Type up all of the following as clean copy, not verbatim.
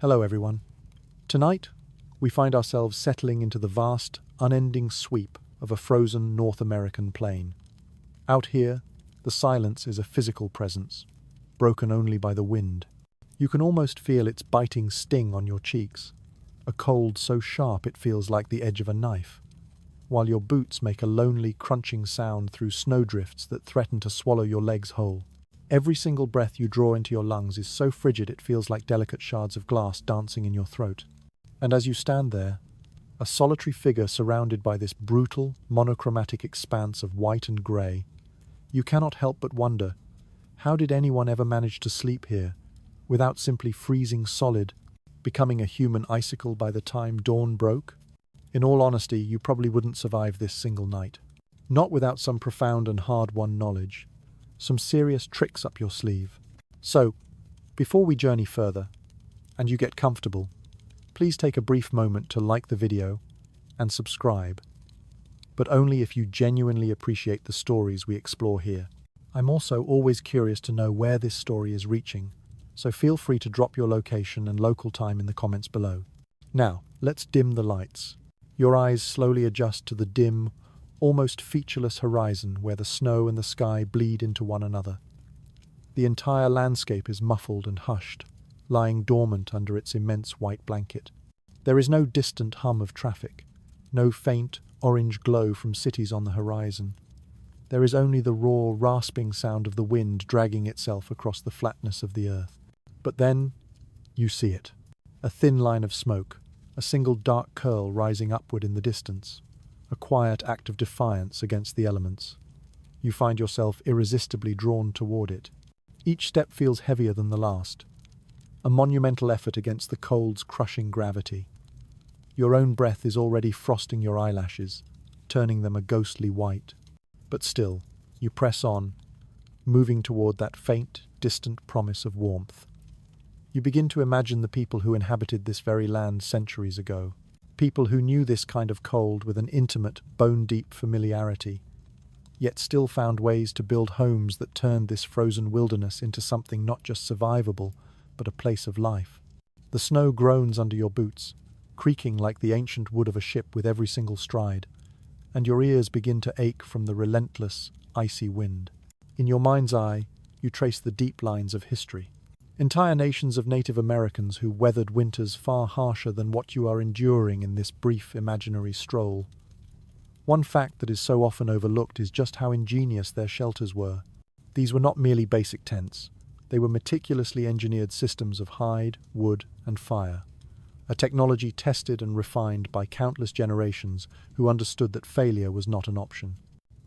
Hello everyone. Tonight, we find ourselves settling into the vast, unending sweep of a frozen North American plain. Out here, the silence is a physical presence, broken only by the wind. You can almost feel its biting sting on your cheeks, a cold so sharp it feels like the edge of a knife, while your boots make a lonely, crunching sound through snowdrifts that threaten to swallow your legs whole. Every single breath you draw into your lungs is so frigid it feels like delicate shards of glass dancing in your throat. And as you stand there, a solitary figure surrounded by this brutal, monochromatic expanse of white and grey, you cannot help but wonder, how did anyone ever manage to sleep here, without simply freezing solid, becoming a human icicle by the time dawn broke? In all honesty, you probably wouldn't survive this single night. Not without some profound and hard-won knowledge. Some serious tricks up your sleeve. So, before we journey further, and you get comfortable, please take a brief moment to like the video and subscribe, but only if you genuinely appreciate the stories we explore here. I'm also always curious to know where this story is reaching, so feel free to drop your location and local time in the comments below. Now, let's dim the lights. Your eyes slowly adjust to the dim, almost featureless horizon where the snow and the sky bleed into one another. The entire landscape is muffled and hushed, lying dormant under its immense white blanket. There is no distant hum of traffic, no faint orange glow from cities on the horizon. There is only the raw, rasping sound of the wind dragging itself across the flatness of the earth. But then, you see it. A thin line of smoke, a single dark curl rising upward in the distance. A quiet act of defiance against the elements. You find yourself irresistibly drawn toward it. Each step feels heavier than the last. A monumental effort against the cold's crushing gravity. Your own breath is already frosting your eyelashes, turning them a ghostly white. But still, you press on, moving toward that faint, distant promise of warmth. You begin to imagine the people who inhabited this very land centuries ago. People who knew this kind of cold with an intimate, bone-deep familiarity, yet still found ways to build homes that turned this frozen wilderness into something not just survivable, but a place of life. The snow groans under your boots, creaking like the ancient wood of a ship with every single stride, and your ears begin to ache from the relentless, icy wind. In your mind's eye, you trace the deep lines of history. Entire nations of Native Americans who weathered winters far harsher than what you are enduring in this brief imaginary stroll. One fact that is so often overlooked is just how ingenious their shelters were. These were not merely basic tents. They were meticulously engineered systems of hide, wood, and fire. A technology tested and refined by countless generations who understood that failure was not an option.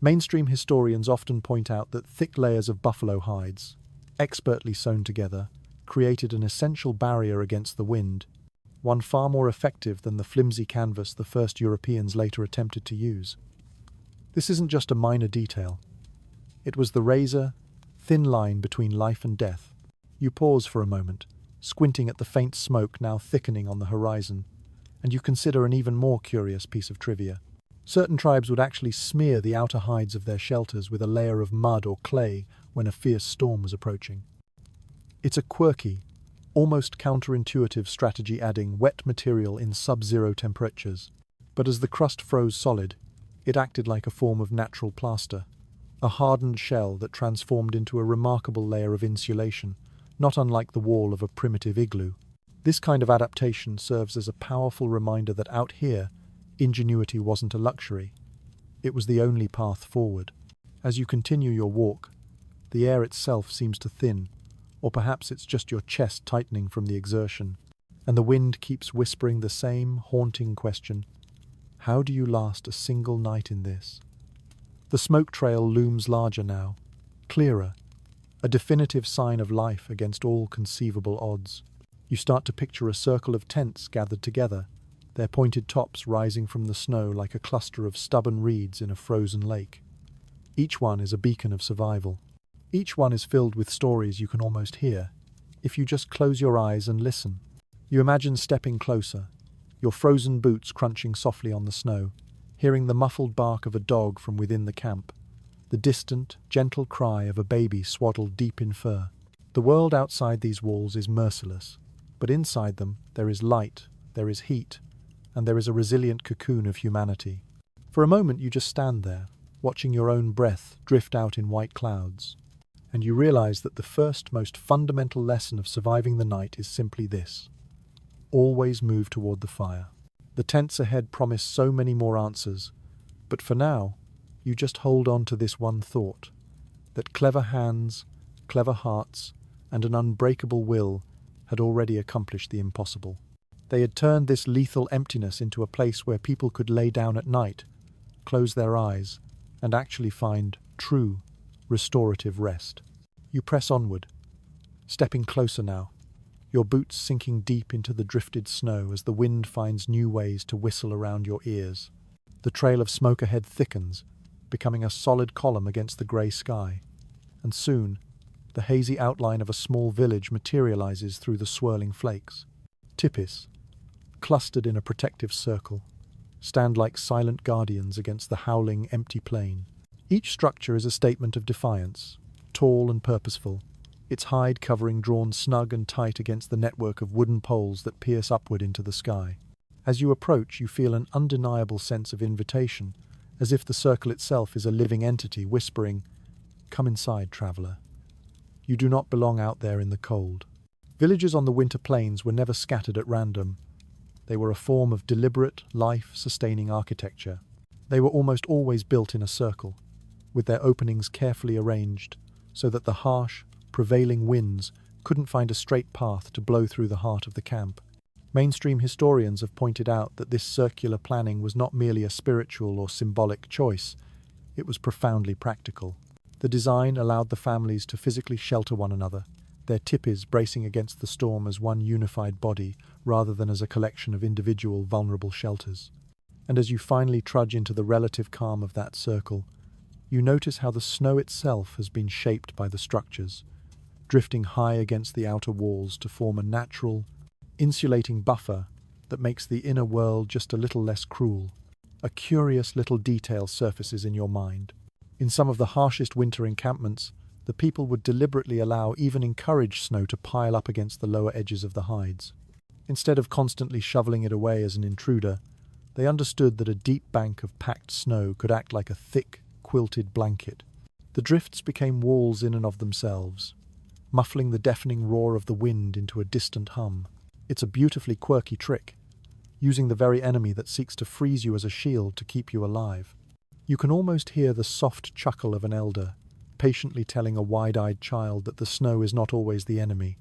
Mainstream historians often point out that thick layers of buffalo hides, expertly sewn together, created an essential barrier against the wind, one far more effective than the flimsy canvas the first Europeans later attempted to use. This isn't just a minor detail. It was the razor-thin line between life and death. You pause for a moment, squinting at the faint smoke now thickening on the horizon, and you consider an even more curious piece of trivia. Certain tribes would actually smear the outer hides of their shelters with a layer of mud or clay when a fierce storm was approaching. It's a quirky, almost counterintuitive strategy, adding wet material in sub-zero temperatures. But as the crust froze solid, it acted like a form of natural plaster, a hardened shell that transformed into a remarkable layer of insulation, not unlike the wall of a primitive igloo. This kind of adaptation serves as a powerful reminder that out here, ingenuity wasn't a luxury. It was the only path forward. As you continue your walk, the air itself seems to thin, or perhaps it's just your chest tightening from the exertion, and the wind keeps whispering the same haunting question: how do you last a single night in this? The smoke trail looms larger now, clearer, a definitive sign of life against all conceivable odds. You start to picture a circle of tents gathered together, their pointed tops rising from the snow like a cluster of stubborn reeds in a frozen lake. Each one is a beacon of survival. Each one is filled with stories you can almost hear, if you just close your eyes and listen. You imagine stepping closer, your frozen boots crunching softly on the snow, hearing the muffled bark of a dog from within the camp, the distant, gentle cry of a baby swaddled deep in fur. The world outside these walls is merciless, But inside them, there is light, there is heat, and there is a resilient cocoon of humanity. For a moment you just stand there, watching your own breath drift out in white clouds, and you realize that the first, most fundamental lesson of surviving the night is simply this: always move toward the fire. The tents ahead promise so many more answers, but for now, you just hold on to this one thought, that clever hands, clever hearts, and an unbreakable will had already accomplished the impossible. They had turned this lethal emptiness into a place where people could lay down at night, close their eyes, and actually find true, restorative rest. You press onward, stepping closer now, your boots sinking deep into the drifted snow as the wind finds new ways to whistle around your ears. The trail of smoke ahead thickens, becoming a solid column against the grey sky, and soon the hazy outline of a small village materializes through the swirling flakes. Tipis, clustered in a protective circle, stand like silent guardians against the howling, empty plain. Each structure is a statement of defiance, tall and purposeful, its hide covering drawn snug and tight against the network of wooden poles that pierce upward into the sky. As you approach, you feel an undeniable sense of invitation, as if the circle itself is a living entity whispering, "Come inside, traveller. You do not belong out there in the cold." Villages on the winter plains were never scattered at random. They were a form of deliberate, life-sustaining architecture. They were almost always built in a circle, with their openings carefully arranged, so that the harsh, prevailing winds couldn't find a straight path to blow through the heart of the camp. Mainstream historians have pointed out that this circular planning was not merely a spiritual or symbolic choice, it was profoundly practical. The design allowed the families to physically shelter one another, their tipis bracing against the storm as one unified body rather than as a collection of individual vulnerable shelters. And as you finally trudge into the relative calm of that circle, you notice how the snow itself has been shaped by the structures, drifting high against the outer walls to form a natural, insulating buffer that makes the inner world just a little less cruel. A curious little detail surfaces in your mind. In some of the harshest winter encampments, the people would deliberately allow, even encourage, snow to pile up against the lower edges of the hides. Instead of constantly shoveling it away as an intruder, they understood that a deep bank of packed snow could act like a thick, quilted blanket. The drifts became walls in and of themselves, muffling the deafening roar of the wind into a distant hum. It's a beautifully quirky trick, using the very enemy that seeks to freeze you as a shield to keep you alive. You can almost hear the soft chuckle of an elder, patiently telling a wide-eyed child that the snow is not always the enemy.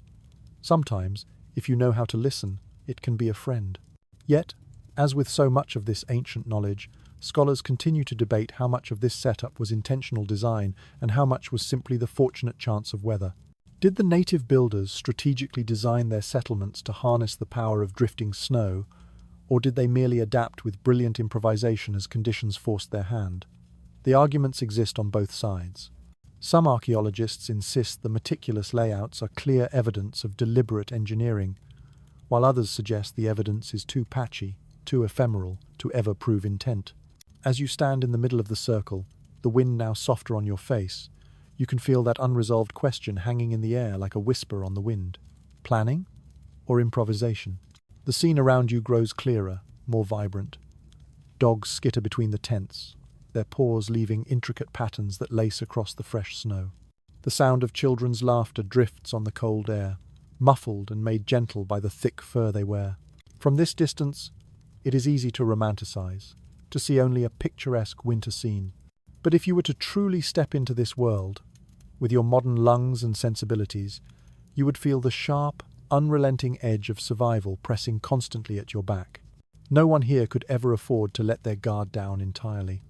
Sometimes, if you know how to listen, it can be a friend. Yet, as with so much of this ancient knowledge, scholars continue to debate how much of this setup was intentional design and how much was simply the fortunate chance of weather. Did the native builders strategically design their settlements to harness the power of drifting snow, or did they merely adapt with brilliant improvisation as conditions forced their hand? The arguments exist on both sides. Some archaeologists insist the meticulous layouts are clear evidence of deliberate engineering, while others suggest the evidence is too patchy, too ephemeral, to ever prove intent. As you stand in the middle of the circle, the wind now softer on your face, you can feel that unresolved question hanging in the air like a whisper on the wind. Planning or improvisation? The scene around you grows clearer, more vibrant. Dogs skitter between the tents, their paws leaving intricate patterns that lace across the fresh snow. The sound of children's laughter drifts on the cold air, muffled and made gentle by the thick fur they wear. From this distance, it is easy to romanticize, to see only a picturesque winter scene. But if you were to truly step into this world, with your modern lungs and sensibilities, you would feel the sharp, unrelenting edge of survival pressing constantly at your back. No one here could ever afford to let their guard down entirely.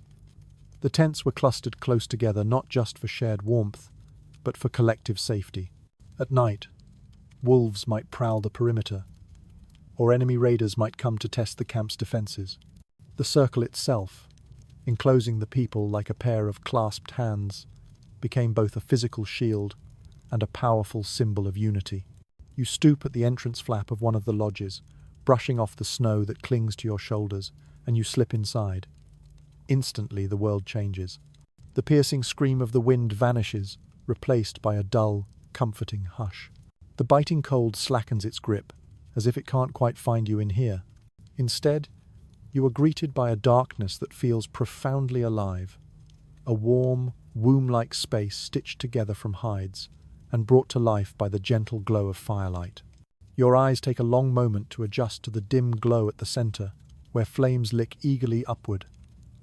The tents were clustered close together not just for shared warmth, but for collective safety. At night, wolves might prowl the perimeter, or enemy raiders might come to test the camp's defenses. The circle itself, enclosing the people like a pair of clasped hands, became both a physical shield and a powerful symbol of unity. You stoop at the entrance flap of one of the lodges, brushing off the snow that clings to your shoulders, and you slip inside. Instantly the world changes. The piercing scream of the wind vanishes, replaced by a dull, comforting hush. The biting cold slackens its grip, as if it can't quite find you in here. Instead, you are greeted by a darkness that feels profoundly alive, a warm, womb-like space stitched together from hides and brought to life by the gentle glow of firelight. Your eyes take a long moment to adjust to the dim glow at the center, where flames lick eagerly upward,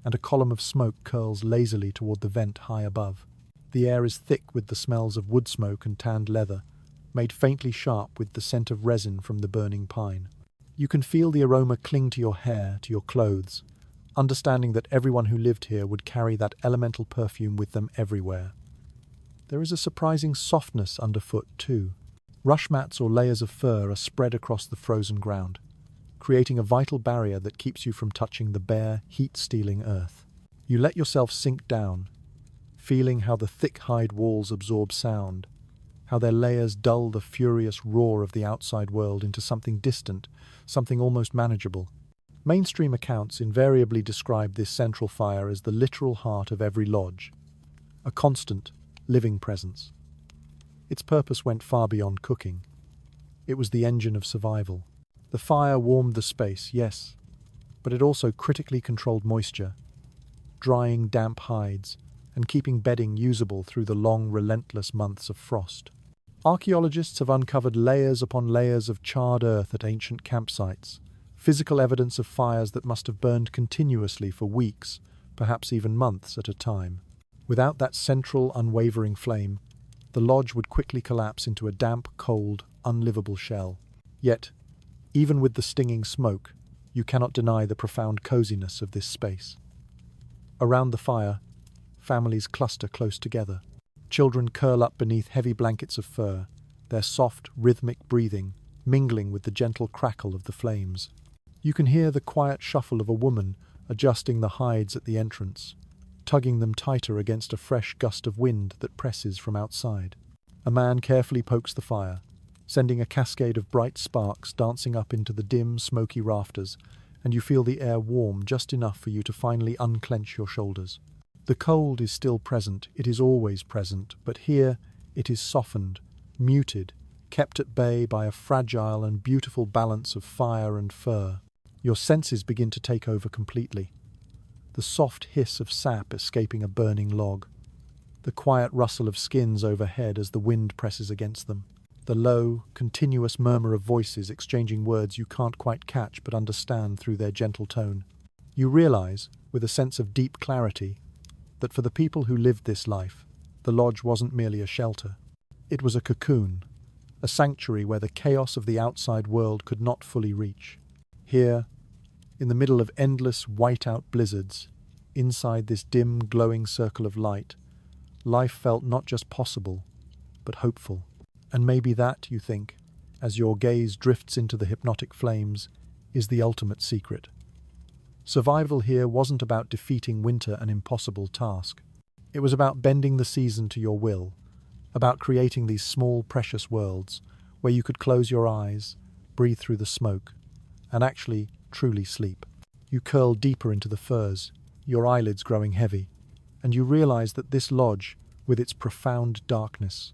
and a column of smoke curls lazily toward the vent high above. The air is thick with the smells of wood smoke and tanned leather, made faintly sharp with the scent of resin from the burning pine. You can feel the aroma cling to your hair, to your clothes, understanding that everyone who lived here would carry that elemental perfume with them everywhere. There is a surprising softness underfoot, too. Rush mats or layers of fur are spread across the frozen ground, creating a vital barrier that keeps you from touching the bare, heat-stealing earth. You let yourself sink down, feeling how the thick hide walls absorb sound, how their layers dull the furious roar of the outside world into something distant, something almost manageable. Mainstream accounts invariably describe this central fire as the literal heart of every lodge, a constant, living presence. Its purpose went far beyond cooking. It was the engine of survival. The fire warmed the space, yes, but it also critically controlled moisture, drying damp hides and keeping bedding usable through the long, relentless months of frost. Archaeologists have uncovered layers upon layers of charred earth at ancient campsites, physical evidence of fires that must have burned continuously for weeks, perhaps even months at a time. Without that central, unwavering flame, the lodge would quickly collapse into a damp, cold, unlivable shell. Yet, even with the stinging smoke, you cannot deny the profound coziness of this space. Around the fire, families cluster close together. Children curl up beneath heavy blankets of fur, their soft, rhythmic breathing mingling with the gentle crackle of the flames. You can hear the quiet shuffle of a woman adjusting the hides at the entrance, tugging them tighter against a fresh gust of wind that presses from outside. A man carefully pokes the fire, sending a cascade of bright sparks dancing up into the dim, smoky rafters, and you feel the air warm just enough for you to finally unclench your shoulders. The cold is still present, it is always present, but here it is softened, muted, kept at bay by a fragile and beautiful balance of fire and fur. Your senses begin to take over completely. The soft hiss of sap escaping a burning log, the quiet rustle of skins overhead as the wind presses against them, the low, continuous murmur of voices exchanging words you can't quite catch but understand through their gentle tone. You realize, with a sense of deep clarity, that for the people who lived this life, the lodge wasn't merely a shelter. It was a cocoon, a sanctuary where the chaos of the outside world could not fully reach. Here, in the middle of endless white-out blizzards, inside this dim, glowing circle of light, life felt not just possible, but hopeful. And maybe that, you think, as your gaze drifts into the hypnotic flames, is the ultimate secret. Survival here wasn't about defeating winter, an impossible task. It was about bending the season to your will, about creating these small, precious worlds where you could close your eyes, breathe through the smoke, and actually, truly sleep. You curl deeper into the furs, your eyelids growing heavy, and you realize that this lodge, with its profound darkness,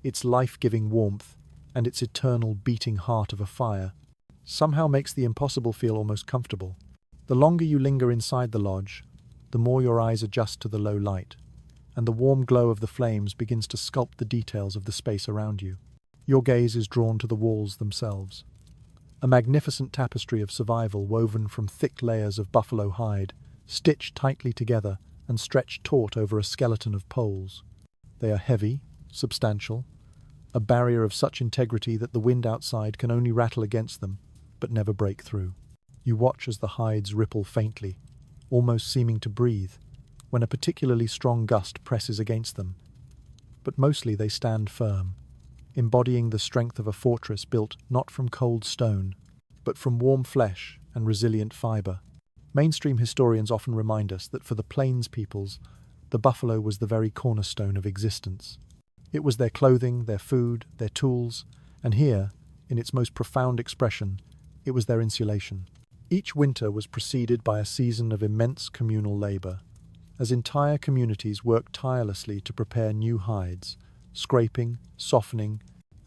its life-giving warmth, and its eternal beating heart of a fire, somehow makes the impossible feel almost comfortable. The longer you linger inside the lodge, the more your eyes adjust to the low light, and the warm glow of the flames begins to sculpt the details of the space around you. Your gaze is drawn to the walls themselves. A magnificent tapestry of survival woven from thick layers of buffalo hide, stitched tightly together and stretched taut over a skeleton of poles. They are heavy, substantial, a barrier of such integrity that the wind outside can only rattle against them, but never break through. You watch as the hides ripple faintly, almost seeming to breathe, when a particularly strong gust presses against them. But mostly they stand firm, embodying the strength of a fortress built not from cold stone, but from warm flesh and resilient fiber. Mainstream historians often remind us that for the plains peoples, the buffalo was the very cornerstone of existence. It was their clothing, their food, their tools, and here, in its most profound expression, it was their insulation. Each winter was preceded by a season of immense communal labor, as entire communities worked tirelessly to prepare new hides, scraping, softening,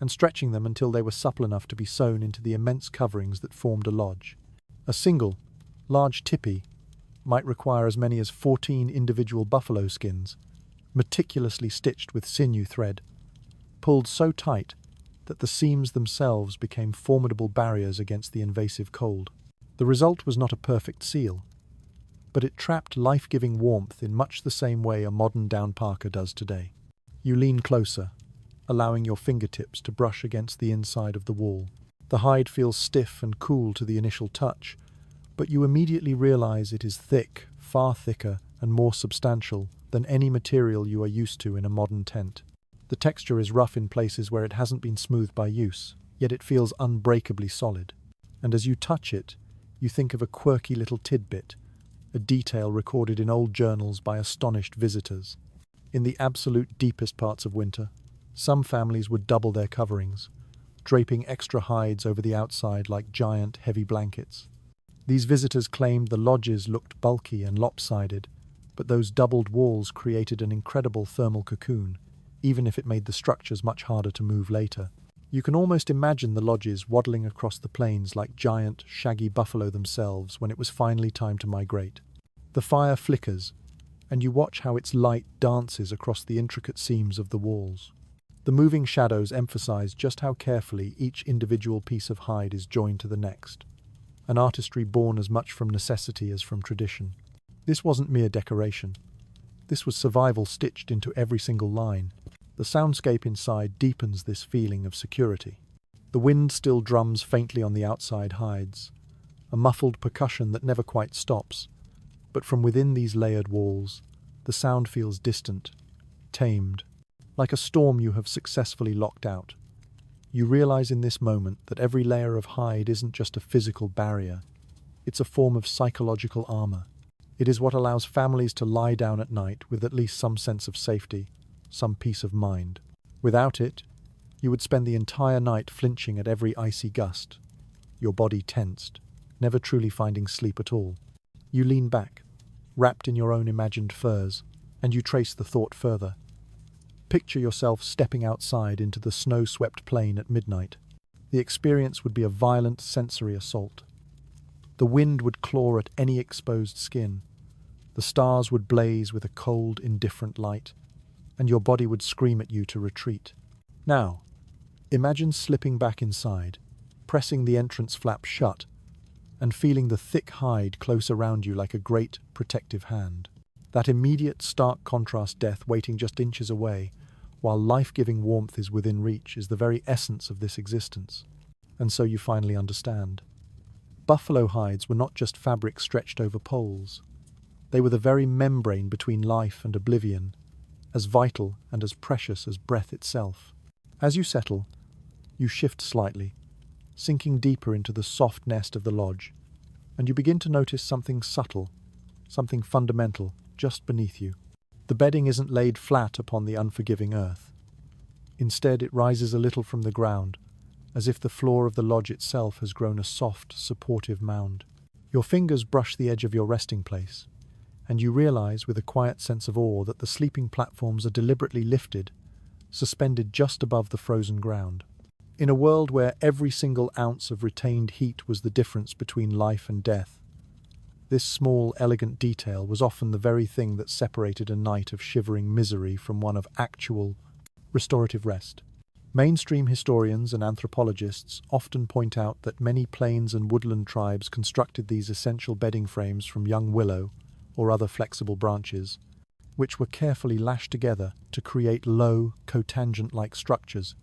and stretching them until they were supple enough to be sewn into the immense coverings that formed a lodge. A single, large tipi might require as many as 14 individual buffalo skins, meticulously stitched with sinew thread, pulled so tight that the seams themselves became formidable barriers against the invasive cold. The result was not a perfect seal, but it trapped life-giving warmth in much the same way a modern down parka does today. You lean closer, allowing your fingertips to brush against the inside of the wall. The hide feels stiff and cool to the initial touch, but you immediately realize it is thick, far thicker and more substantial than any material you are used to in a modern tent. The texture is rough in places where it hasn't been smoothed by use, yet it feels unbreakably solid. And as you touch it, you think of a quirky little tidbit, a detail recorded in old journals by astonished visitors. In the absolute deepest parts of winter, some families would double their coverings, draping extra hides over the outside like giant, heavy blankets. These visitors claimed the lodges looked bulky and lopsided, but those doubled walls created an incredible thermal cocoon, even if it made the structures much harder to move later. You can almost imagine the lodges waddling across the plains like giant, shaggy buffalo themselves when it was finally time to migrate. The fire flickers, and you watch how its light dances across the intricate seams of the walls. The moving shadows emphasize just how carefully each individual piece of hide is joined to the next, an artistry born as much from necessity as from tradition. This wasn't mere decoration. This was survival stitched into every single line. The soundscape inside deepens this feeling of security. The wind still drums faintly on the outside hides, a muffled percussion that never quite stops. But from within these layered walls, the sound feels distant, tamed, like a storm you have successfully locked out. You realize in this moment that every layer of hide isn't just a physical barrier, it's a form of psychological armor. It is what allows families to lie down at night with at least some sense of safety, some peace of mind. Without it, you would spend the entire night flinching at every icy gust, your body tensed, never truly finding sleep at all. You lean back, wrapped in your own imagined furs, and you trace the thought further. Picture yourself stepping outside into the snow-swept plain at midnight. The experience would be a violent sensory assault. The wind would claw at any exposed skin. The stars would blaze with a cold, indifferent light, and your body would scream at you to retreat. Now, imagine slipping back inside, pressing the entrance flap shut, and feeling the thick hide close around you like a great, protective hand. That immediate, stark contrast death waiting just inches away, while life-giving warmth is within reach, is the very essence of this existence. And so you finally understand. Buffalo hides were not just fabric stretched over poles. They were the very membrane between life and oblivion, as vital and as precious as breath itself. As you settle, you shift slightly, sinking deeper into the soft nest of the lodge, and you begin to notice something subtle, something fundamental, just beneath you. The bedding isn't laid flat upon the unforgiving earth. Instead, it rises a little from the ground, as if the floor of the lodge itself has grown a soft, supportive mound. Your fingers brush the edge of your resting place, and you realize with a quiet sense of awe that the sleeping platforms are deliberately lifted, suspended just above the frozen ground. In a world where every single ounce of retained heat was the difference between life and death, this small, elegant detail was often the very thing that separated a night of shivering misery from one of actual, restorative rest. Mainstream historians and anthropologists often point out that many plains and woodland tribes constructed these essential bedding frames from young willow or other flexible branches, which were carefully lashed together to create low, cotangent-like structures.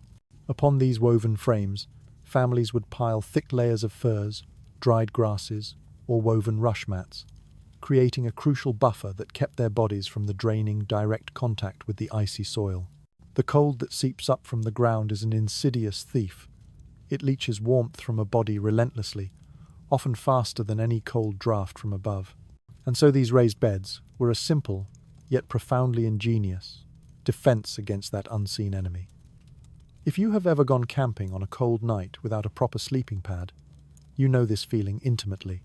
Upon these woven frames, families would pile thick layers of furs, dried grasses, or woven rush mats, creating a crucial buffer that kept their bodies from the draining direct contact with the icy soil. The cold that seeps up from the ground is an insidious thief. It leaches warmth from a body relentlessly, often faster than any cold draft from above. And so these raised beds were a simple, yet profoundly ingenious, defense against that unseen enemy. If you have ever gone camping on a cold night without a proper sleeping pad, you know this feeling intimately.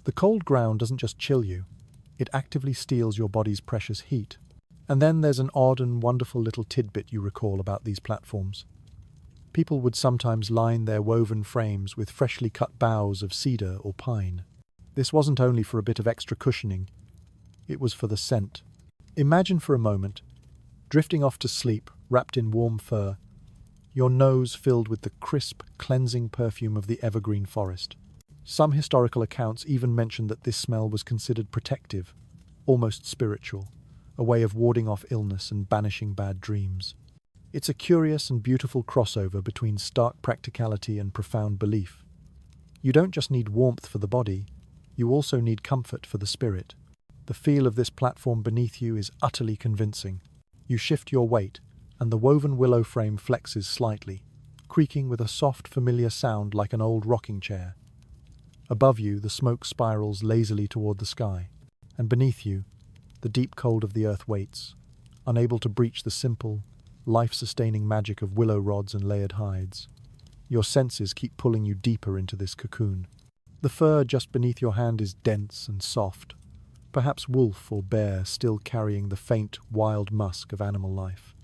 The cold ground doesn't just chill you, it actively steals your body's precious heat. And then there's an odd and wonderful little tidbit you recall about these platforms. People would sometimes line their woven frames with freshly cut boughs of cedar or pine. This wasn't only for a bit of extra cushioning, it was for the scent. Imagine for a moment, drifting off to sleep, wrapped in warm fur, your nose filled with the crisp, cleansing perfume of the evergreen forest. Some historical accounts even mention that this smell was considered protective, almost spiritual, a way of warding off illness and banishing bad dreams. It's a curious and beautiful crossover between stark practicality and profound belief. You don't just need warmth for the body, you also need comfort for the spirit. The feel of this platform beneath you is utterly convincing. You shift your weight, and the woven willow frame flexes slightly, creaking with a soft, familiar sound like an old rocking chair. Above you, the smoke spirals lazily toward the sky, and beneath you, the deep cold of the earth waits, unable to breach the simple, life-sustaining magic of willow rods and layered hides. Your senses keep pulling you deeper into this cocoon. The fur just beneath your hand is dense and soft, perhaps wolf or bear still carrying the faint, wild musk of animal life.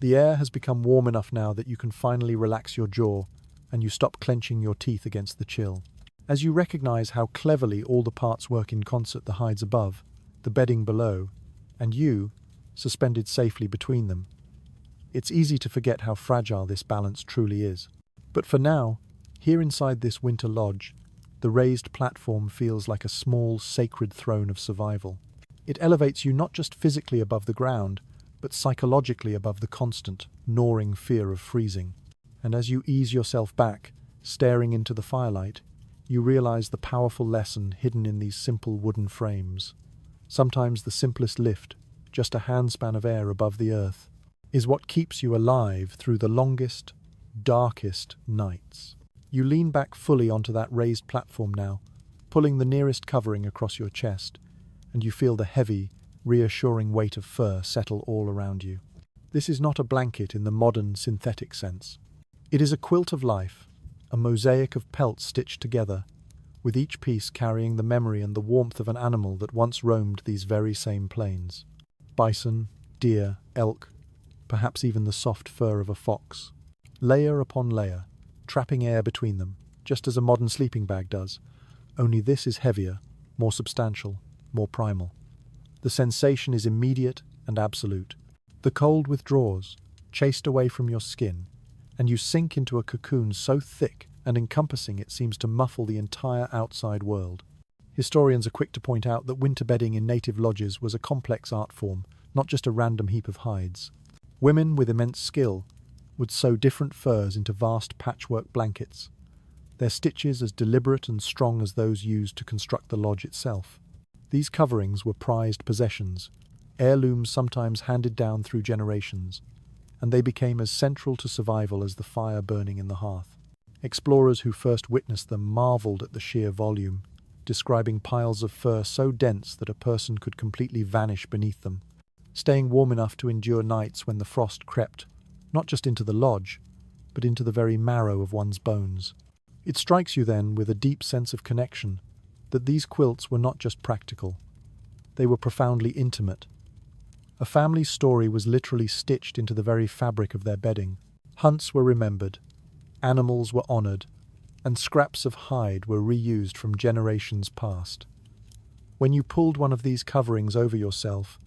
The air has become warm enough now that you can finally relax your jaw and you stop clenching your teeth against the chill. As you recognize how cleverly all the parts work in concert, the hides above, the bedding below, and you, suspended safely between them, it's easy to forget how fragile this balance truly is. But for now, here inside this winter lodge, the raised platform feels like a small, sacred throne of survival. It elevates you not just physically above the ground, but psychologically above the constant, gnawing fear of freezing. And as you ease yourself back, staring into the firelight, you realize the powerful lesson hidden in these simple wooden frames. Sometimes the simplest lift, just a handspan of air above the earth, is what keeps you alive through the longest, darkest nights. You lean back fully onto that raised platform now, pulling the nearest covering across your chest, and you feel the heavy, reassuring weight of fur settle all around you. This is not a blanket in the modern, synthetic sense. It is a quilt of life, a mosaic of pelts stitched together, with each piece carrying the memory and the warmth of an animal that once roamed these very same plains. Bison, deer, elk, perhaps even the soft fur of a fox. Layer upon layer, trapping air between them, just as a modern sleeping bag does, only this is heavier, more substantial, more primal. The sensation is immediate and absolute. The cold withdraws, chased away from your skin, and you sink into a cocoon so thick and encompassing it seems to muffle the entire outside world. Historians are quick to point out that winter bedding in native lodges was a complex art form, not just a random heap of hides. Women with immense skill would sew different furs into vast patchwork blankets, their stitches as deliberate and strong as those used to construct the lodge itself. These coverings were prized possessions, heirlooms sometimes handed down through generations, and they became as central to survival as the fire burning in the hearth. Explorers who first witnessed them marveled at the sheer volume, describing piles of fur so dense that a person could completely vanish beneath them, staying warm enough to endure nights when the frost crept, not just into the lodge, but into the very marrow of one's bones. It strikes you then with a deep sense of connection that these quilts were not just practical, they were profoundly intimate. A family's story was literally stitched into the very fabric of their bedding. Hunts were remembered, animals were honored, and scraps of hide were reused from generations past. When you pulled one of these coverings over yourself,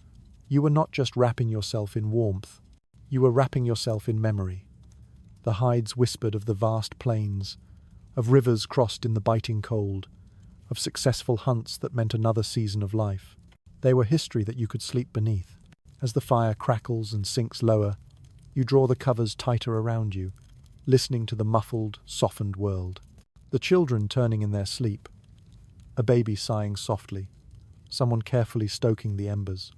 you were not just wrapping yourself in warmth, you were wrapping yourself in memory. The hides whispered of the vast plains, of rivers crossed in the biting cold, of successful hunts that meant another season of life. They were history that you could sleep beneath. As the fire crackles and sinks lower, you draw the covers tighter around you, listening to the muffled, softened world. The children turning in their sleep, a baby sighing softly, someone carefully stoking the embers.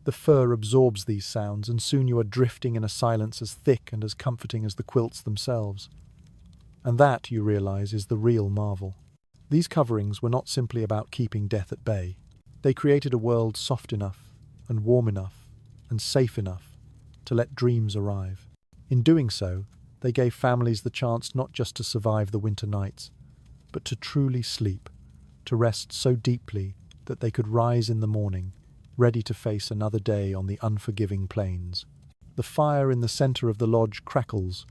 The fur absorbs these sounds, and soon you are drifting in a silence as thick and as comforting as the quilts themselves. And that, you realize, is the real marvel. These coverings were not simply about keeping death at bay. They created a world soft enough and warm enough and safe enough to let dreams arrive. In doing so, they gave families the chance not just to survive the winter nights, but to truly sleep, to rest so deeply that they could rise in the morning, ready to face another day on the unforgiving plains. The fire in the center of the lodge crackles,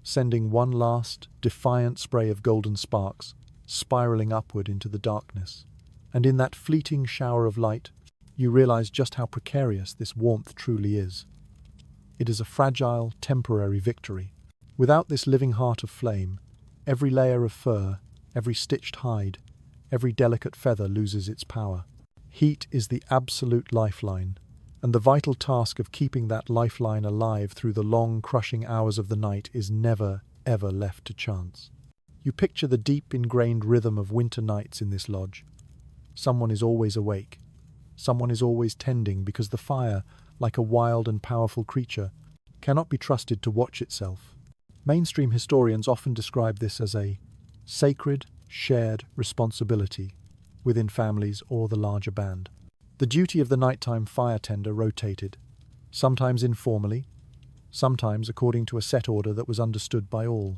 sending one last, defiant spray of golden sparks spiraling upward into the darkness. And in that fleeting shower of light, you realize just how precarious this warmth truly is. It is a fragile, temporary victory. Without this living heart of flame, every layer of fur, every stitched hide, every delicate feather loses its power. Heat is the absolute lifeline, and the vital task of keeping that lifeline alive through the long, crushing hours of the night is never, ever left to chance. You picture the deep ingrained rhythm of winter nights in this lodge. Someone is always awake. Someone is always tending, because the fire, like a wild and powerful creature, cannot be trusted to watch itself. Mainstream historians often describe this as a sacred, shared responsibility within families or the larger band. The duty of the nighttime fire tender rotated, sometimes informally, sometimes according to a set order that was understood by all.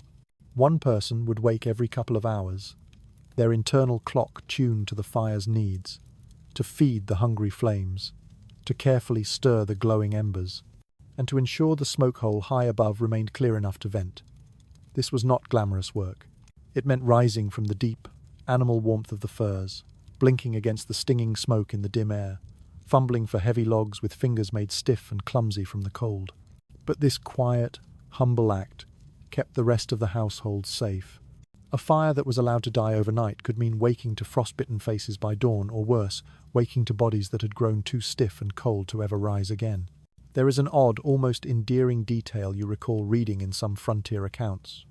One person would wake every couple of hours, their internal clock tuned to the fire's needs, to feed the hungry flames, to carefully stir the glowing embers, and to ensure the smoke hole high above remained clear enough to vent. This was not glamorous work. It meant rising from the deep, animal warmth of the firs, blinking against the stinging smoke in the dim air, fumbling for heavy logs with fingers made stiff and clumsy from the cold. But this quiet, humble act kept the rest of the household safe. A fire that was allowed to die overnight could mean waking to frostbitten faces by dawn, or worse, waking to bodies that had grown too stiff and cold to ever rise again. There is an odd, almost endearing detail you recall reading in some frontier accounts.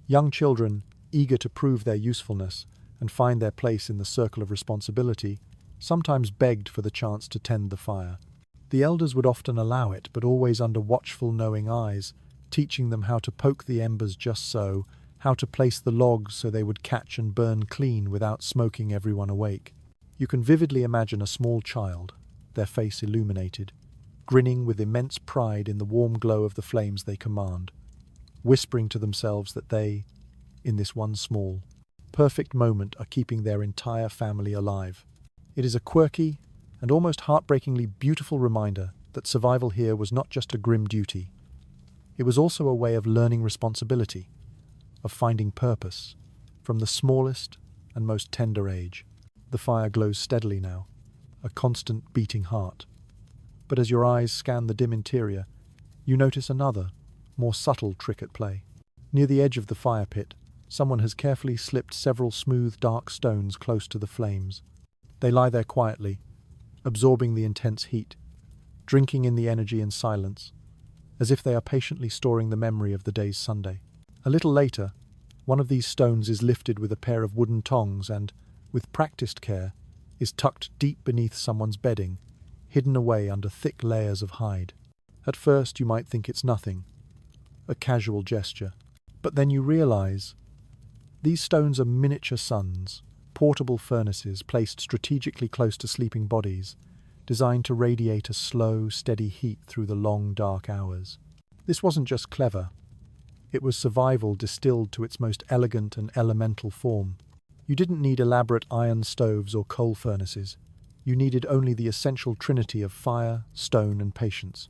Young children, eager to prove their usefulness and find their place in the circle of responsibility, sometimes begged for the chance to tend the fire. The elders would often allow it, but always under watchful, knowing eyes, teaching them how to poke the embers just so, how to place the logs so they would catch and burn clean without smoking everyone awake. You can vividly imagine a small child, their face illuminated, grinning with immense pride in the warm glow of the flames they command, whispering to themselves that they, in this one small, perfect moment, are keeping their entire family alive. It is a quirky and almost heartbreakingly beautiful reminder that survival here was not just a grim duty. It was also a way of learning responsibility, of finding purpose, from the smallest and most tender age. The fire glows steadily now, a constant beating heart. But as your eyes scan the dim interior, you notice another, more subtle trick at play. Near the edge of the fire pit, someone has carefully slipped several smooth, dark stones close to the flames. They lie there quietly, absorbing the intense heat, drinking in the energy and silence, as if they are patiently storing the memory of the day's Sunday. A little later, one of these stones is lifted with a pair of wooden tongs and, with practiced care, is tucked deep beneath someone's bedding, hidden away under thick layers of hide. At first you might think it's nothing, a casual gesture. But then you realize these stones are miniature suns, portable furnaces placed strategically close to sleeping bodies, designed to radiate a slow, steady heat through the long, dark hours. This wasn't just clever. It was survival distilled to its most elegant and elemental form. You didn't need elaborate iron stoves or coal furnaces. You needed only the essential trinity of fire, stone, and patience.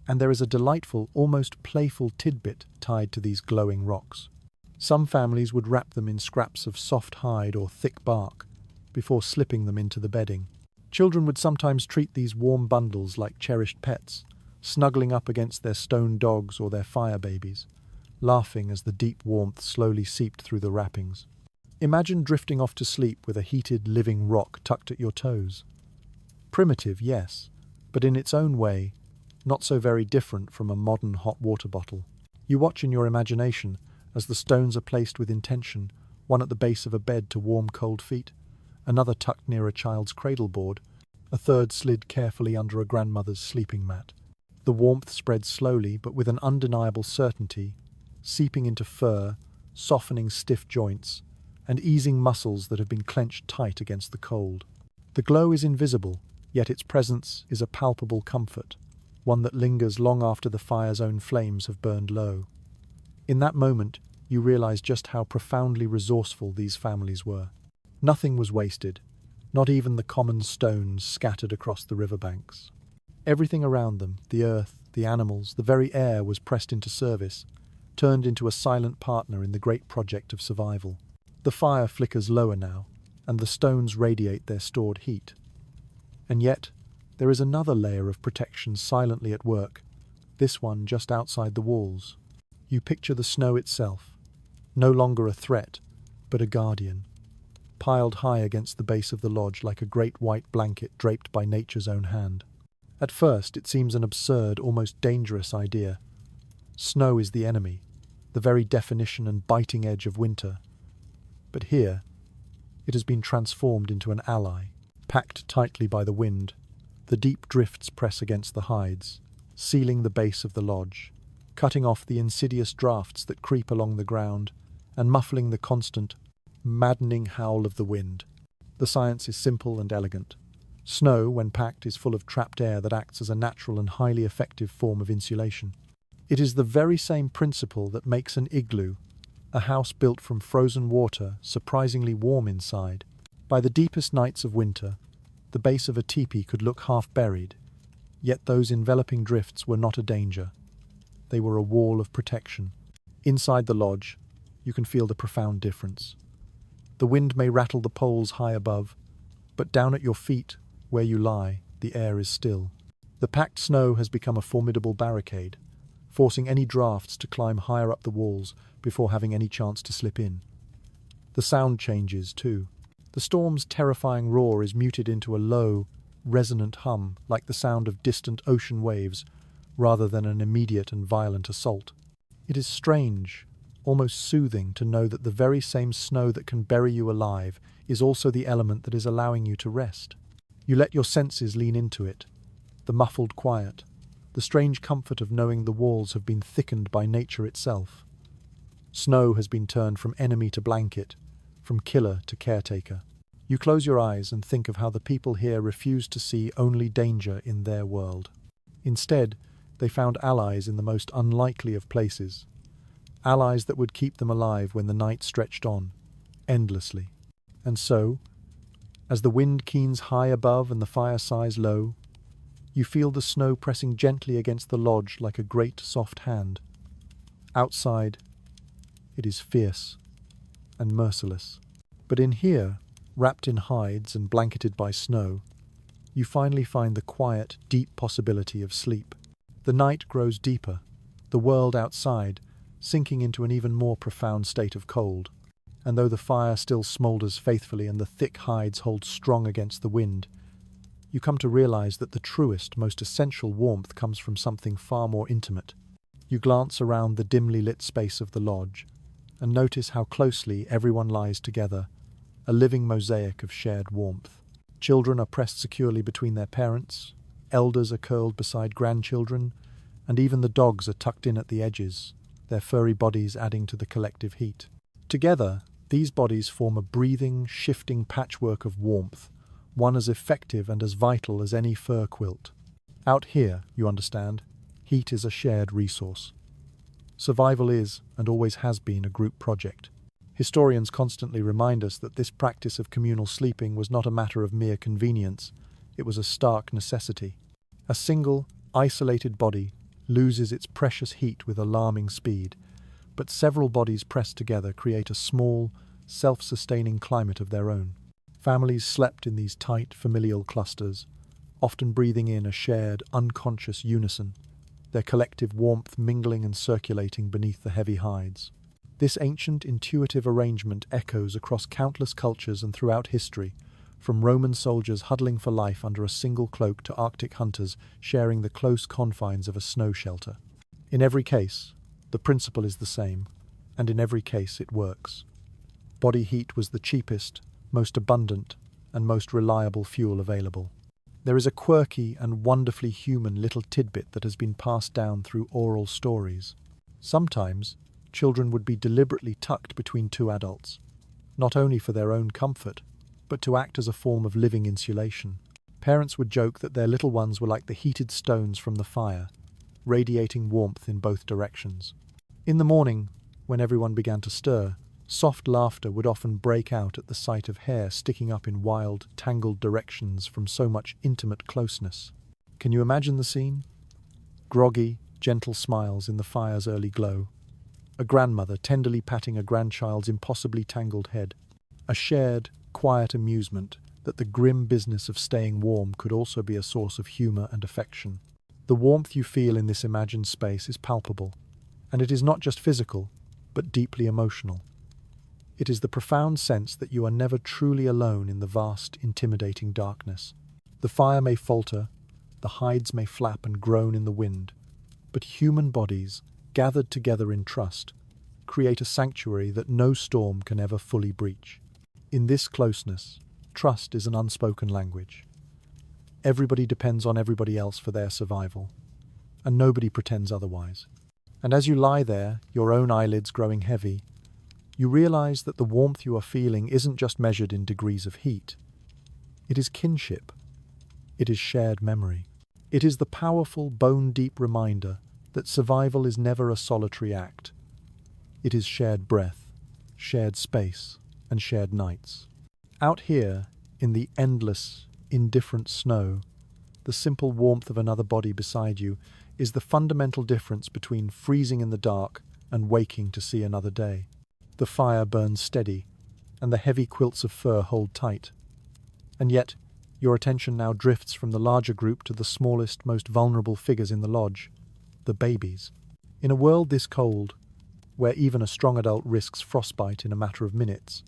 And there is a delightful, almost playful tidbit tied to these glowing rocks. Some families would wrap them in scraps of soft hide or thick bark before slipping them into the bedding. Children would sometimes treat these warm bundles like cherished pets, snuggling up against their stone dogs or their fire babies, laughing as the deep warmth slowly seeped through the wrappings. Imagine drifting off to sleep with a heated, living rock tucked at your toes. Primitive, yes, but in its own way, not so very different from a modern hot water bottle. You watch in your imagination as the stones are placed with intention, one at the base of a bed to warm cold feet, another tucked near a child's cradle board, a third slid carefully under a grandmother's sleeping mat. The warmth spread slowly but with an undeniable certainty, seeping into fur, softening stiff joints, and easing muscles that have been clenched tight against the cold. The glow is invisible, yet its presence is a palpable comfort, one that lingers long after the fire's own flames have burned low. In that moment, you realize just how profoundly resourceful these families were. Nothing was wasted, not even the common stones scattered across the riverbanks. Everything around them, the earth, the animals, the very air, was pressed into service, turned into a silent partner in the great project of survival. The fire flickers lower now, and the stones radiate their stored heat. And yet, there is another layer of protection silently at work, this one just outside the walls. You picture the snow itself, no longer a threat, but a guardian, piled high against the base of the lodge like a great white blanket draped by nature's own hand. At first, it seems an absurd, almost dangerous idea. Snow is the enemy, the very definition and biting edge of winter. But here, it has been transformed into an ally, packed tightly by the wind. The deep drifts press against the hides, sealing the base of the lodge, cutting off the insidious drafts that creep along the ground, and muffling the constant, maddening howl of the wind. The science is simple and elegant. Snow, when packed, is full of trapped air that acts as a natural and highly effective form of insulation. It is the very same principle that makes an igloo, a house built from frozen water, surprisingly warm inside. By the deepest nights of winter, the base of a teepee could look half buried, yet those enveloping drifts were not a danger. They were a wall of protection. Inside the lodge, you can feel the profound difference. The wind may rattle the poles high above, but down at your feet, where you lie, the air is still. The packed snow has become a formidable barricade, forcing any drafts to climb higher up the walls before having any chance to slip in. The sound changes, too. The storm's terrifying roar is muted into a low, resonant hum, like the sound of distant ocean waves, rather than an immediate and violent assault. It is strange, almost soothing, to know that the very same snow that can bury you alive is also the element that is allowing you to rest. You let your senses lean into it, the muffled quiet, the strange comfort of knowing the walls have been thickened by nature itself. Snow has been turned from enemy to blanket, from killer to caretaker. You close your eyes and think of how the people here refused to see only danger in their world. Instead, they found allies in the most unlikely of places, allies that would keep them alive when the night stretched on, endlessly. And so, as the wind keens high above and the fire sighs low, you feel the snow pressing gently against the lodge like a great soft hand. Outside, it is fierce and merciless. But in here, wrapped in hides and blanketed by snow, you finally find the quiet, deep possibility of sleep. The night grows deeper, the world outside sinking into an even more profound state of cold. And though the fire still smoulders faithfully and the thick hides hold strong against the wind, you come to realize that the truest, most essential warmth comes from something far more intimate. You glance around the dimly lit space of the lodge and notice how closely everyone lies together, a living mosaic of shared warmth. Children are pressed securely between their parents, elders are curled beside grandchildren, and even the dogs are tucked in at the edges, their furry bodies adding to the collective heat. Together, these bodies form a breathing, shifting patchwork of warmth, one as effective and as vital as any fur quilt. Out here, you understand, heat is a shared resource. Survival is, and always has been, a group project. Historians constantly remind us that this practice of communal sleeping was not a matter of mere convenience, it was a stark necessity. A single, isolated body loses its precious heat with alarming speed, but several bodies pressed together create a small, self-sustaining climate of their own. Families slept in these tight, familial clusters, often breathing in a shared, unconscious unison, their collective warmth mingling and circulating beneath the heavy hides. This ancient, intuitive arrangement echoes across countless cultures and throughout history, from Roman soldiers huddling for life under a single cloak to Arctic hunters sharing the close confines of a snow shelter. In every case, the principle is the same, and in every case it works. Body heat was the cheapest, most abundant, and most reliable fuel available. There is a quirky and wonderfully human little tidbit that has been passed down through oral stories. Sometimes, children would be deliberately tucked between two adults, not only for their own comfort, but to act as a form of living insulation. Parents would joke that their little ones were like the heated stones from the fire, radiating warmth in both directions. In the morning, when everyone began to stir, soft laughter would often break out at the sight of hair sticking up in wild, tangled directions from so much intimate closeness. Can you imagine the scene? Groggy, gentle smiles in the fire's early glow, a grandmother tenderly patting a grandchild's impossibly tangled head, a shared, quiet amusement that the grim business of staying warm could also be a source of humor and affection. The warmth you feel in this imagined space is palpable, and it is not just physical, but deeply emotional. It is the profound sense that you are never truly alone in the vast, intimidating darkness. The fire may falter, the hides may flap and groan in the wind, but human bodies, gathered together in trust, create a sanctuary that no storm can ever fully breach. In this closeness, trust is an unspoken language. Everybody depends on everybody else for their survival, and nobody pretends otherwise. And as you lie there, your own eyelids growing heavy, you realize that the warmth you are feeling isn't just measured in degrees of heat. It is kinship. It is shared memory. It is the powerful, bone-deep reminder that survival is never a solitary act. It is shared breath, shared space, and shared nights. Out here, in the endless, indifferent snow, the simple warmth of another body beside you is the fundamental difference between freezing in the dark and waking to see another day. The fire burns steady, and the heavy quilts of fur hold tight. And yet, your attention now drifts from the larger group to the smallest, most vulnerable figures in the lodge, the babies. In a world this cold, where even a strong adult risks frostbite in a matter of minutes,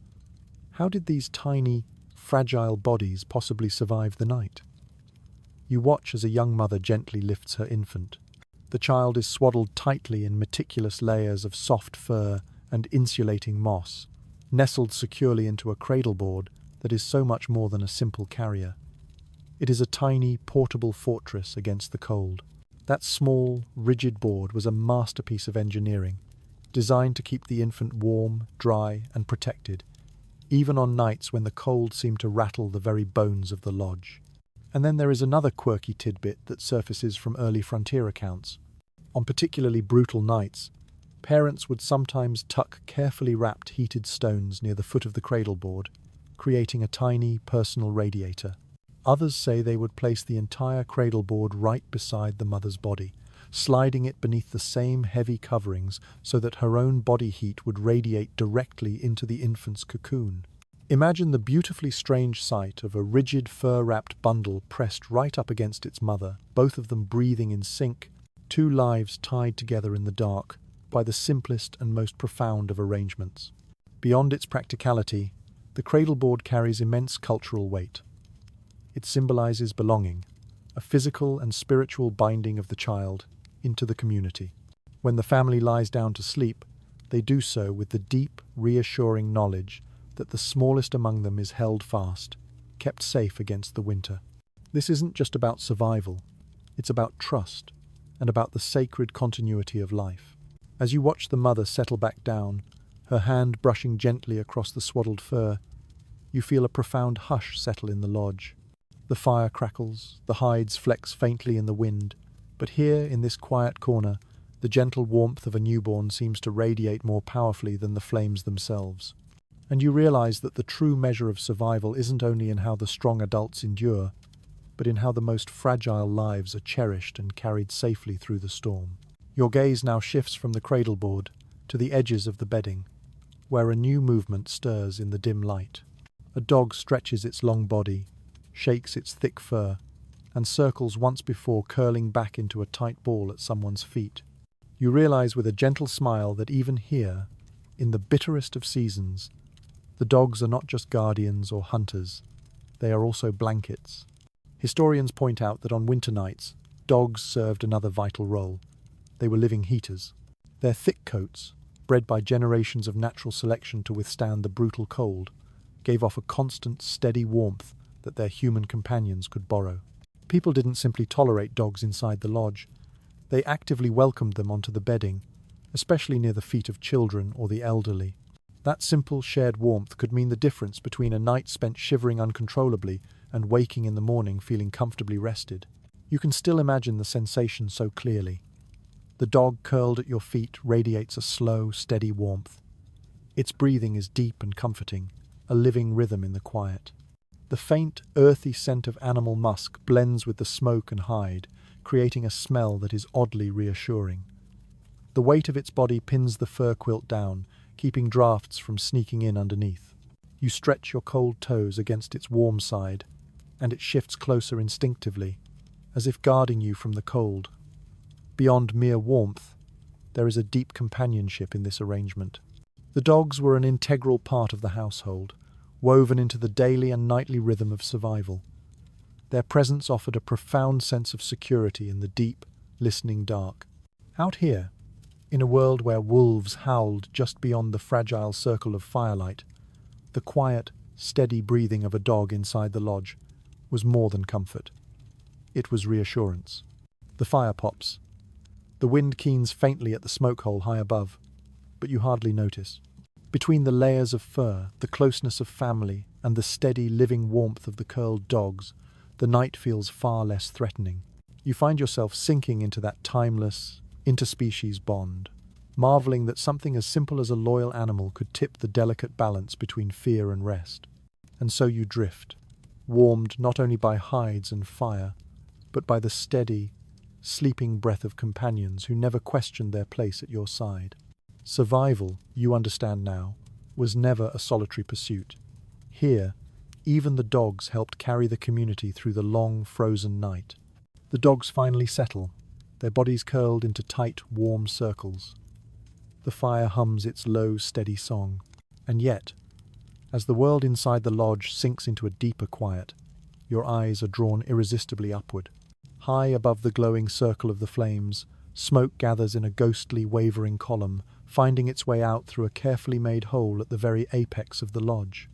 how did these tiny, fragile bodies possibly survive the night? You watch as a young mother gently lifts her infant. The child is swaddled tightly in meticulous layers of soft fur and insulating moss, nestled securely into a cradleboard that is so much more than a simple carrier. It is a tiny, portable fortress against the cold. That small, rigid board was a masterpiece of engineering, designed to keep the infant warm, dry, and protected, even on nights when the cold seemed to rattle the very bones of the lodge. And then there is another quirky tidbit that surfaces from early frontier accounts. On particularly brutal nights, parents would sometimes tuck carefully wrapped heated stones near the foot of the cradleboard, creating a tiny personal radiator. Others say they would place the entire cradleboard right beside the mother's body, sliding it beneath the same heavy coverings so that her own body heat would radiate directly into the infant's cocoon. Imagine the beautifully strange sight of a rigid fur-wrapped bundle pressed right up against its mother, both of them breathing in sync, two lives tied together in the dark by the simplest and most profound of arrangements. Beyond its practicality, the cradleboard carries immense cultural weight. It symbolizes belonging, a physical and spiritual binding of the child into the community. When the family lies down to sleep, they do so with the deep, reassuring knowledge that the smallest among them is held fast, kept safe against the winter. This isn't just about survival, it's about trust, and about the sacred continuity of life. As you watch the mother settle back down, her hand brushing gently across the swaddled fur, you feel a profound hush settle in the lodge. The fire crackles, the hides flex faintly in the wind, but here, in this quiet corner, the gentle warmth of a newborn seems to radiate more powerfully than the flames themselves. And you realize that the true measure of survival isn't only in how the strong adults endure, but in how the most fragile lives are cherished and carried safely through the storm. Your gaze now shifts from the cradleboard to the edges of the bedding, where a new movement stirs in the dim light. A dog stretches its long body, shakes its thick fur, and circles once before curling back into a tight ball at someone's feet. You realize with a gentle smile that even here, in the bitterest of seasons, the dogs are not just guardians or hunters, they are also blankets. Historians point out that on winter nights, dogs served another vital role. They were living heaters. Their thick coats, bred by generations of natural selection to withstand the brutal cold, gave off a constant, steady warmth that their human companions could borrow. People didn't simply tolerate dogs inside the lodge. They actively welcomed them onto the bedding, especially near the feet of children or the elderly. That simple shared warmth could mean the difference between a night spent shivering uncontrollably and waking in the morning feeling comfortably rested. You can still imagine the sensation so clearly. The dog curled at your feet radiates a slow, steady warmth. Its breathing is deep and comforting, a living rhythm in the quiet. The faint, earthy scent of animal musk blends with the smoke and hide, creating a smell that is oddly reassuring. The weight of its body pins the fur quilt down, keeping drafts from sneaking in underneath. You stretch your cold toes against its warm side, and it shifts closer instinctively, as if guarding you from the cold. Beyond mere warmth, there is a deep companionship in this arrangement. The dogs were an integral part of the household, woven into the daily and nightly rhythm of survival. Their presence offered a profound sense of security in the deep, listening dark. Out here, in a world where wolves howled just beyond the fragile circle of firelight, the quiet, steady breathing of a dog inside the lodge was more than comfort. It was reassurance. The fire pops. The wind keens faintly at the smoke hole high above, but you hardly notice. Between the layers of fur, the closeness of family, and the steady, living warmth of the curled dogs, the night feels far less threatening. You find yourself sinking into that timeless, interspecies bond, marveling that something as simple as a loyal animal could tip the delicate balance between fear and rest. And so you drift, warmed not only by hides and fire, but by the steady, sleeping breath of companions who never questioned their place at your side. Survival, you understand now, was never a solitary pursuit. Here, even the dogs helped carry the community through the long, frozen night. The dogs finally settle, their bodies curled into tight, warm circles. The fire hums its low, steady song. And yet, as the world inside the lodge sinks into a deeper quiet, your eyes are drawn irresistibly upward. High above the glowing circle of the flames, smoke gathers in a ghostly, wavering column, finding its way out through a carefully made hole at the very apex of the lodge.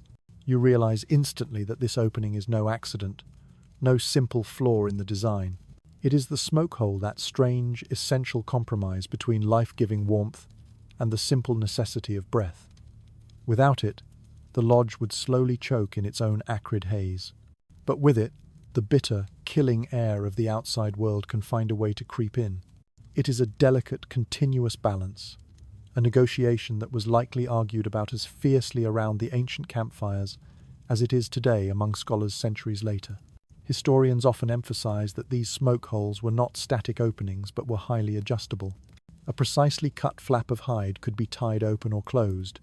You realize instantly that this opening is no accident, no simple flaw in the design. It is the smoke hole, that strange, essential compromise between life-giving warmth and the simple necessity of breath. Without it, the lodge would slowly choke in its own acrid haze. But with it, the bitter, killing air of the outside world can find a way to creep in. It is a delicate, continuous balance, a negotiation that was likely argued about as fiercely around the ancient campfires as it is today among scholars centuries later. Historians often emphasize that these smoke holes were not static openings but were highly adjustable. A precisely cut flap of hide could be tied open or closed,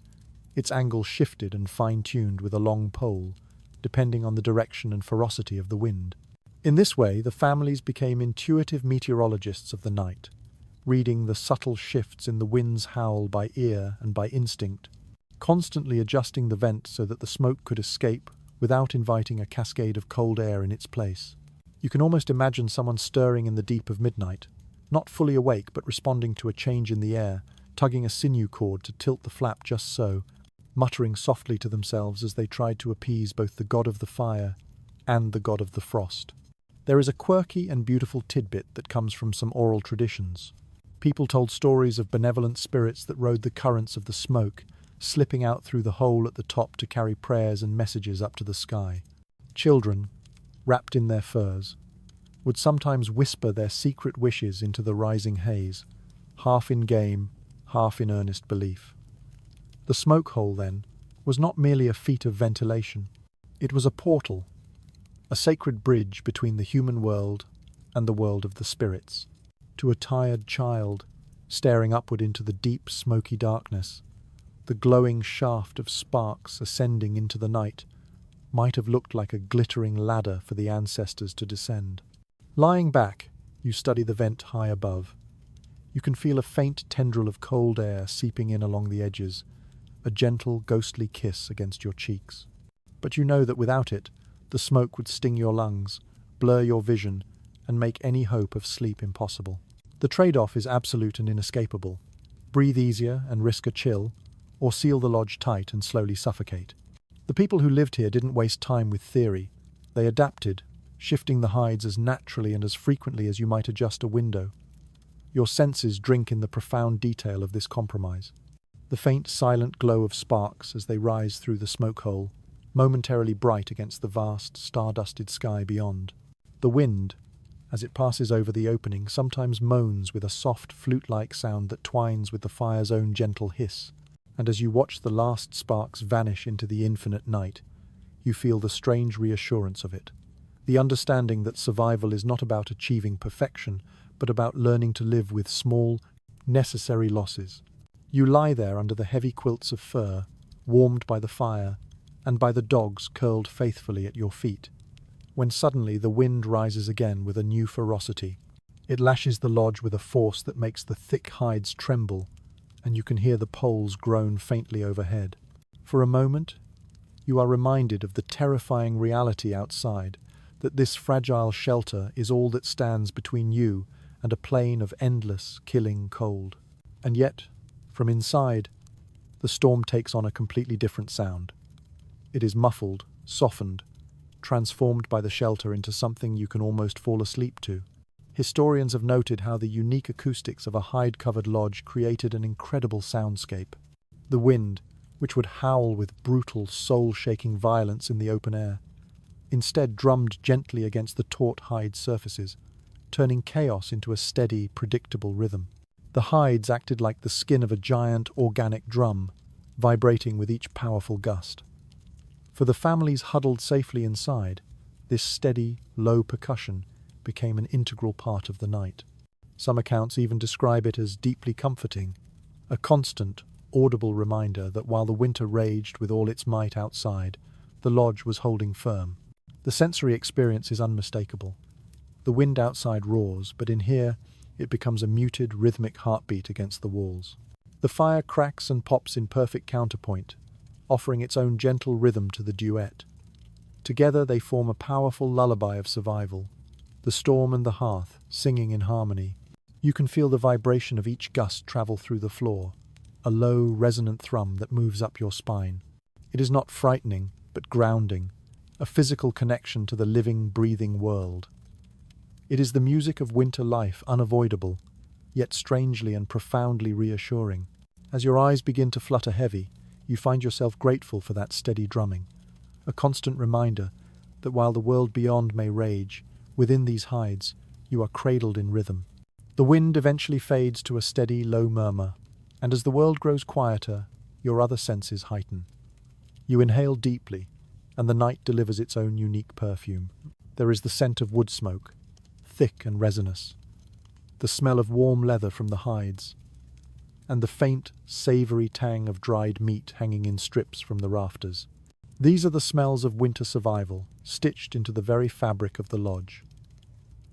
its angle shifted and fine-tuned with a long pole, depending on the direction and ferocity of the wind. In this way, the families became intuitive meteorologists of the night, reading the subtle shifts in the wind's howl by ear and by instinct, constantly adjusting the vent so that the smoke could escape without inviting a cascade of cold air in its place. You can almost imagine someone stirring in the deep of midnight, not fully awake but responding to a change in the air, tugging a sinew cord to tilt the flap just so, muttering softly to themselves as they tried to appease both the god of the fire and the god of the frost. There is a quirky and beautiful tidbit that comes from some oral traditions. People told stories of benevolent spirits that rode the currents of the smoke, slipping out through the hole at the top to carry prayers and messages up to the sky. Children, wrapped in their furs, would sometimes whisper their secret wishes into the rising haze, half in game, half in earnest belief. The smoke hole, then, was not merely a feat of ventilation. It was a portal, a sacred bridge between the human world and the world of the spirits. To a tired child, staring upward into the deep, smoky darkness, the glowing shaft of sparks ascending into the night might have looked like a glittering ladder for the ancestors to descend. Lying back, you study the vent high above. You can feel a faint tendril of cold air seeping in along the edges, a gentle, ghostly kiss against your cheeks. But you know that without it, the smoke would sting your lungs, blur your vision, and make any hope of sleep impossible. The trade-off is absolute and inescapable. Breathe easier and risk a chill, or seal the lodge tight and slowly suffocate. The people who lived here didn't waste time with theory. They adapted, shifting the hides as naturally and as frequently as you might adjust a window. Your senses drink in the profound detail of this compromise. The faint, silent glow of sparks as they rise through the smoke hole, momentarily bright against the vast, star-dusted sky beyond. The wind, as it passes over the opening, sometimes moans with a soft, flute-like sound that twines with the fire's own gentle hiss. And as you watch the last sparks vanish into the infinite night, you feel the strange reassurance of it. The understanding that survival is not about achieving perfection, but about learning to live with small, necessary losses. You lie there under the heavy quilts of fur, warmed by the fire, and by the dogs curled faithfully at your feet, when suddenly the wind rises again with a new ferocity. It lashes the lodge with a force that makes the thick hides tremble, and you can hear the poles groan faintly overhead. For a moment, you are reminded of the terrifying reality outside, that this fragile shelter is all that stands between you and a plain of endless, killing cold. And yet, from inside, the storm takes on a completely different sound. It is muffled, softened, transformed by the shelter into something you can almost fall asleep to. Historians have noted how the unique acoustics of a hide-covered lodge created an incredible soundscape. The wind, which would howl with brutal, soul-shaking violence in the open air, instead drummed gently against the taut hide surfaces, turning chaos into a steady, predictable rhythm. The hides acted like the skin of a giant organic drum, vibrating with each powerful gust. For the families huddled safely inside, this steady, low percussion became an integral part of the night. Some accounts even describe it as deeply comforting, a constant, audible reminder that while the winter raged with all its might outside, the lodge was holding firm. The sensory experience is unmistakable. The wind outside roars, but in here it becomes a muted, rhythmic heartbeat against the walls. The fire cracks and pops in perfect counterpoint, offering its own gentle rhythm to the duet. Together they form a powerful lullaby of survival, the storm and the hearth singing in harmony. You can feel the vibration of each gust travel through the floor, a low, resonant thrum that moves up your spine. It is not frightening, but grounding, a physical connection to the living, breathing world. It is the music of winter life, unavoidable, yet strangely and profoundly reassuring. As your eyes begin to flutter heavy, you find yourself grateful for that steady drumming, a constant reminder that while the world beyond may rage, within these hides, you are cradled in rhythm. The wind eventually fades to a steady, low murmur, and as the world grows quieter, your other senses heighten. You inhale deeply, and the night delivers its own unique perfume. There is the scent of wood smoke, thick and resinous, the smell of warm leather from the hides, and the faint, savoury tang of dried meat hanging in strips from the rafters. These are the smells of winter survival, stitched into the very fabric of the lodge.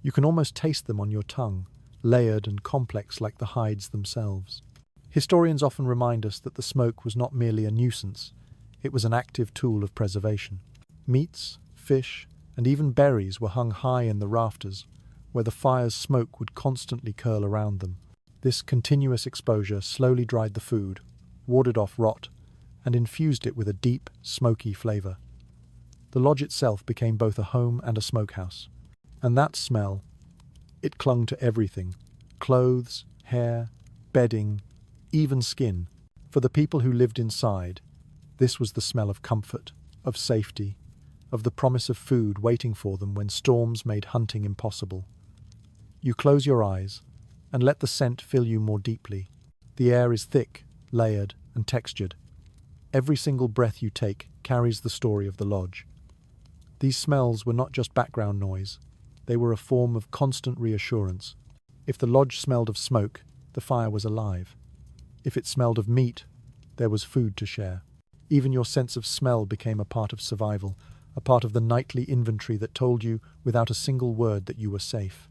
You can almost taste them on your tongue, layered and complex like the hides themselves. Historians often remind us that the smoke was not merely a nuisance, it was an active tool of preservation. Meats, fish, and even berries were hung high in the rafters, where the fire's smoke would constantly curl around them. This continuous exposure slowly dried the food, warded off rot, and infused it with a deep, smoky flavour. The lodge itself became both a home and a smokehouse. And that smell, it clung to everything: clothes, hair, bedding, even skin. For the people who lived inside, this was the smell of comfort, of safety, of the promise of food waiting for them when storms made hunting impossible. You close your eyes and let the scent fill you more deeply. The air is thick, layered, and textured. Every single breath you take carries the story of the lodge. These smells were not just background noise, they were a form of constant reassurance. If the lodge smelled of smoke, the fire was alive. If it smelled of meat, there was food to share. Even your sense of smell became a part of survival, a part of the nightly inventory that told you, without a single word, that you were safe.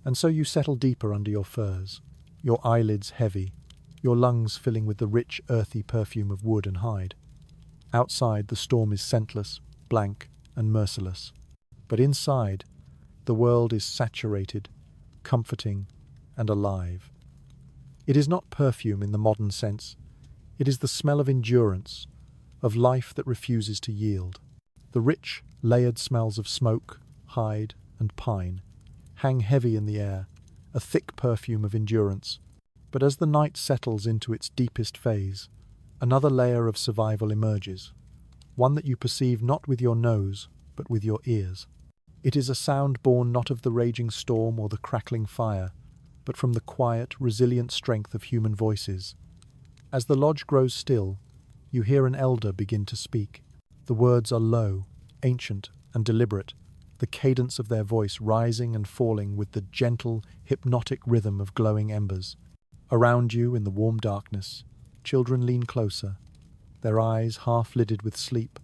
And so you settle deeper under your furs, your eyelids heavy, your lungs filling with the rich, earthy perfume of wood and hide. Outside, the storm is scentless, blank, and merciless. But inside, the world is saturated, comforting, and alive. It is not perfume in the modern sense. It is the smell of endurance, of life that refuses to yield. The rich, layered smells of smoke, hide, and pine hang heavy in the air, a thick perfume of endurance. But as the night settles into its deepest phase, another layer of survival emerges, one that you perceive not with your nose, but with your ears. It is a sound born not of the raging storm or the crackling fire, but from the quiet, resilient strength of human voices. As the lodge grows still, you hear an elder begin to speak. The words are low, ancient, and deliberate, the cadence of their voice rising and falling with the gentle, hypnotic rhythm of glowing embers. Around you, in the warm darkness, children lean closer, their eyes half-lidded with sleep,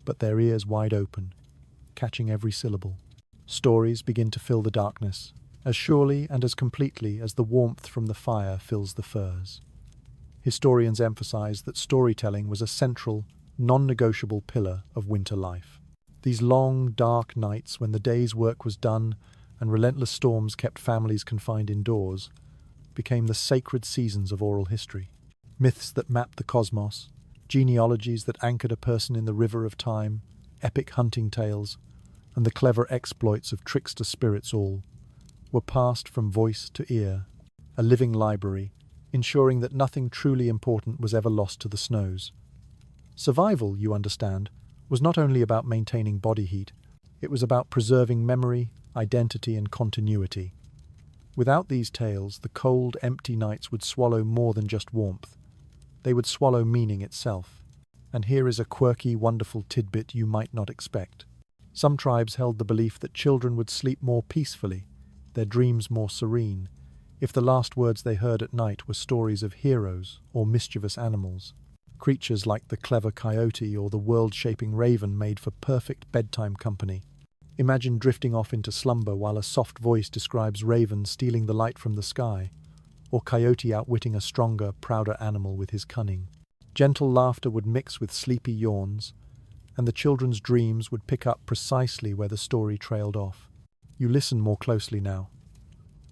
but their ears wide open, catching every syllable. Stories begin to fill the darkness, as surely and as completely as the warmth from the fire fills the furs. Historians emphasize that storytelling was a central, non-negotiable pillar of winter life. These long, dark nights when the day's work was done and relentless storms kept families confined indoors became the sacred seasons of oral history. Myths that mapped the cosmos, genealogies that anchored a person in the river of time, epic hunting tales, and the clever exploits of trickster spirits all were passed from voice to ear, a living library, ensuring that nothing truly important was ever lost to the snows. Survival, you understand, was not only about maintaining body heat, it was about preserving memory, identity, and continuity. Without these tales, the cold, empty nights would swallow more than just warmth. They would swallow meaning itself. And here is a quirky, wonderful tidbit you might not expect. Some tribes held the belief that children would sleep more peacefully, their dreams more serene, if the last words they heard at night were stories of heroes or mischievous animals. Creatures like the clever coyote or the world-shaping raven made for perfect bedtime company. Imagine drifting off into slumber while a soft voice describes raven stealing the light from the sky, or coyote outwitting a stronger, prouder animal with his cunning. Gentle laughter would mix with sleepy yawns, and the children's dreams would pick up precisely where the story trailed off. You listen more closely now.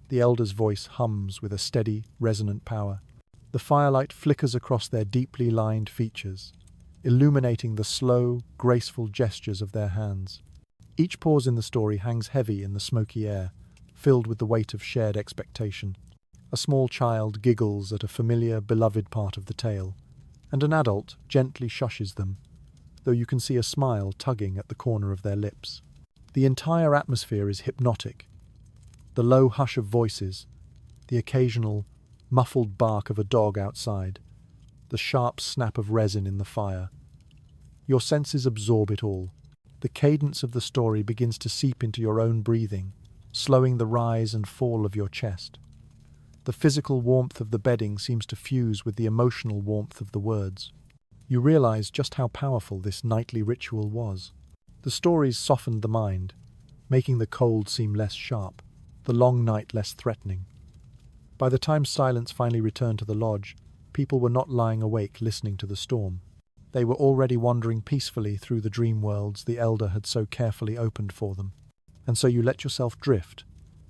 The elder's voice hums with a steady, resonant power. The firelight flickers across their deeply lined features, illuminating the slow, graceful gestures of their hands. Each pause in the story hangs heavy in the smoky air, filled with the weight of shared expectation. A small child giggles at a familiar, beloved part of the tale, and an adult gently shushes them, though you can see a smile tugging at the corner of their lips. The entire atmosphere is hypnotic. The low hush of voices, the occasional, muffled bark of a dog outside, the sharp snap of resin in the fire. Your senses absorb it all. The cadence of the story begins to seep into your own breathing, slowing the rise and fall of your chest. The physical warmth of the bedding seems to fuse with the emotional warmth of the words. You realize just how powerful this nightly ritual was. The stories softened the mind, making the cold seem less sharp, the long night less threatening. By the time silence finally returned to the lodge, people were not lying awake listening to the storm. They were already wandering peacefully through the dream worlds the elder had so carefully opened for them. And so you let yourself drift,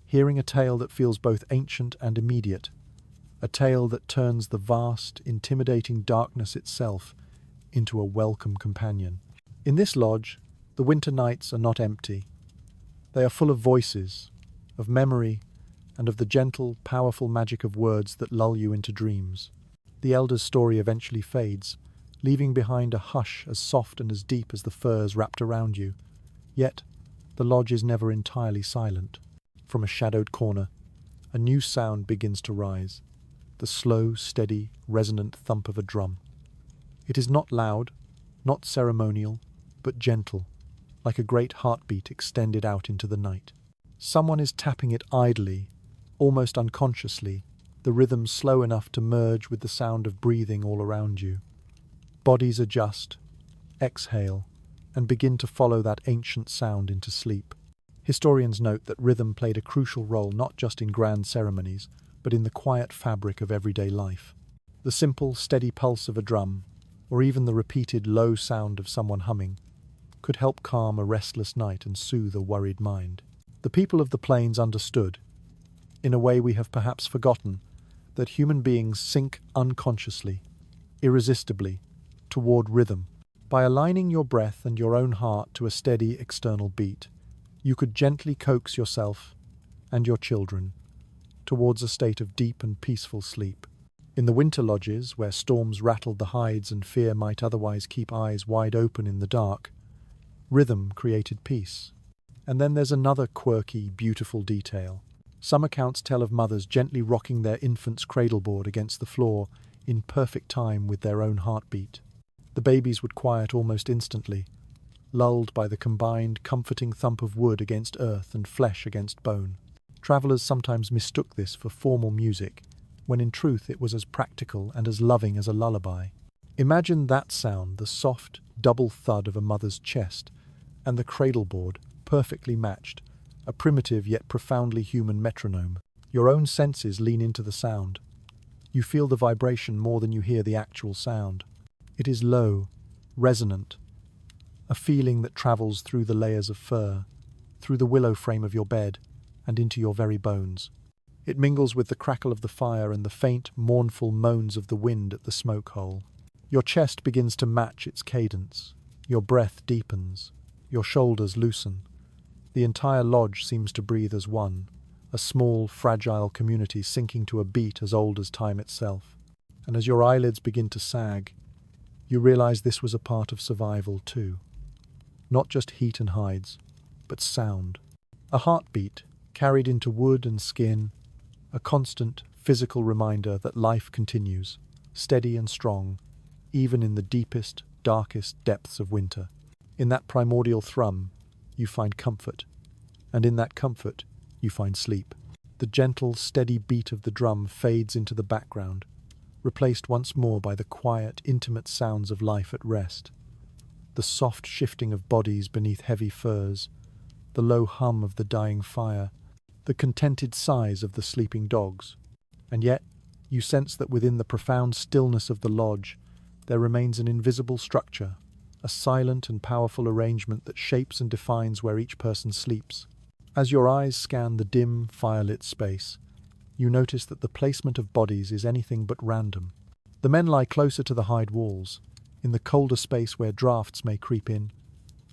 hearing a tale that feels both ancient and immediate, a tale that turns the vast, intimidating darkness itself into a welcome companion. In this lodge, the winter nights are not empty. They are full of voices, of memory, and of the gentle, powerful magic of words that lull you into dreams. The elder's story eventually fades, leaving behind a hush as soft and as deep as the furs wrapped around you. Yet, the lodge is never entirely silent. From a shadowed corner, a new sound begins to rise, the slow, steady, resonant thump of a drum. It is not loud, not ceremonial, but gentle, like a great heartbeat extended out into the night. Someone is tapping it idly, almost unconsciously, the rhythm slow enough to merge with the sound of breathing all around you. Bodies adjust, exhale, and begin to follow that ancient sound into sleep. Historians note that rhythm played a crucial role not just in grand ceremonies, but in the quiet fabric of everyday life. The simple, steady pulse of a drum, or even the repeated low sound of someone humming, could help calm a restless night and soothe a worried mind. The people of the plains understood, in a way we have perhaps forgotten, that human beings sink unconsciously, irresistibly, toward rhythm. By aligning your breath and your own heart to a steady external beat, you could gently coax yourself and your children towards a state of deep and peaceful sleep. In the winter lodges, where storms rattled the hides and fear might otherwise keep eyes wide open in the dark, rhythm created peace. And then there's another quirky, beautiful detail. Some accounts tell of mothers gently rocking their infant's cradleboard against the floor in perfect time with their own heartbeat. The babies would quiet almost instantly, lulled by the combined, comforting thump of wood against earth and flesh against bone. Travellers sometimes mistook this for formal music, when in truth it was as practical and as loving as a lullaby. Imagine that sound, the soft, double thud of a mother's chest, and the cradleboard, perfectly matched, a primitive yet profoundly human metronome. Your own senses lean into the sound. You feel the vibration more than you hear the actual sound. It is low, resonant, a feeling that travels through the layers of fur, through the willow frame of your bed, and into your very bones. It mingles with the crackle of the fire and the faint, mournful moans of the wind at the smoke hole. Your chest begins to match its cadence. Your breath deepens. Your shoulders loosen. The entire lodge seems to breathe as one, a small, fragile community sinking to a beat as old as time itself. And as your eyelids begin to sag, you realize this was a part of survival too. Not just heat and hides, but sound. A heartbeat carried into wood and skin, a constant, physical reminder that life continues, steady and strong, even in the deepest, darkest depths of winter. In that primordial thrum, you find comfort, and in that comfort, you find sleep. The gentle, steady beat of the drum fades into the background, replaced once more by the quiet, intimate sounds of life at rest. The soft shifting of bodies beneath heavy furs, the low hum of the dying fire, the contented sighs of the sleeping dogs. And yet, you sense that within the profound stillness of the lodge, there remains an invisible structure, a silent and powerful arrangement that shapes and defines where each person sleeps. As your eyes scan the dim, firelit space, you notice that the placement of bodies is anything but random. The men lie closer to the hide walls, in the colder space where drafts may creep in,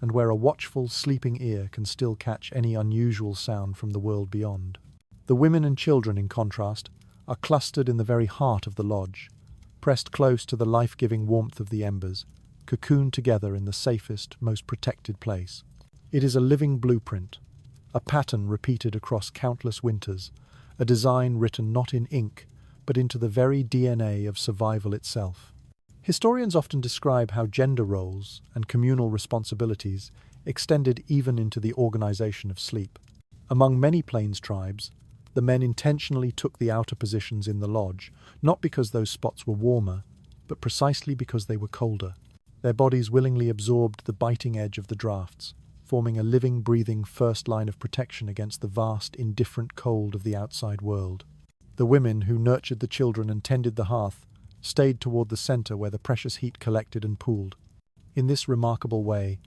and where a watchful, sleeping ear can still catch any unusual sound from the world beyond. The women and children, in contrast, are clustered in the very heart of the lodge, pressed close to the life-giving warmth of the embers, cocooned together in the safest, most protected place. It is a living blueprint, a pattern repeated across countless winters, a design written not in ink, but into the very DNA of survival itself. Historians often describe how gender roles and communal responsibilities extended even into the organization of sleep. Among many plains tribes, the men intentionally took the outer positions in the lodge, not because those spots were warmer, but precisely because they were colder. Their bodies willingly absorbed the biting edge of the drafts, forming a living, breathing first line of protection against the vast, indifferent cold of the outside world. The women, who nurtured the children and tended the hearth, stayed toward the center where the precious heat collected and pooled. In this remarkable way,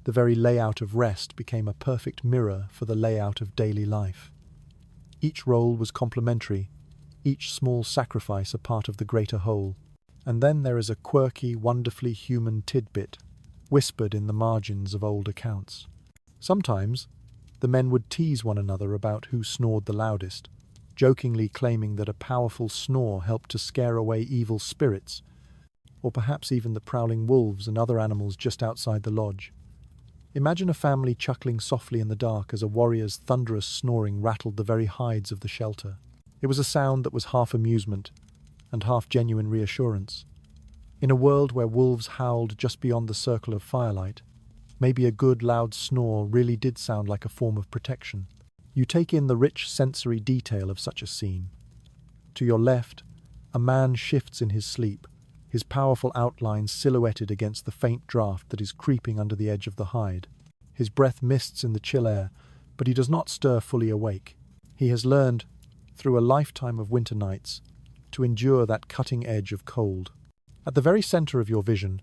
the very layout of rest became a perfect mirror for the layout of daily life. Each role was complementary, each small sacrifice a part of the greater whole. And then there is a quirky, wonderfully human tidbit, whispered in the margins of old accounts. Sometimes, the men would tease one another about who snored the loudest, jokingly claiming that a powerful snore helped to scare away evil spirits, or perhaps even the prowling wolves and other animals just outside the lodge. Imagine a family chuckling softly in the dark as a warrior's thunderous snoring rattled the very hides of the shelter. It was a sound that was half amusement and half genuine reassurance. In a world where wolves howled just beyond the circle of firelight, maybe a good loud snore really did sound like a form of protection. You take in the rich sensory detail of such a scene. To your left, a man shifts in his sleep, his powerful outlines silhouetted against the faint draft that is creeping under the edge of the hide. His breath mists in the chill air, but he does not stir fully awake. He has learned, through a lifetime of winter nights, to endure that cutting edge of cold. At the very center of your vision,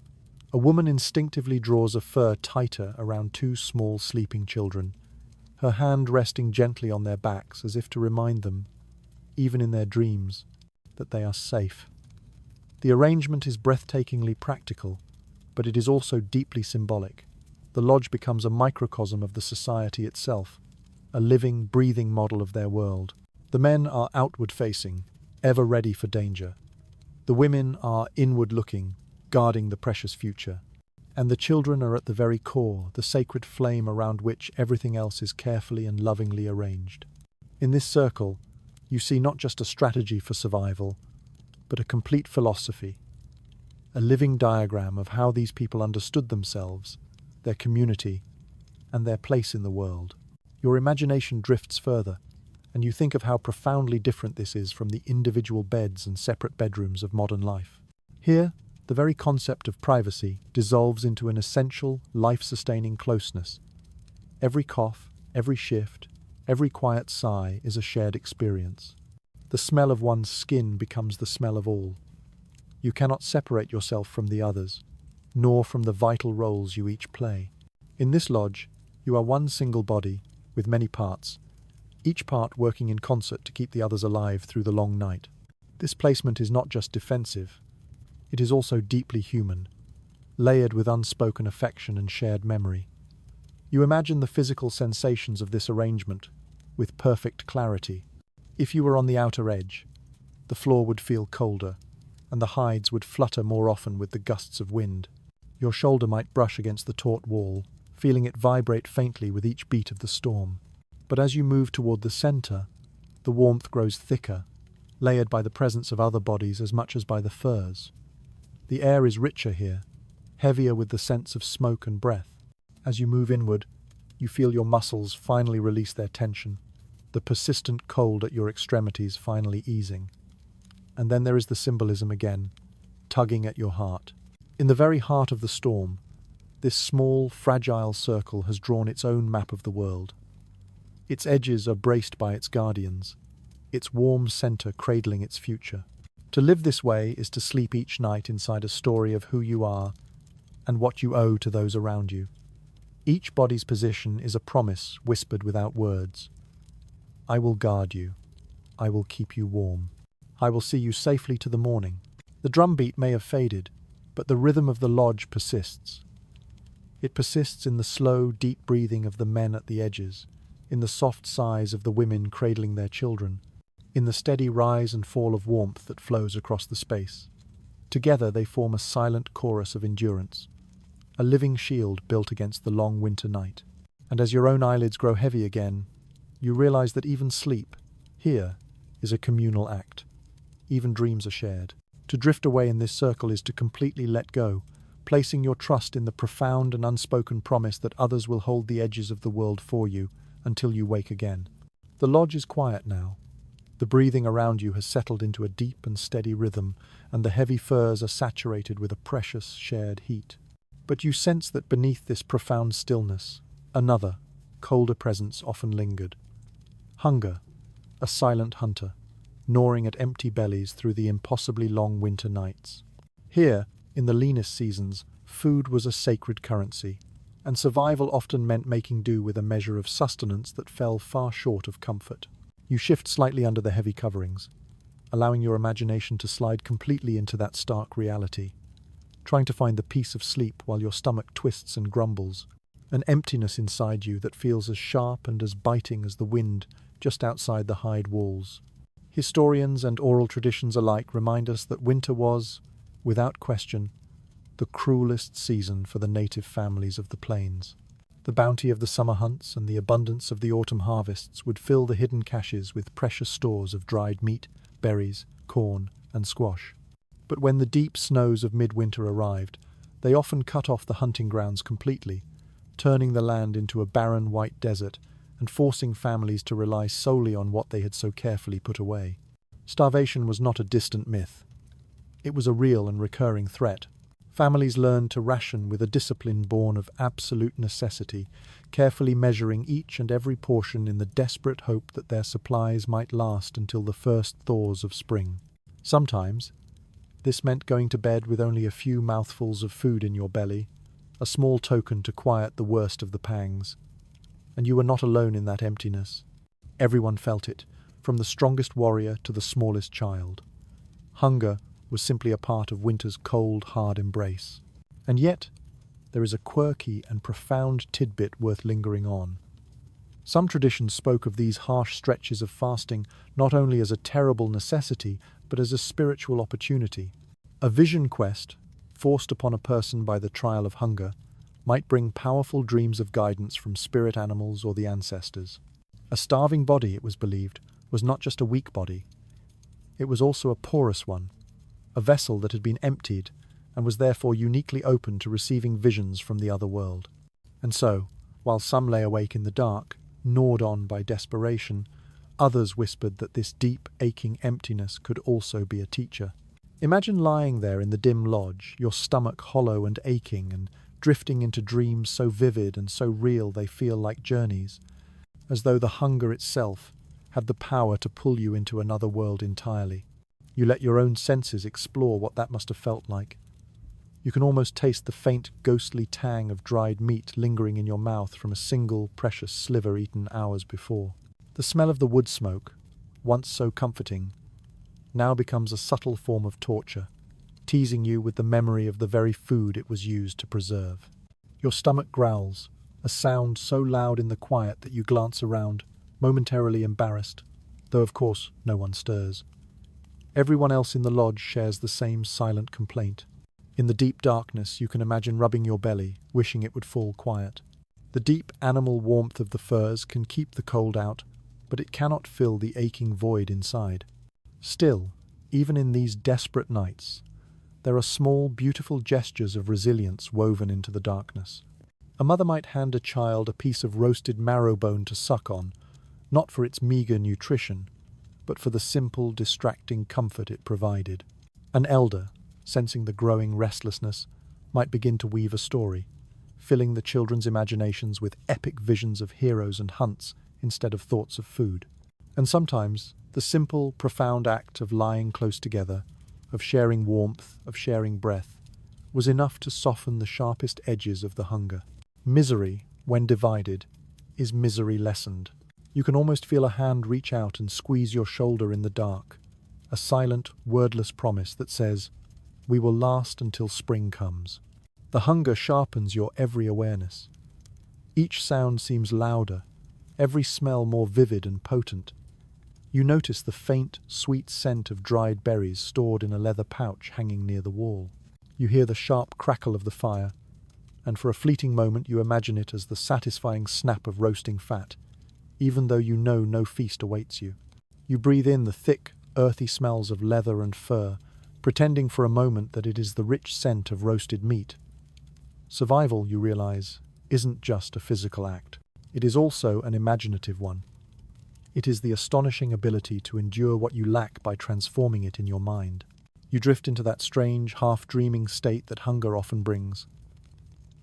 a woman instinctively draws a fur tighter around two small sleeping children, her hand resting gently on their backs as if to remind them, even in their dreams, that they are safe. The arrangement is breathtakingly practical, but it is also deeply symbolic. The lodge becomes a microcosm of the society itself, a living, breathing model of their world. The men are outward-facing, ever ready for danger. The women are inward-looking, guarding the precious future. And the children are at the very core, the sacred flame around which everything else is carefully and lovingly arranged. In this circle, you see not just a strategy for survival, but a complete philosophy, a living diagram of how these people understood themselves, their community, and their place in the world. Your imagination drifts further, and you think of how profoundly different this is from the individual beds and separate bedrooms of modern life. Here, the very concept of privacy dissolves into an essential, life-sustaining closeness. Every cough, every shift, every quiet sigh is a shared experience. The smell of one's skin becomes the smell of all. You cannot separate yourself from the others, nor from the vital roles you each play. In this lodge, you are one single body, with many parts, each part working in concert to keep the others alive through the long night. This placement is not just defensive, it is also deeply human, layered with unspoken affection and shared memory. You imagine the physical sensations of this arrangement with perfect clarity. If you were on the outer edge, the floor would feel colder, and the hides would flutter more often with the gusts of wind. Your shoulder might brush against the taut wall, feeling it vibrate faintly with each beat of the storm. But as you move toward the center, the warmth grows thicker, layered by the presence of other bodies as much as by the furs. The air is richer here, heavier with the sense of smoke and breath. As you move inward, you feel your muscles finally release their tension, the persistent cold at your extremities finally easing. And then there is the symbolism again, tugging at your heart. In the very heart of the storm, this small, fragile circle has drawn its own map of the world. Its edges are braced by its guardians, its warm center cradling its future. To live this way is to sleep each night inside a story of who you are and what you owe to those around you. Each body's position is a promise whispered without words. I will guard you. I will keep you warm. I will see you safely to the morning. The drumbeat may have faded, but the rhythm of the lodge persists. It persists in the slow, deep breathing of the men at the edges, in the soft sighs of the women cradling their children, in the steady rise and fall of warmth that flows across the space. Together they form a silent chorus of endurance, a living shield built against the long winter night. And as your own eyelids grow heavy again, you realize that even sleep, here, is a communal act. Even dreams are shared. To drift away in this circle is to completely let go, placing your trust in the profound and unspoken promise that others will hold the edges of the world for you until you wake again. The lodge is quiet now. The breathing around you has settled into a deep and steady rhythm, and the heavy furs are saturated with a precious shared heat. But you sense that beneath this profound stillness, another, colder presence often lingered. Hunger, a silent hunter, gnawing at empty bellies through the impossibly long winter nights. Here, in the leanest seasons, food was a sacred currency, and survival often meant making do with a measure of sustenance that fell far short of comfort. You shift slightly under the heavy coverings, allowing your imagination to slide completely into that stark reality, trying to find the peace of sleep while your stomach twists and grumbles, an emptiness inside you that feels as sharp and as biting as the wind just outside the hide walls. Historians and oral traditions alike remind us that winter was, without question, the cruelest season for the native families of the plains. The bounty of the summer hunts and the abundance of the autumn harvests would fill the hidden caches with precious stores of dried meat, berries, corn, and squash. But when the deep snows of midwinter arrived, they often cut off the hunting grounds completely, turning the land into a barren white desert and forcing families to rely solely on what they had so carefully put away. Starvation was not a distant myth. It was a real and recurring threat. Families learned to ration with a discipline born of absolute necessity, carefully measuring each and every portion in the desperate hope that their supplies might last until the first thaws of spring. Sometimes, this meant going to bed with only a few mouthfuls of food in your belly, a small token to quiet the worst of the pangs. And you were not alone in that emptiness. Everyone felt it, from the strongest warrior to the smallest child. Hunger was simply a part of winter's cold, hard embrace. And yet, there is a quirky and profound tidbit worth lingering on. Some traditions spoke of these harsh stretches of fasting not only as a terrible necessity, but as a spiritual opportunity. A vision quest, forced upon a person by the trial of hunger, might bring powerful dreams of guidance from spirit animals or the ancestors. A starving body, it was believed, was not just a weak body. It was also a porous one, a vessel that had been emptied and was therefore uniquely open to receiving visions from the other world. And so, while some lay awake in the dark, gnawed on by desperation, Others whispered that this deep, aching emptiness could also be a teacher. Imagine lying there in the dim lodge, your stomach hollow and aching, and drifting into dreams so vivid and so real they feel like journeys, as though the hunger itself had the power to pull you into another world entirely. You let your own senses explore what that must have felt like. You can almost taste the faint, ghostly tang of dried meat lingering in your mouth from a single, precious sliver eaten hours before. The smell of the wood smoke, once so comforting, now becomes a subtle form of torture, teasing you with the memory of the very food it was used to preserve. Your stomach growls, a sound so loud in the quiet that you glance around, momentarily embarrassed, though of course no one stirs. Everyone else in the lodge shares the same silent complaint. In the deep darkness, you can imagine rubbing your belly, wishing it would fall quiet. The deep animal warmth of the furs can keep the cold out, but it cannot fill the aching void inside. Still, even in these desperate nights, there are small, beautiful gestures of resilience woven into the darkness. A mother might hand a child a piece of roasted marrow bone to suck on, not for its meager nutrition, but for the simple, distracting comfort it provided. An elder, sensing the growing restlessness, might begin to weave a story, filling the children's imaginations with epic visions of heroes and hunts instead of thoughts of food. And sometimes, the simple, profound act of lying close together, of sharing warmth, of sharing breath, was enough to soften the sharpest edges of the hunger. Misery, when divided, is misery lessened. You can almost feel a hand reach out and squeeze your shoulder in the dark, a silent, wordless promise that says, "We will last until spring comes." The hunger sharpens your every awareness. Each sound seems louder, every smell more vivid and potent. You notice the faint, sweet scent of dried berries stored in a leather pouch hanging near the wall. You hear the sharp crackle of the fire, and for a fleeting moment you imagine it as the satisfying snap of roasting fat, even though you know no feast awaits you. You breathe in the thick, earthy smells of leather and fur, pretending for a moment that it is the rich scent of roasted meat. Survival, you realize, isn't just a physical act. It is also an imaginative one. It is the astonishing ability to endure what you lack by transforming it in your mind. You drift into that strange, half-dreaming state that hunger often brings.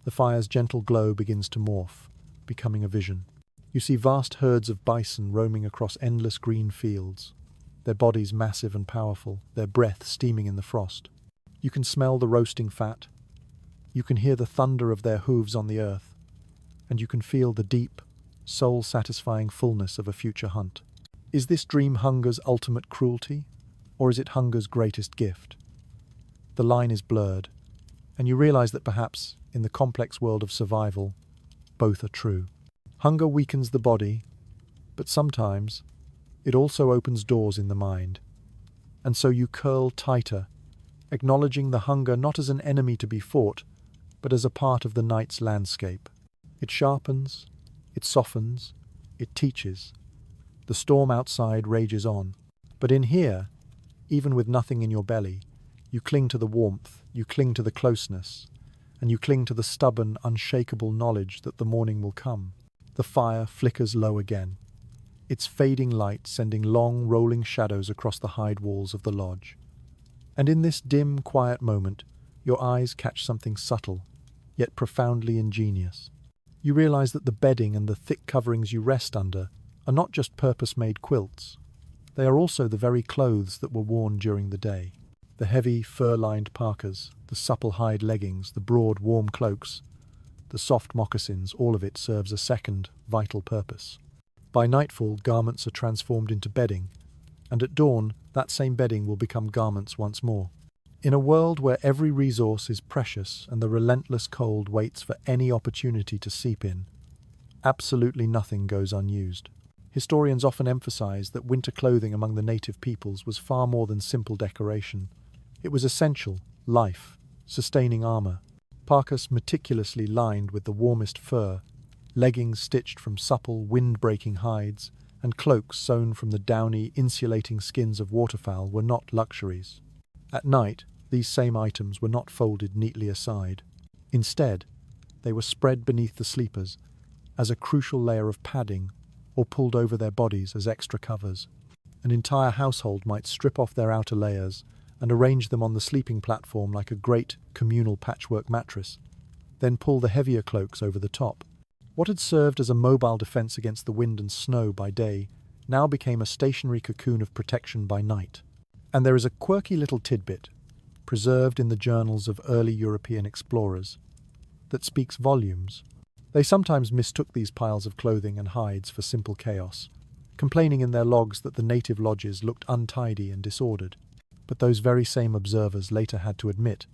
The fire's gentle glow begins to morph, becoming a vision. You see vast herds of bison roaming across endless green fields, their bodies massive and powerful, their breath steaming in the frost. You can smell the roasting fat. You can hear the thunder of their hooves on the earth, and you can feel the deep, soul-satisfying fullness of a future hunt. Is this dream hunger's ultimate cruelty, or is it hunger's greatest gift? The line is blurred, and you realize that perhaps, in the complex world of survival, both are true. Hunger weakens the body, but sometimes it also opens doors in the mind. And so you curl tighter, acknowledging the hunger not as an enemy to be fought, but as a part of the night's landscape. It sharpens, it softens, it teaches. The storm outside rages on, but in here, even with nothing in your belly, you cling to the warmth, you cling to the closeness, and you cling to the stubborn, unshakable knowledge that the morning will come. The fire flickers low again, its fading light sending long, rolling shadows across the hide walls of the lodge. And in this dim, quiet moment, your eyes catch something subtle, yet profoundly ingenious. You realize that the bedding and the thick coverings you rest under are not just purpose-made quilts. They are also the very clothes that were worn during the day. The heavy, fur-lined parkas, the supple hide leggings, the broad, warm cloaks, the soft moccasins, all of it serves a second, vital purpose. By nightfall, garments are transformed into bedding, and at dawn, that same bedding will become garments once more. In a world where every resource is precious and the relentless cold waits for any opportunity to seep in, absolutely nothing goes unused. Historians often emphasize that winter clothing among the native peoples was far more than simple decoration. It was essential, life, sustaining armor. Parkas meticulously lined with the warmest fur, leggings stitched from supple, wind-breaking hides, and cloaks sewn from the downy, insulating skins of waterfowl were not luxuries. At night, these same items were not folded neatly aside. Instead, they were spread beneath the sleepers as a crucial layer of padding, or pulled over their bodies as extra covers. An entire household might strip off their outer layers and arrange them on the sleeping platform like a great communal patchwork mattress, then pull the heavier cloaks over the top. What had served as a mobile defense against the wind and snow by day now became a stationary cocoon of protection by night. And there is a quirky little tidbit, preserved in the journals of early European explorers, that speaks volumes. They sometimes mistook these piles of clothing and hides for simple chaos, complaining in their logs that the native lodges looked untidy and disordered. But those very same observers later had to admit,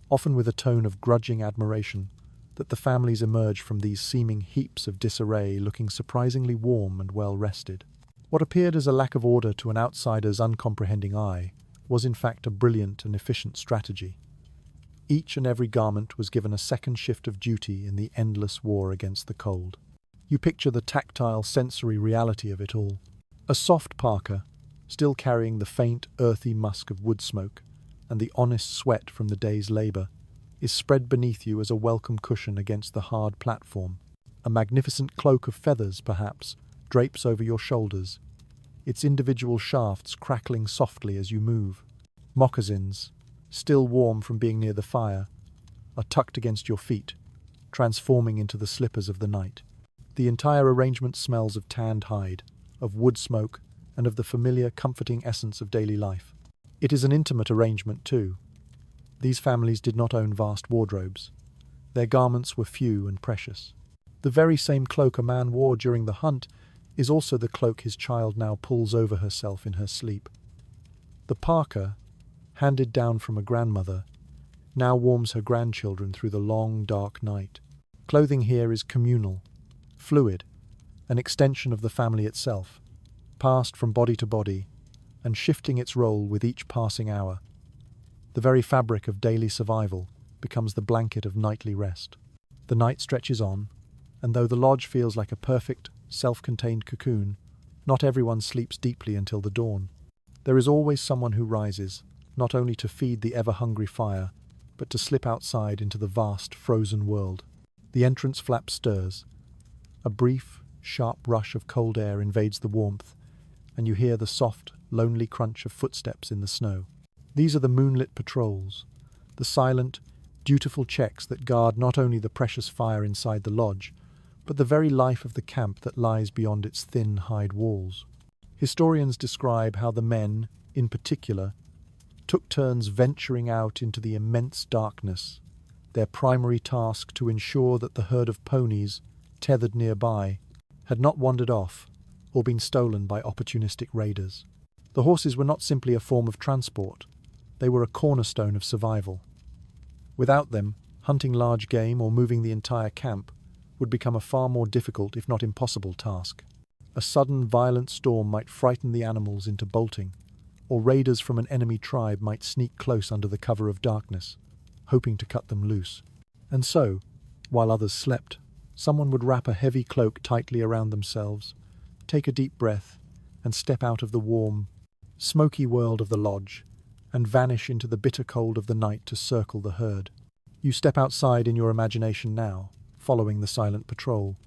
often with a tone of grudging admiration, that the families emerged from these seeming heaps of disarray looking surprisingly warm and well rested. What appeared as a lack of order to an outsider's uncomprehending eye was in fact a brilliant and efficient strategy. Each and every garment was given a second shift of duty in the endless war against the cold. You picture the tactile, sensory reality of it all. A soft parka, still carrying the faint, earthy musk of wood smoke and the honest sweat from the day's labour, is spread beneath you as a welcome cushion against the hard platform. A magnificent cloak of feathers, perhaps, drapes over your shoulders, its individual shafts crackling softly as you move. Moccasins, still warm from being near the fire, are tucked against your feet, transforming into the slippers of the night. The entire arrangement smells of tanned hide, of wood smoke, and of the familiar, comforting essence of daily life. It is an intimate arrangement, too. These families did not own vast wardrobes. Their garments were few and precious. The very same cloak a man wore during the hunt is also the cloak his child now pulls over herself in her sleep. The parka, handed down from a grandmother, now warms her grandchildren through the long, dark night. Clothing here is communal, fluid, an extension of the family itself, passed from body to body, and shifting its role with each passing hour. The very fabric of daily survival becomes the blanket of nightly rest. The night stretches on, and though the lodge feels like a perfect, self-contained cocoon, not everyone sleeps deeply until the dawn. There is always someone who rises, not only to feed the ever-hungry fire, but to slip outside into the vast, frozen world. The entrance flap stirs. A brief, sharp rush of cold air invades the warmth, and you hear the soft, lonely crunch of footsteps in the snow. These are the moonlit patrols, the silent, dutiful checks that guard not only the precious fire inside the lodge, but the very life of the camp that lies beyond its thin hide walls. Historians describe how the men, in particular, took turns venturing out into the immense darkness, their primary task to ensure that the herd of ponies, tethered nearby, had not wandered off or been stolen by opportunistic raiders. The horses were not simply a form of transport, they were a cornerstone of survival. Without them, hunting large game or moving the entire camp would become a far more difficult, if not impossible, task. A sudden, violent storm might frighten the animals into bolting, or raiders from an enemy tribe might sneak close under the cover of darkness, hoping to cut them loose. And so, while others slept, someone would wrap a heavy cloak tightly around themselves, take a deep breath, and step out of the warm, smoky world of the lodge, and vanish into the bitter cold of the night to circle the herd. You step outside in your imagination now, following the silent patrol.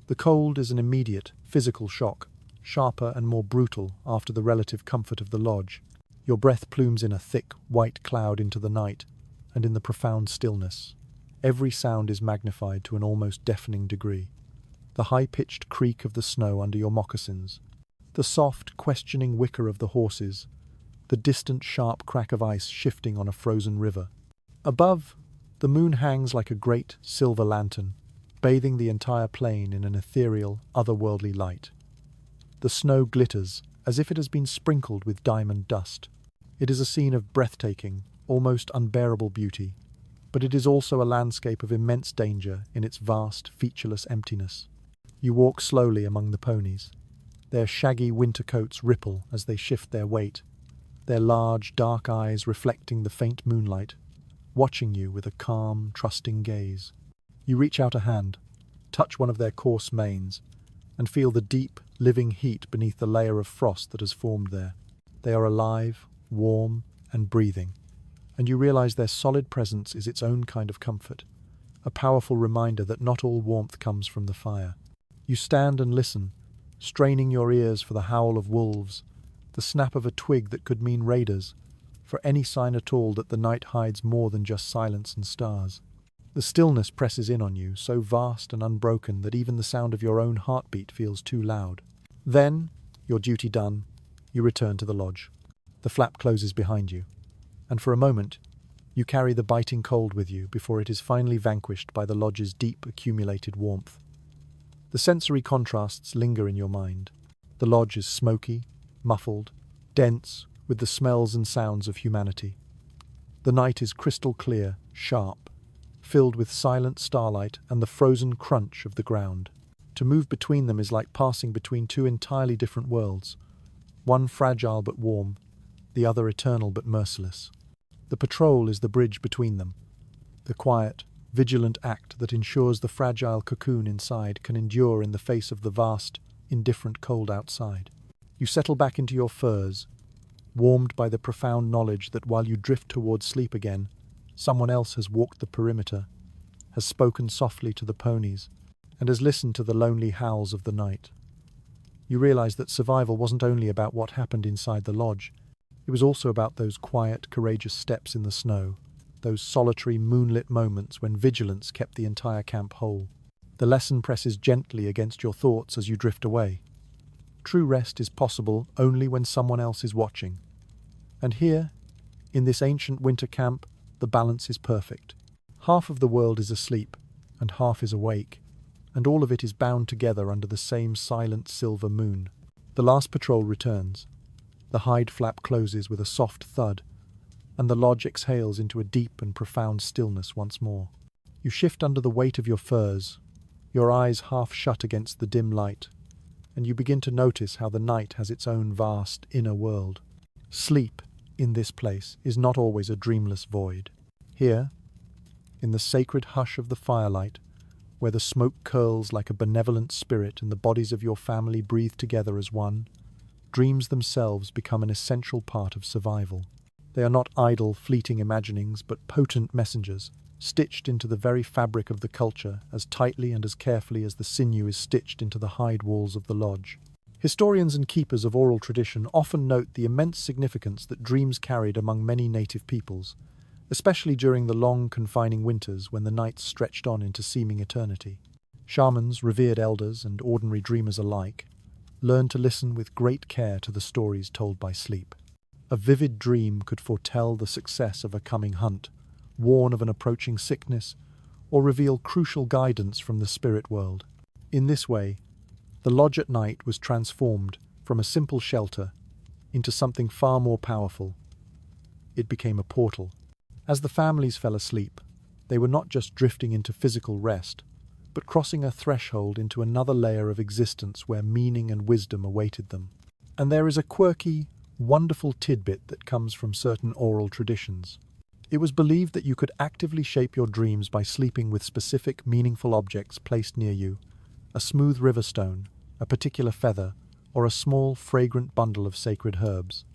The cold is an immediate, physical shock, sharper and more brutal after the relative comfort of the lodge. Your breath plumes in a thick, white cloud into the night, and in the profound stillness, every sound is magnified to an almost deafening degree. The high-pitched creak of the snow under your moccasins, the soft, questioning whicker of the horses, the distant sharp crack of ice shifting on a frozen river. Above, the moon hangs like a great silver lantern, bathing the entire plain in an ethereal, otherworldly light. The snow glitters as if it has been sprinkled with diamond dust. It is a scene of breathtaking, almost unbearable beauty, but it is also a landscape of immense danger in its vast, featureless emptiness. You walk slowly among the ponies. Their shaggy winter coats ripple as they shift their weight, their large, dark eyes reflecting the faint moonlight, watching you with a calm, trusting gaze. You reach out a hand, touch one of their coarse manes, and feel the deep, living heat beneath the layer of frost that has formed there. They are alive, warm, and breathing, and you realize their solid presence is its own kind of comfort, a powerful reminder that not all warmth comes from the fire. You stand and listen, straining your ears for the howl of wolves, the snap of a twig that could mean raiders, for any sign at all that the night hides more than just silence and stars. The stillness presses in on you, so vast and unbroken that even the sound of your own heartbeat feels too loud. Then, your duty done, you return to the lodge. The flap closes behind you, and for a moment, you carry the biting cold with you before it is finally vanquished by the lodge's deep accumulated warmth. The sensory contrasts linger in your mind. The lodge is smoky, muffled, dense, with the smells and sounds of humanity. The night is crystal clear, sharp, filled with silent starlight and the frozen crunch of the ground. To move between them is like passing between two entirely different worlds, one fragile but warm, the other eternal but merciless. The patrol is the bridge between them, the quiet, vigilant act that ensures the fragile cocoon inside can endure in the face of the vast, indifferent cold outside. You settle back into your furs, warmed by the profound knowledge that while you drift towards sleep again, someone else has walked the perimeter, has spoken softly to the ponies, and has listened to the lonely howls of the night. You realize that survival wasn't only about what happened inside the lodge, it was also about those quiet, courageous steps in the snow, those solitary, moonlit moments when vigilance kept the entire camp whole. The lesson presses gently against your thoughts as you drift away. True rest is possible only when someone else is watching. And here, in this ancient winter camp, the balance is perfect. Half of the world is asleep, and half is awake, and all of it is bound together under the same silent silver moon. The last patrol returns. The hide flap closes with a soft thud, and the lodge exhales into a deep and profound stillness once more. You shift under the weight of your furs, your eyes half shut against the dim light, and you begin to notice how the night has its own vast inner world. Sleep, in this place, is not always a dreamless void. Here, in the sacred hush of the firelight, where the smoke curls like a benevolent spirit and the bodies of your family breathe together as one, dreams themselves become an essential part of survival. They are not idle, fleeting imaginings, but potent messengers, stitched into the very fabric of the culture as tightly and as carefully as the sinew is stitched into the hide walls of the lodge. Historians and keepers of oral tradition often note the immense significance that dreams carried among many native peoples, especially during the long, confining winters when the nights stretched on into seeming eternity. Shamans, revered elders, and ordinary dreamers alike learned to listen with great care to the stories told by sleep. A vivid dream could foretell the success of a coming hunt, warn of an approaching sickness, or reveal crucial guidance from the spirit world. In this way, the lodge at night was transformed from a simple shelter into something far more powerful. It became a portal. As the families fell asleep, they were not just drifting into physical rest, but crossing a threshold into another layer of existence where meaning and wisdom awaited them. And there is a quirky, wonderful tidbit that comes from certain oral traditions. It was believed that you could actively shape your dreams by sleeping with specific, meaningful objects placed near you, a smooth river stone, a particular feather, or a small, fragrant bundle of sacred herbs.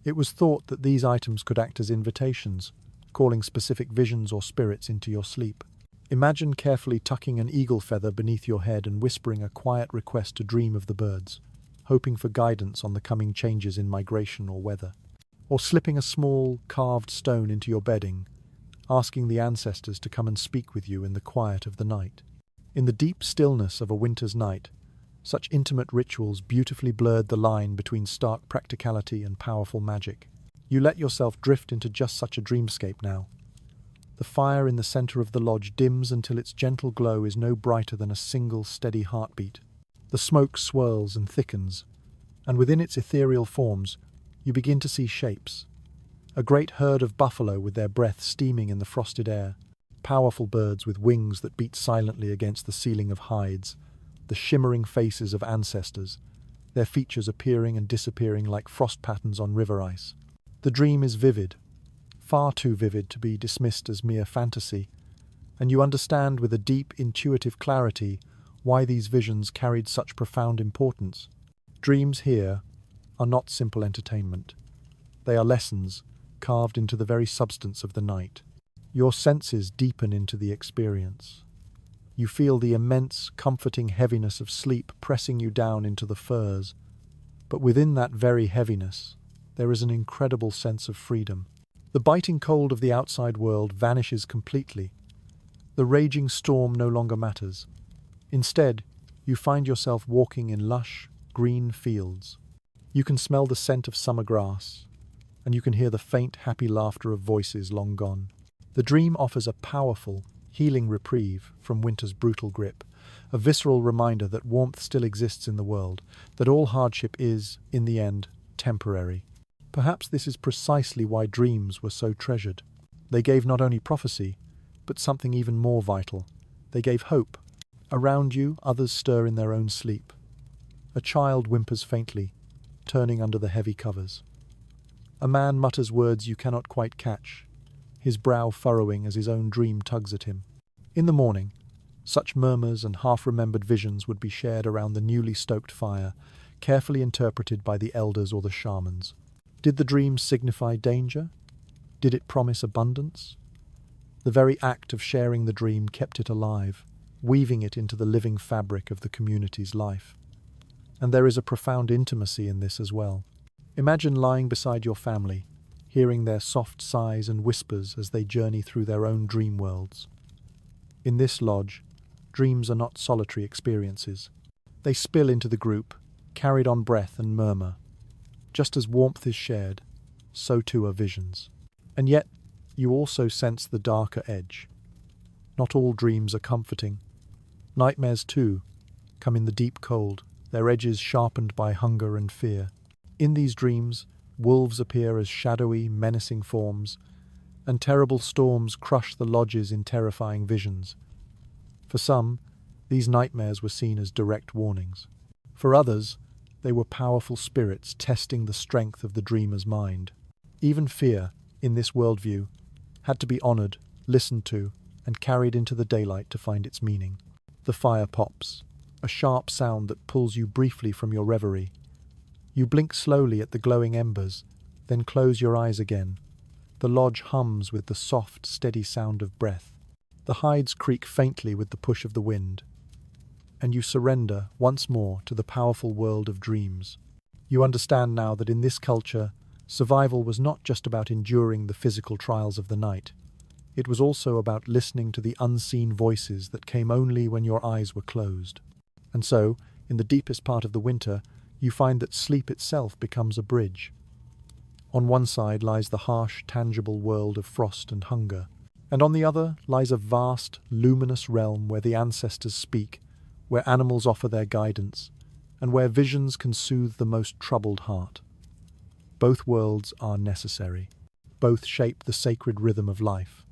It was thought that these items could act as invitations, calling specific visions or spirits into your sleep. Imagine carefully tucking an eagle feather beneath your head and whispering a quiet request to dream of the birds, hoping for guidance on the coming changes in migration or weather. Or slipping a small, carved stone into your bedding, asking the ancestors to come and speak with you in the quiet of the night. In the deep stillness of a winter's night, such intimate rituals beautifully blurred the line between stark practicality and powerful magic. You let yourself drift into just such a dreamscape now. The fire in the center of the lodge dims until its gentle glow is no brighter than a single steady heartbeat. The smoke swirls and thickens, and within its ethereal forms, you begin to see shapes. A great herd of buffalo with their breath steaming in the frosted air, powerful birds with wings that beat silently against the ceiling of hides, the shimmering faces of ancestors, their features appearing and disappearing like frost patterns on river ice. The dream is vivid, far too vivid to be dismissed as mere fantasy, and you understand with a deep, intuitive clarity why these visions carried such profound importance. Dreams here are not simple entertainment. They are lessons carved into the very substance of the night. Your senses deepen into the experience. You feel the immense, comforting heaviness of sleep pressing you down into the furs. But within that very heaviness, there is an incredible sense of freedom. The biting cold of the outside world vanishes completely. The raging storm no longer matters. Instead, you find yourself walking in lush, green fields. You can smell the scent of summer grass, and you can hear the faint, happy laughter of voices long gone. The dream offers a powerful, healing reprieve from winter's brutal grip, a visceral reminder that warmth still exists in the world, that all hardship is, in the end, temporary. Perhaps this is precisely why dreams were so treasured. They gave not only prophecy, but something even more vital. They gave hope. Around you, others stir in their own sleep. A child whimpers faintly, turning under the heavy covers. A man mutters words you cannot quite catch, his brow furrowing as his own dream tugs at him. In the morning, such murmurs and half-remembered visions would be shared around the newly stoked fire, carefully interpreted by the elders or the shamans. Did the dream signify danger? Did it promise abundance? The very act of sharing the dream kept it alive, weaving it into the living fabric of the community's life. And there is a profound intimacy in this as well. Imagine lying beside your family, hearing their soft sighs and whispers as they journey through their own dream worlds. In this lodge, dreams are not solitary experiences. They spill into the group, carried on breath and murmur. Just as warmth is shared, so too are visions. And yet, you also sense the darker edge. Not all dreams are comforting. Nightmares, too, come in the deep cold, their edges sharpened by hunger and fear. In these dreams, wolves appear as shadowy, menacing forms, and terrible storms crush the lodges in terrifying visions. For some, these nightmares were seen as direct warnings. For others, they were powerful spirits testing the strength of the dreamer's mind. Even fear, in this worldview, had to be honored, listened to, and carried into the daylight to find its meaning. The fire pops, a sharp sound that pulls you briefly from your reverie. You blink slowly at the glowing embers, then close your eyes again. The lodge hums with the soft, steady sound of breath. The hides creak faintly with the push of the wind. And you surrender once more to the powerful world of dreams. You understand now that in this culture, survival was not just about enduring the physical trials of the night. It was also about listening to the unseen voices that came only when your eyes were closed. And so, in the deepest part of the winter, you find that sleep itself becomes a bridge. On one side lies the harsh, tangible world of frost and hunger, and on the other lies a vast, luminous realm where the ancestors speak, where animals offer their guidance, and where visions can soothe the most troubled heart. Both worlds are necessary. Both shape the sacred rhythm of life.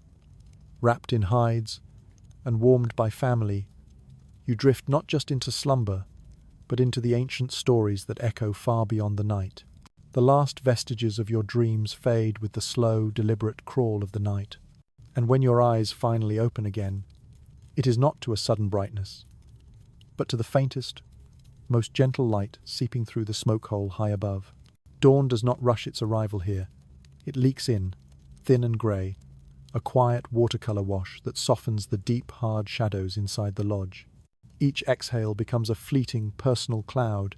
Wrapped in hides and warmed by family, you drift not just into slumber, but into the ancient stories that echo far beyond the night. The last vestiges of your dreams fade with the slow, deliberate crawl of the night. And when your eyes finally open again, it is not to a sudden brightness, but to the faintest, most gentle light seeping through the smoke hole high above. Dawn does not rush its arrival here. It leaks in, thin and grey, a quiet watercolour wash that softens the deep, hard shadows inside the lodge. Each exhale becomes a fleeting, personal cloud,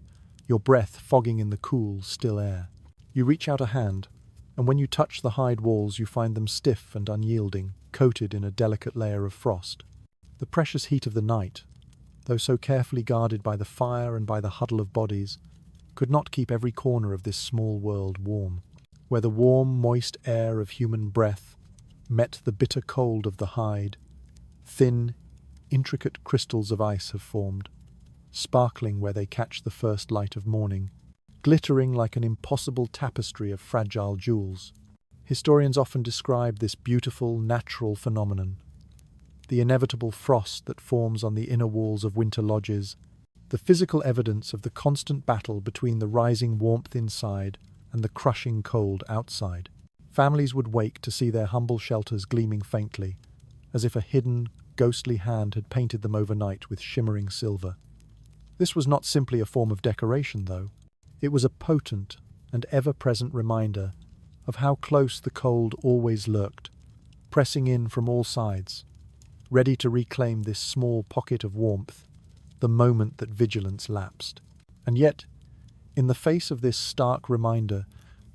your breath fogging in the cool, still air. You reach out a hand, and when you touch the hide walls you find them stiff and unyielding, coated in a delicate layer of frost. The precious heat of the night, though so carefully guarded by the fire and by the huddle of bodies, could not keep every corner of this small world warm. Where the warm, moist air of human breath met the bitter cold of the hide, thin, intricate crystals of ice have formed, sparkling where they catch the first light of morning, glittering like an impossible tapestry of fragile jewels. Historians often describe this beautiful, natural phenomenon, the inevitable frost that forms on the inner walls of winter lodges, the physical evidence of the constant battle between the rising warmth inside and the crushing cold outside. Families would wake to see their humble shelters gleaming faintly, as if a hidden, ghostly hand had painted them overnight with shimmering silver. This was not simply a form of decoration, though. It was a potent and ever-present reminder of how close the cold always lurked, pressing in from all sides, ready to reclaim this small pocket of warmth the moment that vigilance lapsed. And yet, in the face of this stark reminder,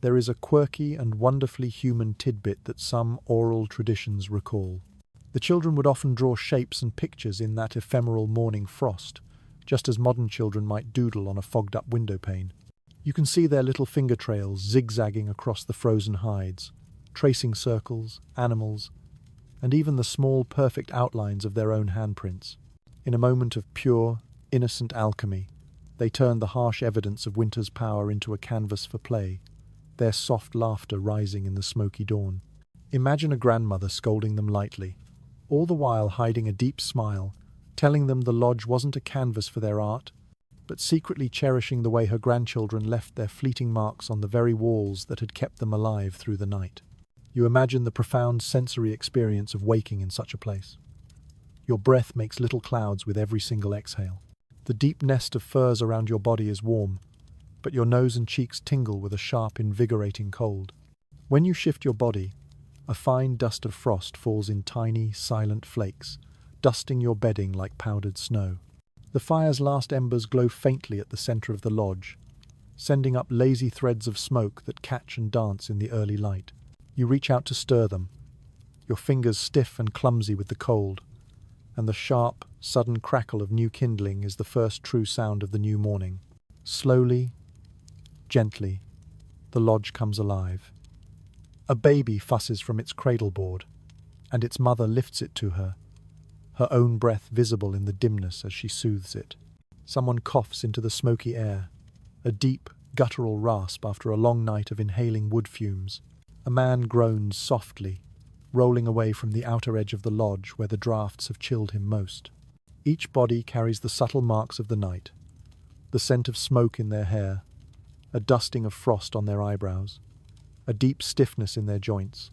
there is a quirky and wonderfully human tidbit that some oral traditions recall. The children would often draw shapes and pictures in that ephemeral morning frost, just as modern children might doodle on a fogged-up windowpane. You can see their little finger trails zigzagging across the frozen hides, tracing circles, animals, and even the small, perfect outlines of their own handprints. In a moment of pure, innocent alchemy, they turn the harsh evidence of winter's power into a canvas for play, their soft laughter rising in the smoky dawn. Imagine a grandmother scolding them lightly, all the while hiding a deep smile, telling them the lodge wasn't a canvas for their art, but secretly cherishing the way her grandchildren left their fleeting marks on the very walls that had kept them alive through the night. You imagine the profound sensory experience of waking in such a place. Your breath makes little clouds with every single exhale. The deep nest of furs around your body is warm, but your nose and cheeks tingle with a sharp, invigorating cold. When you shift your body, a fine dust of frost falls in tiny, silent flakes, dusting your bedding like powdered snow. The fire's last embers glow faintly at the center of the lodge, sending up lazy threads of smoke that catch and dance in the early light. You reach out to stir them, your fingers stiff and clumsy with the cold, and the sharp, sudden crackle of new kindling is the first true sound of the new morning. Slowly, gently, the lodge comes alive. A baby fusses from its cradle board, and its mother lifts it to her, her own breath visible in the dimness as she soothes it. Someone coughs into the smoky air, a deep, guttural rasp after a long night of inhaling wood fumes. A man groans softly, rolling away from the outer edge of the lodge where the drafts have chilled him most. Each body carries the subtle marks of the night, the scent of smoke in their hair, a dusting of frost on their eyebrows, a deep stiffness in their joints,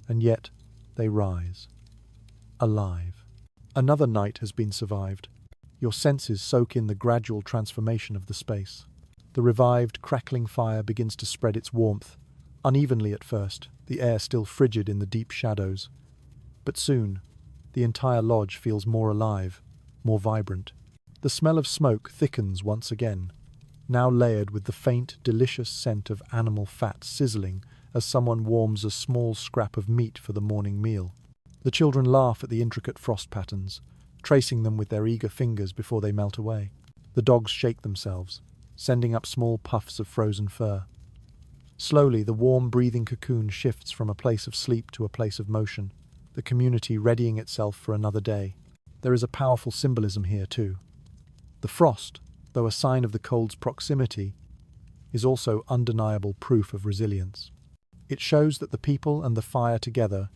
and yet they rise, alive. Another night has been survived. Your senses soak in the gradual transformation of the space. The revived, crackling fire begins to spread its warmth, unevenly at first, the air still frigid in the deep shadows. But soon, the entire lodge feels more alive, more vibrant. The smell of smoke thickens once again, now layered with the faint, delicious scent of animal fat sizzling as someone warms a small scrap of meat for the morning meal. The children laugh at the intricate frost patterns, tracing them with their eager fingers before they melt away. The dogs shake themselves, sending up small puffs of frozen fur. Slowly, the warm, breathing cocoon shifts from a place of sleep to a place of motion, the community readying itself for another day. There is a powerful symbolism here, too. The frost, though a sign of the cold's proximity, is also undeniable proof of resilience. It shows that the people and the fire together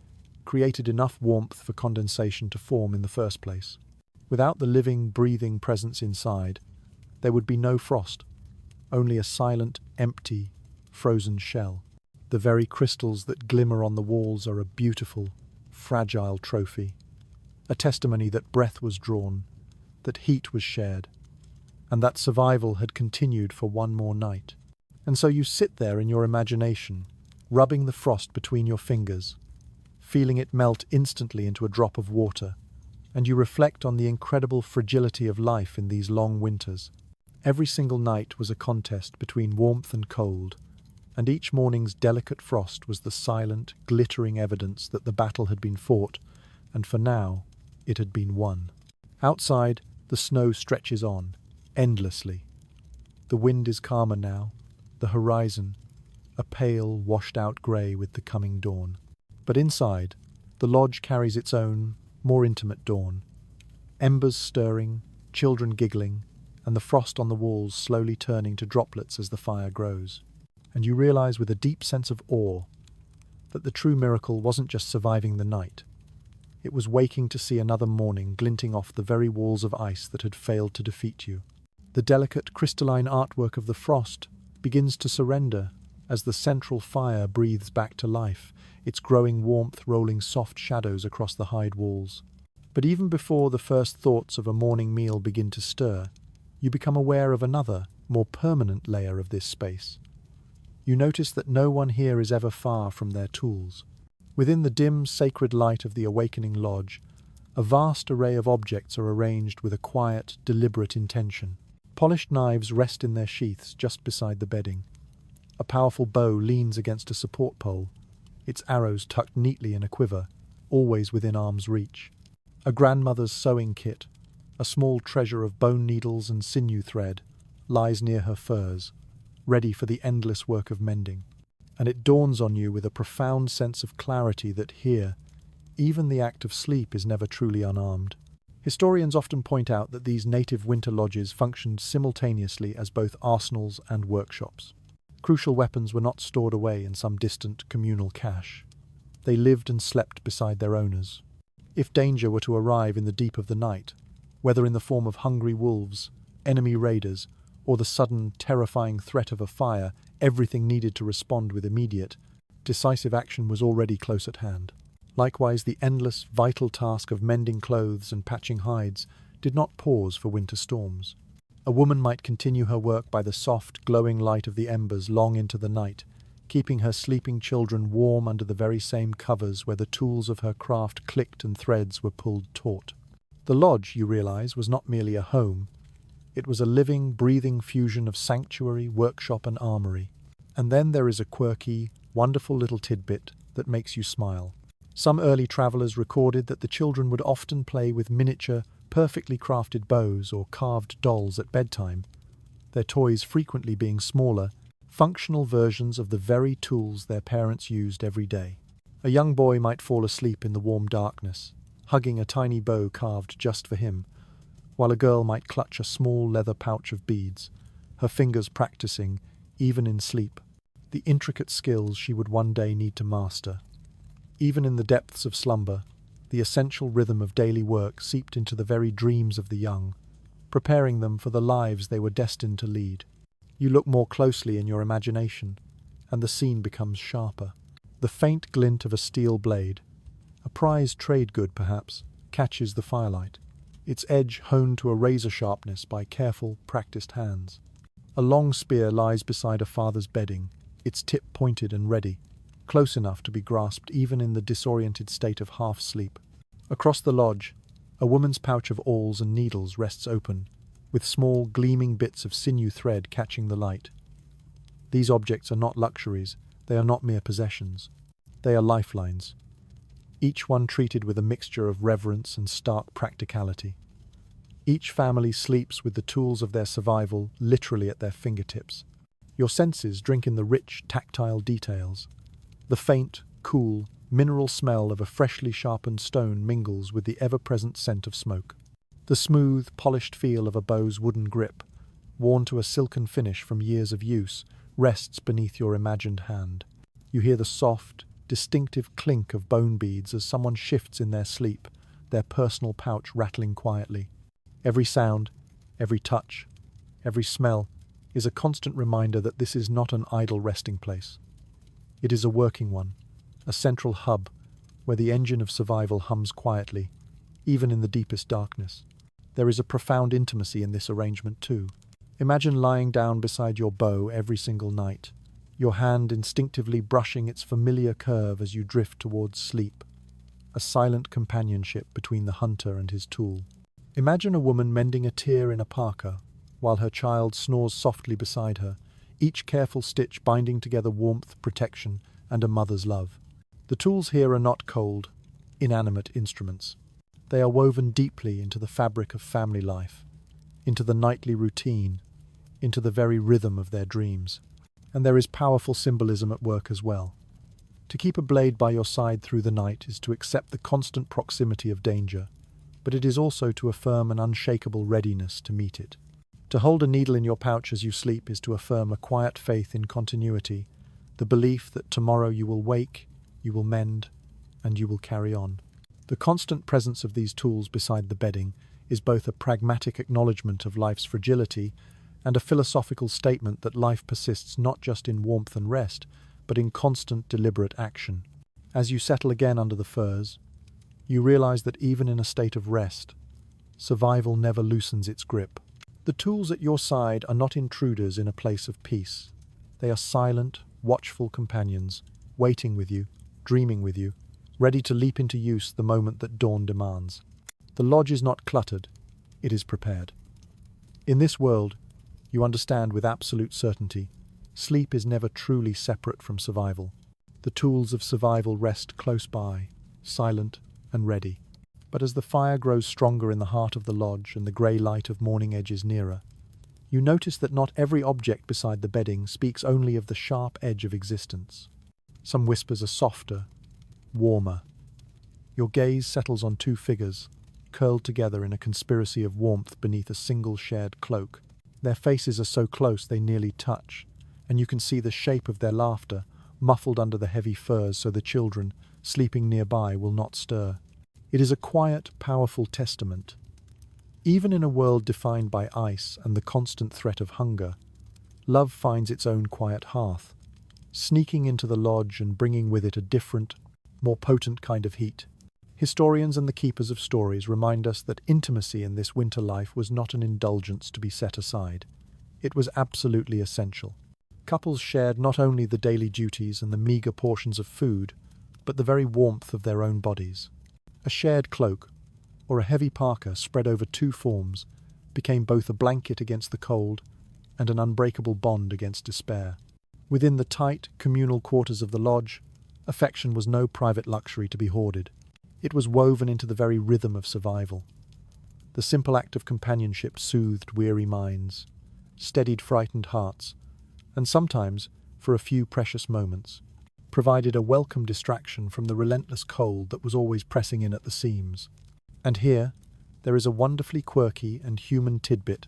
created enough warmth for condensation to form in the first place. Without the living, breathing presence inside, there would be no frost, only a silent, empty, frozen shell. The very crystals that glimmer on the walls are a beautiful, fragile trophy, a testimony that breath was drawn, that heat was shared, and that survival had continued for one more night. And so you sit there in your imagination, rubbing the frost between your fingers, feeling it melt instantly into a drop of water, and you reflect on the incredible fragility of life in these long winters. Every single night was a contest between warmth and cold, and each morning's delicate frost was the silent, glittering evidence that the battle had been fought, and for now, it had been won. Outside, the snow stretches on, endlessly. The wind is calmer now, the horizon, a pale, washed-out grey with the coming dawn. But inside, the lodge carries its own, more intimate dawn. Embers stirring, children giggling, and the frost on the walls slowly turning to droplets as the fire grows. And you realize with a deep sense of awe that the true miracle wasn't just surviving the night. It was waking to see another morning glinting off the very walls of ice that had failed to defeat you. The delicate crystalline artwork of the frost begins to surrender as the central fire breathes back to life, its growing warmth rolling soft shadows across the hide walls. But even before the first thoughts of a morning meal begin to stir, you become aware of another, more permanent layer of this space. You notice that no one here is ever far from their tools. Within the dim, sacred light of the awakening lodge, A vast array of objects are arranged with a quiet, deliberate intention. Polished knives rest in their sheaths just beside the bedding. A powerful bow leans against a support pole, its arrows tucked neatly in a quiver, always within arm's reach. A grandmother's sewing kit, a small treasure of bone needles and sinew thread, lies near her furs, ready for the endless work of mending. And it dawns on you with a profound sense of clarity that here, even the act of sleep is never truly unarmed. Historians often point out that these native winter lodges functioned simultaneously as both arsenals and workshops. Crucial weapons were not stored away in some distant communal cache. They lived and slept beside their owners. If danger were to arrive in the deep of the night, whether in the form of hungry wolves, enemy raiders, or the sudden, terrifying threat of a fire, everything needed to respond with immediate, decisive action was already close at hand. Likewise, the endless, vital task of mending clothes and patching hides did not pause for winter storms. A woman might continue her work by the soft, glowing light of the embers long into the night, keeping her sleeping children warm under the very same covers where the tools of her craft clicked and threads were pulled taut. The lodge, you realize, was not merely a home. It was a living, breathing fusion of sanctuary, workshop, and armory. And then there is a quirky, wonderful little tidbit that makes you smile. Some early travelers recorded that the children would often play with miniature, perfectly crafted bows or carved dolls at bedtime, their toys frequently being smaller, functional versions of the very tools their parents used every day. A young boy might fall asleep in the warm darkness, hugging a tiny bow carved just for him, while a girl might clutch a small leather pouch of beads, her fingers practicing, even in sleep, the intricate skills she would one day need to master. Even in the depths of slumber, the essential rhythm of daily work seeped into the very dreams of the young, preparing them for the lives they were destined to lead. You look more closely in your imagination, and the scene becomes sharper. The faint glint of a steel blade, a prized trade good perhaps, catches the firelight, its edge honed to a razor sharpness by careful, practiced hands. A long spear lies beside a father's bedding, its tip pointed and ready, close enough to be grasped even in the disoriented state of half-sleep. Across the lodge, a woman's pouch of awls and needles rests open, with small, gleaming bits of sinew thread catching the light. These objects are not luxuries, they are not mere possessions. They are lifelines, each one treated with a mixture of reverence and stark practicality. Each family sleeps with the tools of their survival literally at their fingertips. Your senses drink in the rich, tactile details. The faint, cool, mineral smell of a freshly sharpened stone mingles with the ever-present scent of smoke. The smooth, polished feel of a bow's wooden grip, worn to a silken finish from years of use, rests beneath your imagined hand. You hear the soft, distinctive clink of bone beads as someone shifts in their sleep, their personal pouch rattling quietly. Every sound, every touch, every smell is a constant reminder that this is not an idle resting place. It is a working one, a central hub where the engine of survival hums quietly, even in the deepest darkness. There is a profound intimacy in this arrangement too. Imagine lying down beside your bow every single night, your hand instinctively brushing its familiar curve as you drift towards sleep, a silent companionship between the hunter and his tool. Imagine a woman mending a tear in a parka, while her child snores softly beside her, each careful stitch binding together warmth, protection, and a mother's love. The tools here are not cold, inanimate instruments. They are woven deeply into the fabric of family life, into the nightly routine, into the very rhythm of their dreams. And there is powerful symbolism at work as well. To keep a blade by your side through the night is to accept the constant proximity of danger, but it is also to affirm an unshakable readiness to meet it. To hold a needle in your pouch as you sleep is to affirm a quiet faith in continuity, the belief that tomorrow you will wake, you will mend, and you will carry on. The constant presence of these tools beside the bedding is both a pragmatic acknowledgement of life's fragility and a philosophical statement that life persists not just in warmth and rest, but in constant, deliberate action. As you settle again under the furs, you realize that even in a state of rest, survival never loosens its grip. The tools at your side are not intruders in a place of peace. They are silent, watchful companions, waiting with you, dreaming with you, ready to leap into use the moment that dawn demands. The lodge is not cluttered, it is prepared. In this world, you understand with absolute certainty, sleep is never truly separate from survival. The tools of survival rest close by, silent and ready. But as the fire grows stronger in the heart of the lodge and the grey light of morning edges nearer, you notice that not every object beside the bedding speaks only of the sharp edge of existence. Some whispers are softer, warmer. Your gaze settles on two figures, curled together in a conspiracy of warmth beneath a single shared cloak. Their faces are so close they nearly touch, and you can see the shape of their laughter, muffled under the heavy furs so the children, sleeping nearby, will not stir. It is a quiet, powerful testament. Even in a world defined by ice and the constant threat of hunger, love finds its own quiet hearth, sneaking into the lodge and bringing with it a different, more potent kind of heat. Historians and the keepers of stories remind us that intimacy in this winter life was not an indulgence to be set aside. It was absolutely essential. Couples shared not only the daily duties and the meagre portions of food, but the very warmth of their own bodies. A shared cloak, or a heavy parka spread over two forms, became both a blanket against the cold and an unbreakable bond against despair. Within the tight, communal quarters of the lodge, affection was no private luxury to be hoarded. It was woven into the very rhythm of survival. The simple act of companionship soothed weary minds, steadied frightened hearts, and sometimes, for a few precious moments, provided a welcome distraction from the relentless cold that was always pressing in at the seams. And here, there is a wonderfully quirky and human tidbit,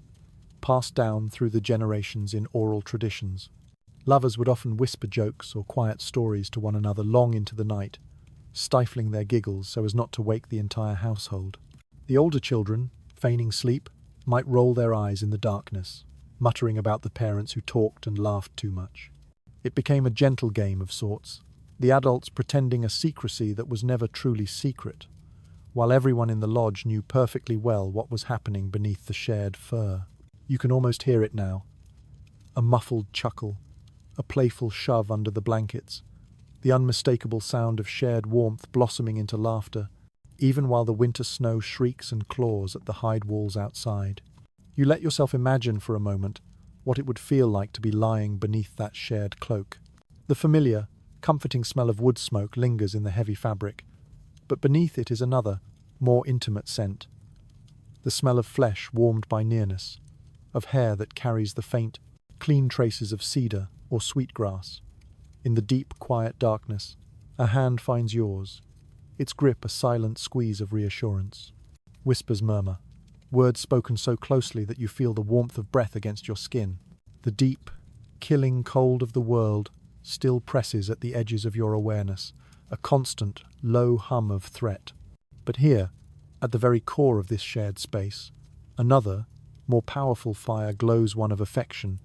passed down through the generations in oral traditions. Lovers would often whisper jokes or quiet stories to one another long into the night, stifling their giggles so as not to wake the entire household. The older children, feigning sleep, might roll their eyes in the darkness, muttering about the parents who talked and laughed too much. It became a gentle game of sorts, the adults pretending a secrecy that was never truly secret, while everyone in the lodge knew perfectly well what was happening beneath the shared fur. You can almost hear it now. A muffled chuckle, a playful shove under the blankets, the unmistakable sound of shared warmth blossoming into laughter, even while the winter snow shrieks and claws at the hide walls outside. You let yourself imagine for a moment what it would feel like to be lying beneath that shared cloak. The familiar, comforting smell of wood smoke lingers in the heavy fabric, but beneath it is another, more intimate scent. The smell of flesh warmed by nearness, of hair that carries the faint, clean traces of cedar or sweetgrass. In the deep, quiet darkness, a hand finds yours, its grip a silent squeeze of reassurance. Whispers murmur, words spoken so closely that you feel the warmth of breath against your skin. The deep, killing cold of the world still presses at the edges of your awareness, a constant, low hum of threat. But here, at the very core of this shared space, another, more powerful fire glows, one of affection,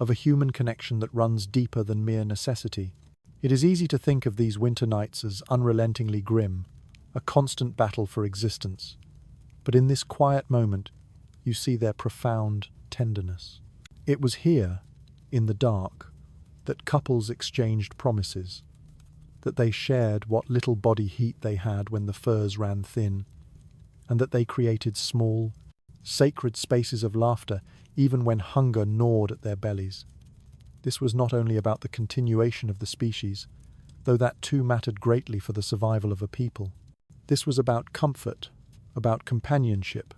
of a human connection that runs deeper than mere necessity. It is easy to think of these winter nights as unrelentingly grim, a constant battle for existence. But in this quiet moment, you see their profound tenderness. It was here, in the dark, that couples exchanged promises, that they shared what little body heat they had when the furs ran thin, and that they created small, sacred spaces of laughter even when hunger gnawed at their bellies. This was not only about the continuation of the species, though that too mattered greatly for the survival of a people. This was about comfort, about companionship,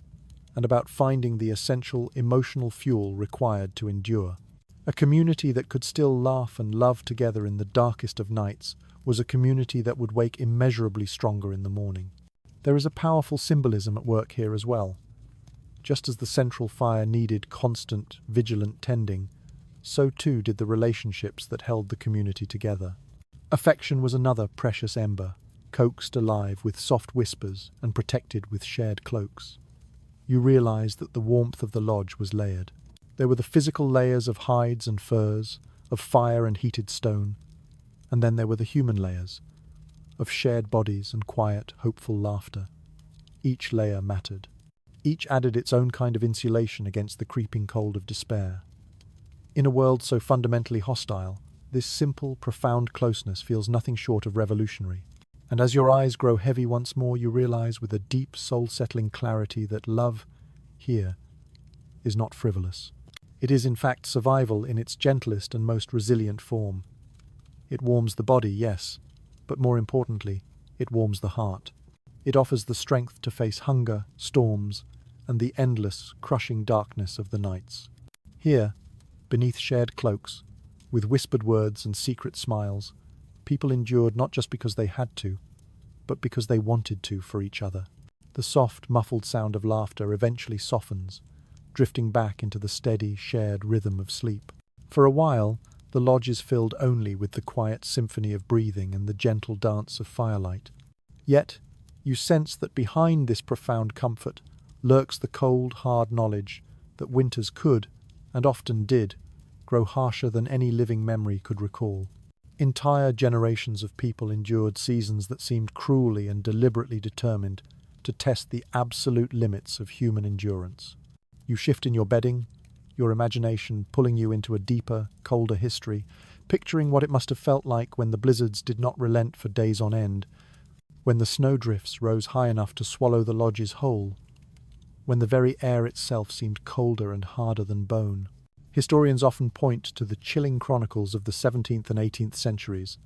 and about finding the essential emotional fuel required to endure. A community that could still laugh and love together in the darkest of nights was a community that would wake immeasurably stronger in the morning. There is a powerful symbolism at work here as well. Just as the central fire needed constant, vigilant tending, so too did the relationships that held the community together. Affection was another precious ember, coaxed alive with soft whispers and protected with shared cloaks. You realized that the warmth of the lodge was layered. There were the physical layers of hides and furs, of fire and heated stone, and then there were the human layers, of shared bodies and quiet, hopeful laughter. Each layer mattered. Each added its own kind of insulation against the creeping cold of despair. In a world so fundamentally hostile, this simple, profound closeness feels nothing short of revolutionary. And as your eyes grow heavy once more, you realize with a deep, soul-settling clarity that love here is not frivolous. It is, in fact, survival in its gentlest and most resilient form. It warms the body, yes, but more importantly, it warms the heart. It offers the strength to face hunger, storms, and the endless, crushing darkness of the nights. Here, beneath shared cloaks, with whispered words and secret smiles, people endured not just because they had to, but because they wanted to for each other. The soft, muffled sound of laughter eventually softens, drifting back into the steady, shared rhythm of sleep. For a while, the lodge is filled only with the quiet symphony of breathing and the gentle dance of firelight. Yet, you sense that behind this profound comfort lurks the cold, hard knowledge that winters could, and often did, grow harsher than any living memory could recall. Entire generations of people endured seasons that seemed cruelly and deliberately determined to test the absolute limits of human endurance. You shift in your bedding, your imagination pulling you into a deeper, colder history, picturing what it must have felt like when the blizzards did not relent for days on end, when the snowdrifts rose high enough to swallow the lodges whole, when the very air itself seemed colder and harder than bone. Historians often point to the chilling chronicles of the 17th and 18th centuries,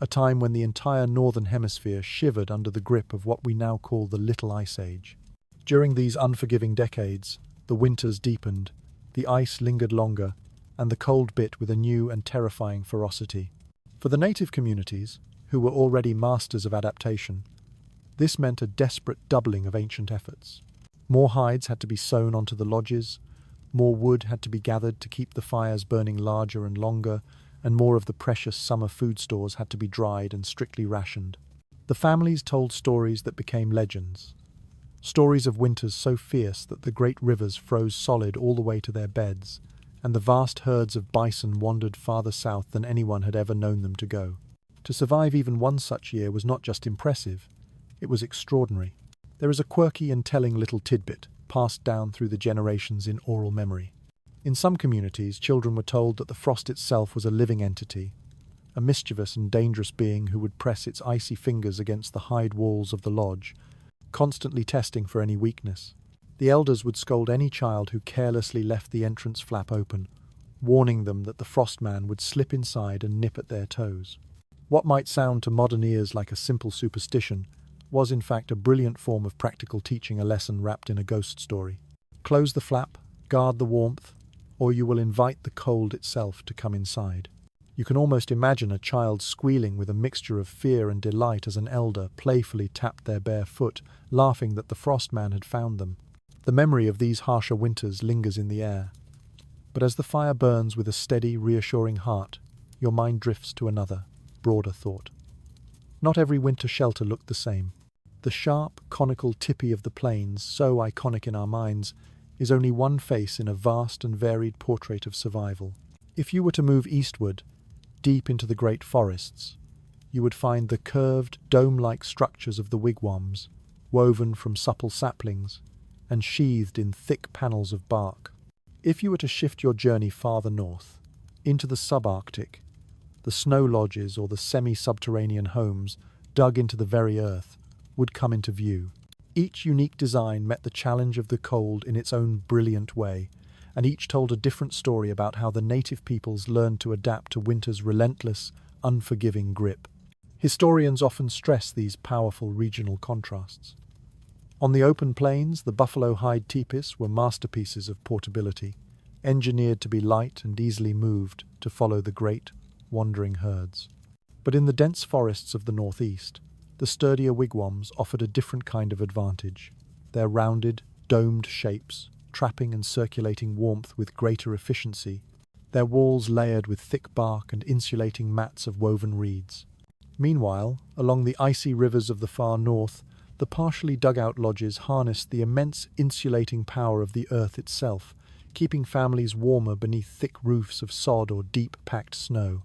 a time when the entire northern hemisphere shivered under the grip of what we now call the Little Ice Age. During these unforgiving decades, the winters deepened, the ice lingered longer, and the cold bit with a new and terrifying ferocity. For the native communities, who were already masters of adaptation, this meant a desperate doubling of ancient efforts. More hides had to be sewn onto the lodges, more wood had to be gathered to keep the fires burning larger and longer, and more of the precious summer food stores had to be dried and strictly rationed. The families told stories that became legends. Stories of winters so fierce that the great rivers froze solid all the way to their beds, and the vast herds of bison wandered farther south than anyone had ever known them to go. To survive even one such year was not just impressive, it was extraordinary. There is a quirky and telling little tidbit passed down through the generations in oral memory. In some communities, children were told that the frost itself was a living entity, a mischievous and dangerous being who would press its icy fingers against the hide walls of the lodge, constantly testing for any weakness. The elders would scold any child who carelessly left the entrance flap open, warning them that the frostman would slip inside and nip at their toes. What might sound to modern ears like a simple superstition was in fact a brilliant form of practical teaching, a lesson wrapped in a ghost story. Close the flap, guard the warmth, or you will invite the cold itself to come inside. You can almost imagine a child squealing with a mixture of fear and delight as an elder playfully tapped their bare foot, laughing that the frostman had found them. The memory of these harsher winters lingers in the air. But as the fire burns with a steady, reassuring heart, your mind drifts to another, broader thought. Not every winter shelter looked the same. The sharp, conical tipi of the plains, so iconic in our minds, is only one face in a vast and varied portrait of survival. If you were to move eastward, deep into the great forests, you would find the curved, dome-like structures of the wigwams, woven from supple saplings and sheathed in thick panels of bark. If you were to shift your journey farther north, into the subarctic, the snow lodges or the semi-subterranean homes, dug into the very earth, would come into view. Each unique design met the challenge of the cold in its own brilliant way, and each told a different story about how the native peoples learned to adapt to winter's relentless, unforgiving grip. Historians often stress these powerful regional contrasts. On the open plains, the buffalo hide tipis were masterpieces of portability, engineered to be light and easily moved to follow the great, wandering herds. But in the dense forests of the northeast, the sturdier wigwams offered a different kind of advantage. Their rounded, domed shapes, trapping and circulating warmth with greater efficiency, their walls layered with thick bark and insulating mats of woven reeds. Meanwhile, along the icy rivers of the far north, the partially dug-out lodges harnessed the immense insulating power of the earth itself, keeping families warmer beneath thick roofs of sod or deep-packed snow.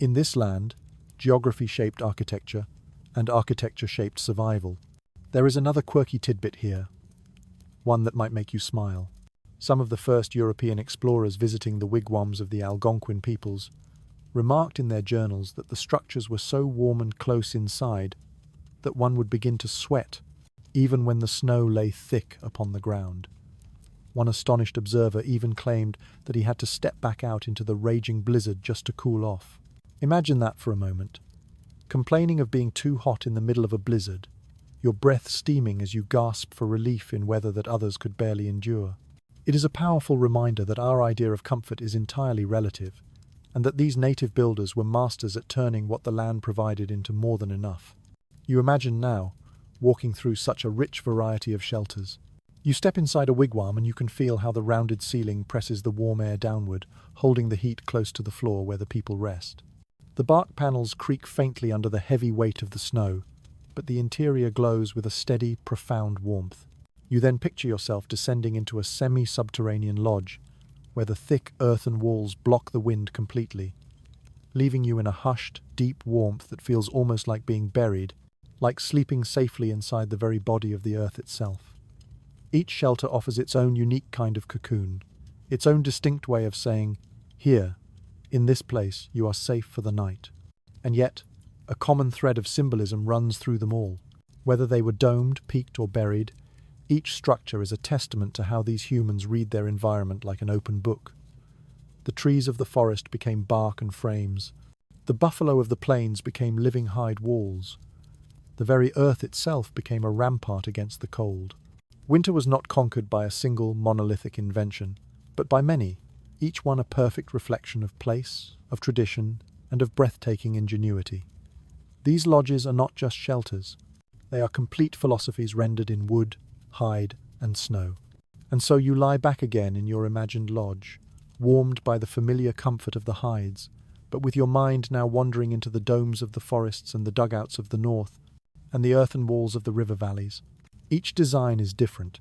In this land, geography shaped architecture, and architecture shaped survival. There is another quirky tidbit here, one that might make you smile. Some of the first European explorers visiting the wigwams of the Algonquin peoples remarked in their journals that the structures were so warm and close inside that one would begin to sweat, even when the snow lay thick upon the ground. One astonished observer even claimed that he had to step back out into the raging blizzard just to cool off. Imagine that for a moment. Complaining of being too hot in the middle of a blizzard, your breath steaming as you gasp for relief in weather that others could barely endure. It is a powerful reminder that our idea of comfort is entirely relative, and that these native builders were masters at turning what the land provided into more than enough. You imagine now, walking through such a rich variety of shelters. You step inside a wigwam and you can feel how the rounded ceiling presses the warm air downward, holding the heat close to the floor where the people rest. The bark panels creak faintly under the heavy weight of the snow, but the interior glows with a steady, profound warmth. You then picture yourself descending into a semi-subterranean lodge, where the thick earthen walls block the wind completely, leaving you in a hushed, deep warmth that feels almost like being buried, like sleeping safely inside the very body of the earth itself. Each shelter offers its own unique kind of cocoon, its own distinct way of saying, "Here, in this place, you are safe for the night." And yet, a common thread of symbolism runs through them all. Whether they were domed, peaked, or buried, each structure is a testament to how these humans read their environment like an open book. The trees of the forest became bark and frames. The buffalo of the plains became living hide walls. The very earth itself became a rampart against the cold. Winter was not conquered by a single monolithic invention, but by many, each one a perfect reflection of place, of tradition, and of breathtaking ingenuity. These lodges are not just shelters. They are complete philosophies rendered in wood, hide, and snow. And so you lie back again in your imagined lodge, warmed by the familiar comfort of the hides, but with your mind now wandering into the domes of the forests and the dugouts of the north, and the earthen walls of the river valleys. Each design is different,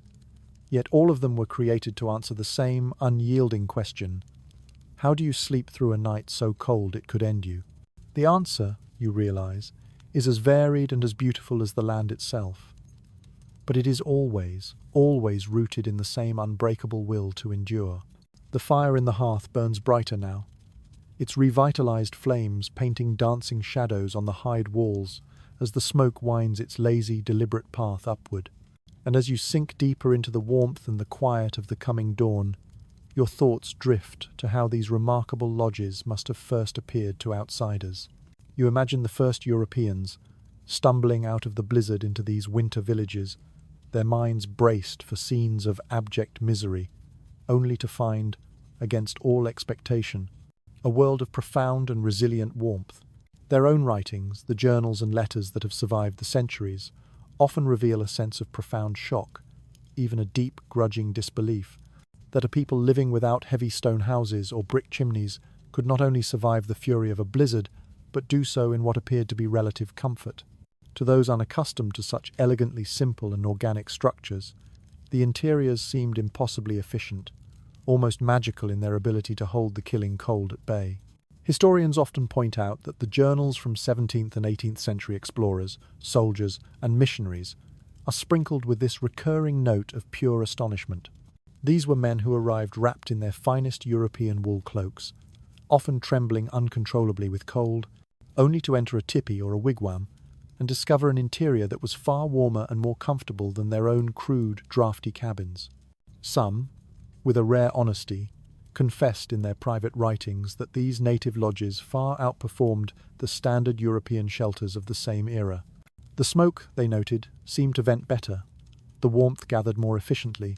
yet all of them were created to answer the same unyielding question: how do you sleep through a night so cold it could end you? The answer, you realize, is as varied and as beautiful as the land itself. But it is always, always rooted in the same unbreakable will to endure. The fire in the hearth burns brighter now, its revitalized flames painting dancing shadows on the hide walls as the smoke winds its lazy, deliberate path upward. And as you sink deeper into the warmth and the quiet of the coming dawn, your thoughts drift to how these remarkable lodges must have first appeared to outsiders. You imagine the first Europeans, stumbling out of the blizzard into these winter villages, their minds braced for scenes of abject misery, only to find, against all expectation, a world of profound and resilient warmth. Their own writings, the journals and letters that have survived the centuries, often reveal a sense of profound shock, even a deep, grudging disbelief, that a people living without heavy stone houses or brick chimneys could not only survive the fury of a blizzard, but do so in what appeared to be relative comfort. To those unaccustomed to such elegantly simple and organic structures, the interiors seemed impossibly efficient, almost magical in their ability to hold the killing cold at bay. Historians often point out that the journals from 17th and 18th century explorers, soldiers, and missionaries are sprinkled with this recurring note of pure astonishment. These were men who arrived wrapped in their finest European wool cloaks, often trembling uncontrollably with cold, only to enter a tipi or a wigwam and discover an interior that was far warmer and more comfortable than their own crude, drafty cabins. Some, with a rare honesty, confessed in their private writings that these native lodges far outperformed the standard European shelters of the same era. The smoke, they noted, seemed to vent better, the warmth gathered more efficiently,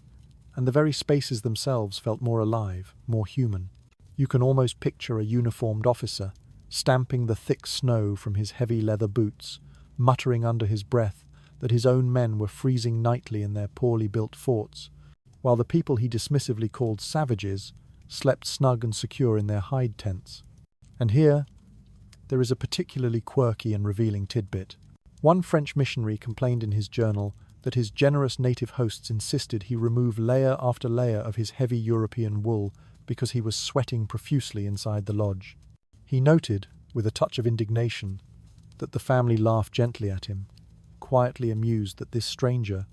and the very spaces themselves felt more alive, more human. You can almost picture a uniformed officer, stamping the thick snow from his heavy leather boots, muttering under his breath that his own men were freezing nightly in their poorly built forts, while the people he dismissively called savages slept snug and secure in their hide tents. And here, there is a particularly quirky and revealing tidbit. One French missionary complained in his journal that his generous native hosts insisted he remove layer after layer of his heavy European wool because he was sweating profusely inside the lodge. He noted, with a touch of indignation, that the family laughed gently at him, quietly amused that this stranger,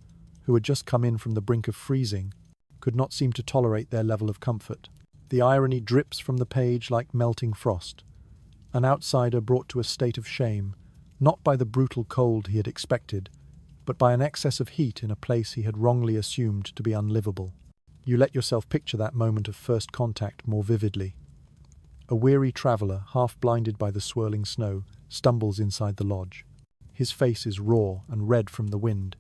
who had just come in from the brink of freezing, could not seem to tolerate their level of comfort. The irony drips from the page like melting frost. An outsider brought to a state of shame, not by the brutal cold he had expected, but by an excess of heat in a place he had wrongly assumed to be unlivable. You let yourself picture that moment of first contact more vividly. A weary traveller, half blinded by the swirling snow, stumbles inside the lodge. His face is raw and red from the wind,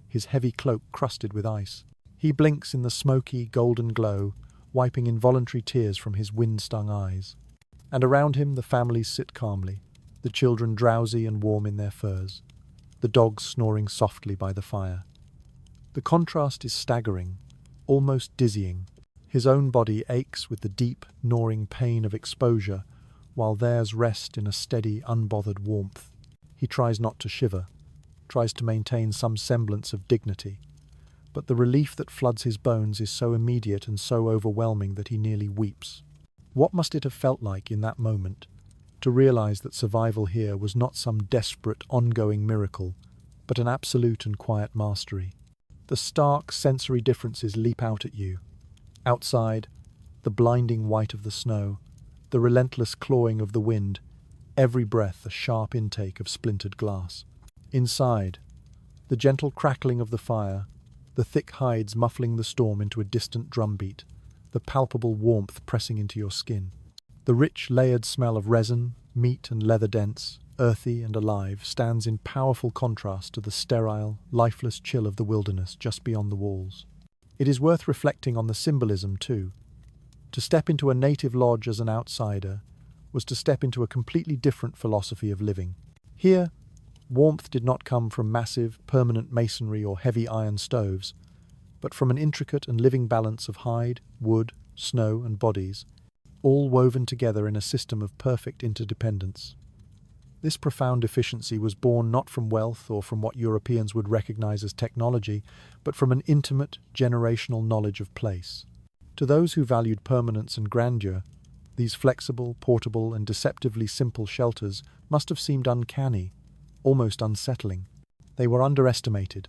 his heavy cloak crusted with ice. He blinks in the smoky, golden glow, wiping involuntary tears from his wind-stung eyes. And around him the families sit calmly, the children drowsy and warm in their furs, the dogs snoring softly by the fire. The contrast is staggering, almost dizzying. His own body aches with the deep, gnawing pain of exposure, while theirs rest in a steady, unbothered warmth. He tries not to shiver, tries to maintain some semblance of dignity, but the relief that floods his bones is so immediate and so overwhelming that he nearly weeps. What must it have felt like in that moment, to realize that survival here was not some desperate, ongoing miracle, but an absolute and quiet mastery? The stark sensory differences leap out at you. Outside, the blinding white of the snow, the relentless clawing of the wind, every breath a sharp intake of splintered glass. Inside, the gentle crackling of the fire, the thick hides muffling the storm into a distant drumbeat, the palpable warmth pressing into your skin. The rich, layered smell of resin, meat and leather dense, earthy and alive, stands in powerful contrast to the sterile, lifeless chill of the wilderness just beyond the walls. It is worth reflecting on the symbolism, too. To step into a native lodge as an outsider was to step into a completely different philosophy of living. Here, warmth did not come from massive, permanent masonry or heavy iron stoves, but from an intricate and living balance of hide, wood, snow, and bodies, all woven together in a system of perfect interdependence. This profound efficiency was born not from wealth or from what Europeans would recognize as technology, but from an intimate, generational knowledge of place. To those who valued permanence and grandeur, these flexible, portable, and deceptively simple shelters must have seemed uncanny, almost unsettling. They were underestimated,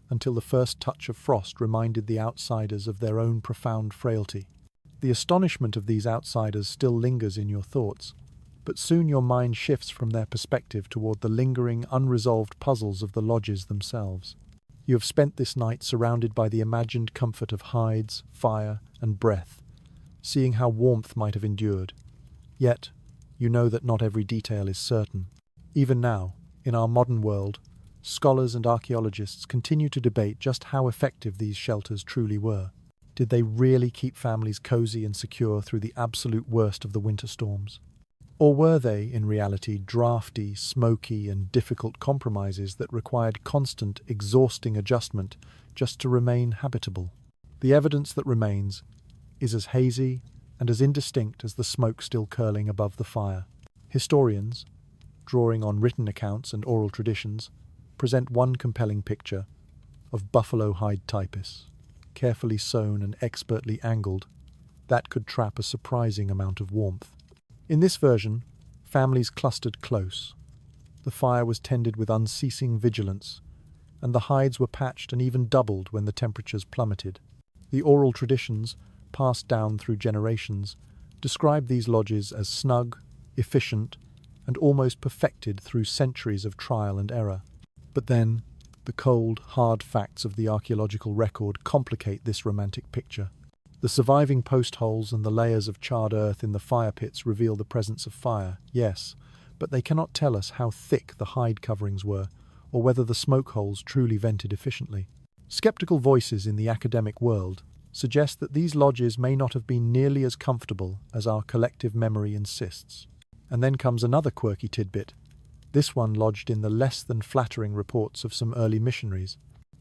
until the first touch of frost reminded the outsiders of their own profound frailty. The astonishment of these outsiders still lingers in your thoughts, but soon your mind shifts from their perspective toward the lingering, unresolved puzzles of the lodges themselves. You have spent this night surrounded by the imagined comfort of hides, fire, and breath, seeing how warmth might have endured. Yet, you know that not every detail is certain. Even now, in our modern world, scholars and archaeologists continue to debate just how effective these shelters truly were. Did they really keep families cozy and secure through the absolute worst of the winter storms? Or were they, in reality, drafty, smoky, and difficult compromises that required constant, exhausting adjustment just to remain habitable? The evidence that remains is as hazy and as indistinct as the smoke still curling above the fire. Historians, drawing on written accounts and oral traditions, present one compelling picture of buffalo hide typus, carefully sewn and expertly angled, that could trap a surprising amount of warmth. In this version, families clustered close. The fire was tended with unceasing vigilance, and the hides were patched and even doubled when the temperatures plummeted. The oral traditions, passed down through generations, describe these lodges as snug, efficient, and almost perfected through centuries of trial and error. But then, the cold, hard facts of the archaeological record complicate this romantic picture. The surviving post holes and the layers of charred earth in the fire pits reveal the presence of fire, yes, but they cannot tell us how thick the hide coverings were, or whether the smoke holes truly vented efficiently. Skeptical voices in the academic world suggest that these lodges may not have been nearly as comfortable as our collective memory insists. And then comes another quirky tidbit, this one lodged in the less than flattering reports of some early missionaries.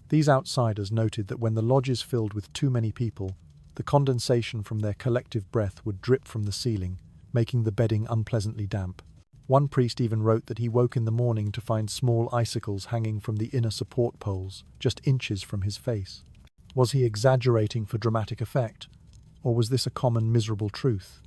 These outsiders noted that when the lodges filled with too many people, the condensation from their collective breath would drip from the ceiling, making the bedding unpleasantly damp. One priest even wrote that he woke in the morning to find small icicles hanging from the inner support poles, just inches from his face. Was he exaggerating for dramatic effect, or was this a common miserable truth?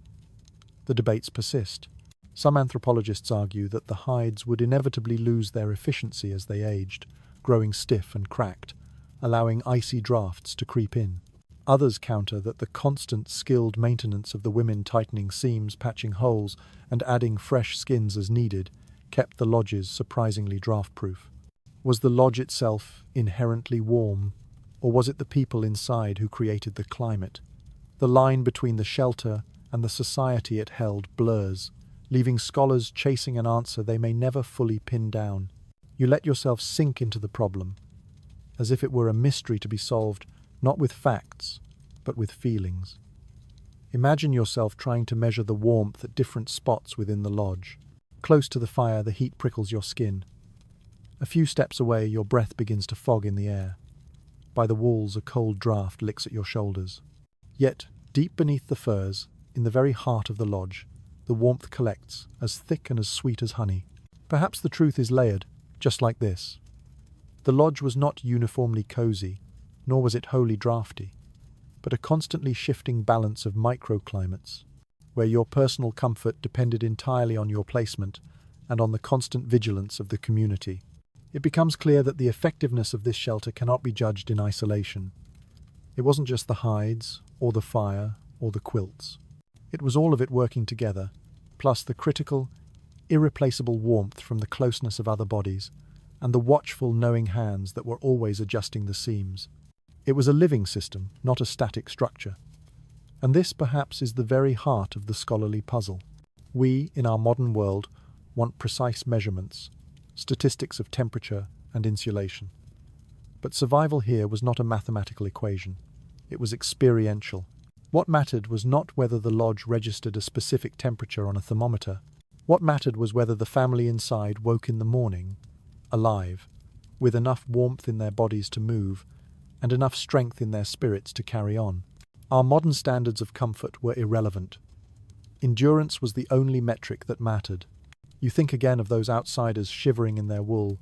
The debates persist. Some anthropologists argue that the hides would inevitably lose their efficiency as they aged, growing stiff and cracked, allowing icy drafts to creep in. Others counter that the constant, skilled maintenance of the women tightening seams, patching holes, and adding fresh skins as needed kept the lodges surprisingly draft-proof? Was the lodge itself inherently warm, or was it the people inside who created the climate? The line between the shelter and the society it held blurs, leaving scholars chasing an answer they may never fully pin down. You let yourself sink into the problem, as if it were a mystery to be solved not with facts, but with feelings. Imagine yourself trying to measure the warmth at different spots within the lodge. Close to the fire, the heat prickles your skin. A few steps away, your breath begins to fog in the air. By the walls, a cold draft licks at your shoulders. Yet, deep beneath the furs, in the very heart of the lodge, the warmth collects, as thick and as sweet as honey. Perhaps the truth is layered, just like this. The lodge was not uniformly cozy, nor was it wholly drafty, but a constantly shifting balance of microclimates, where your personal comfort depended entirely on your placement and on the constant vigilance of the community. It becomes clear that the effectiveness of this shelter cannot be judged in isolation. It wasn't just the hides, or the fire, or the quilts. It was all of it working together, plus the critical, irreplaceable warmth from the closeness of other bodies, and the watchful, knowing hands that were always adjusting the seams. It was a living system, not a static structure. And this, perhaps, is the very heart of the scholarly puzzle. We, in our modern world, want precise measurements, statistics of temperature and insulation. But survival here was not a mathematical equation. It was experiential. What mattered was not whether the lodge registered a specific temperature on a thermometer. What mattered was whether the family inside woke in the morning, alive, with enough warmth in their bodies to move, and enough strength in their spirits to carry on. Our modern standards of comfort were irrelevant. Endurance was the only metric that mattered. You think again of those outsiders shivering in their wool,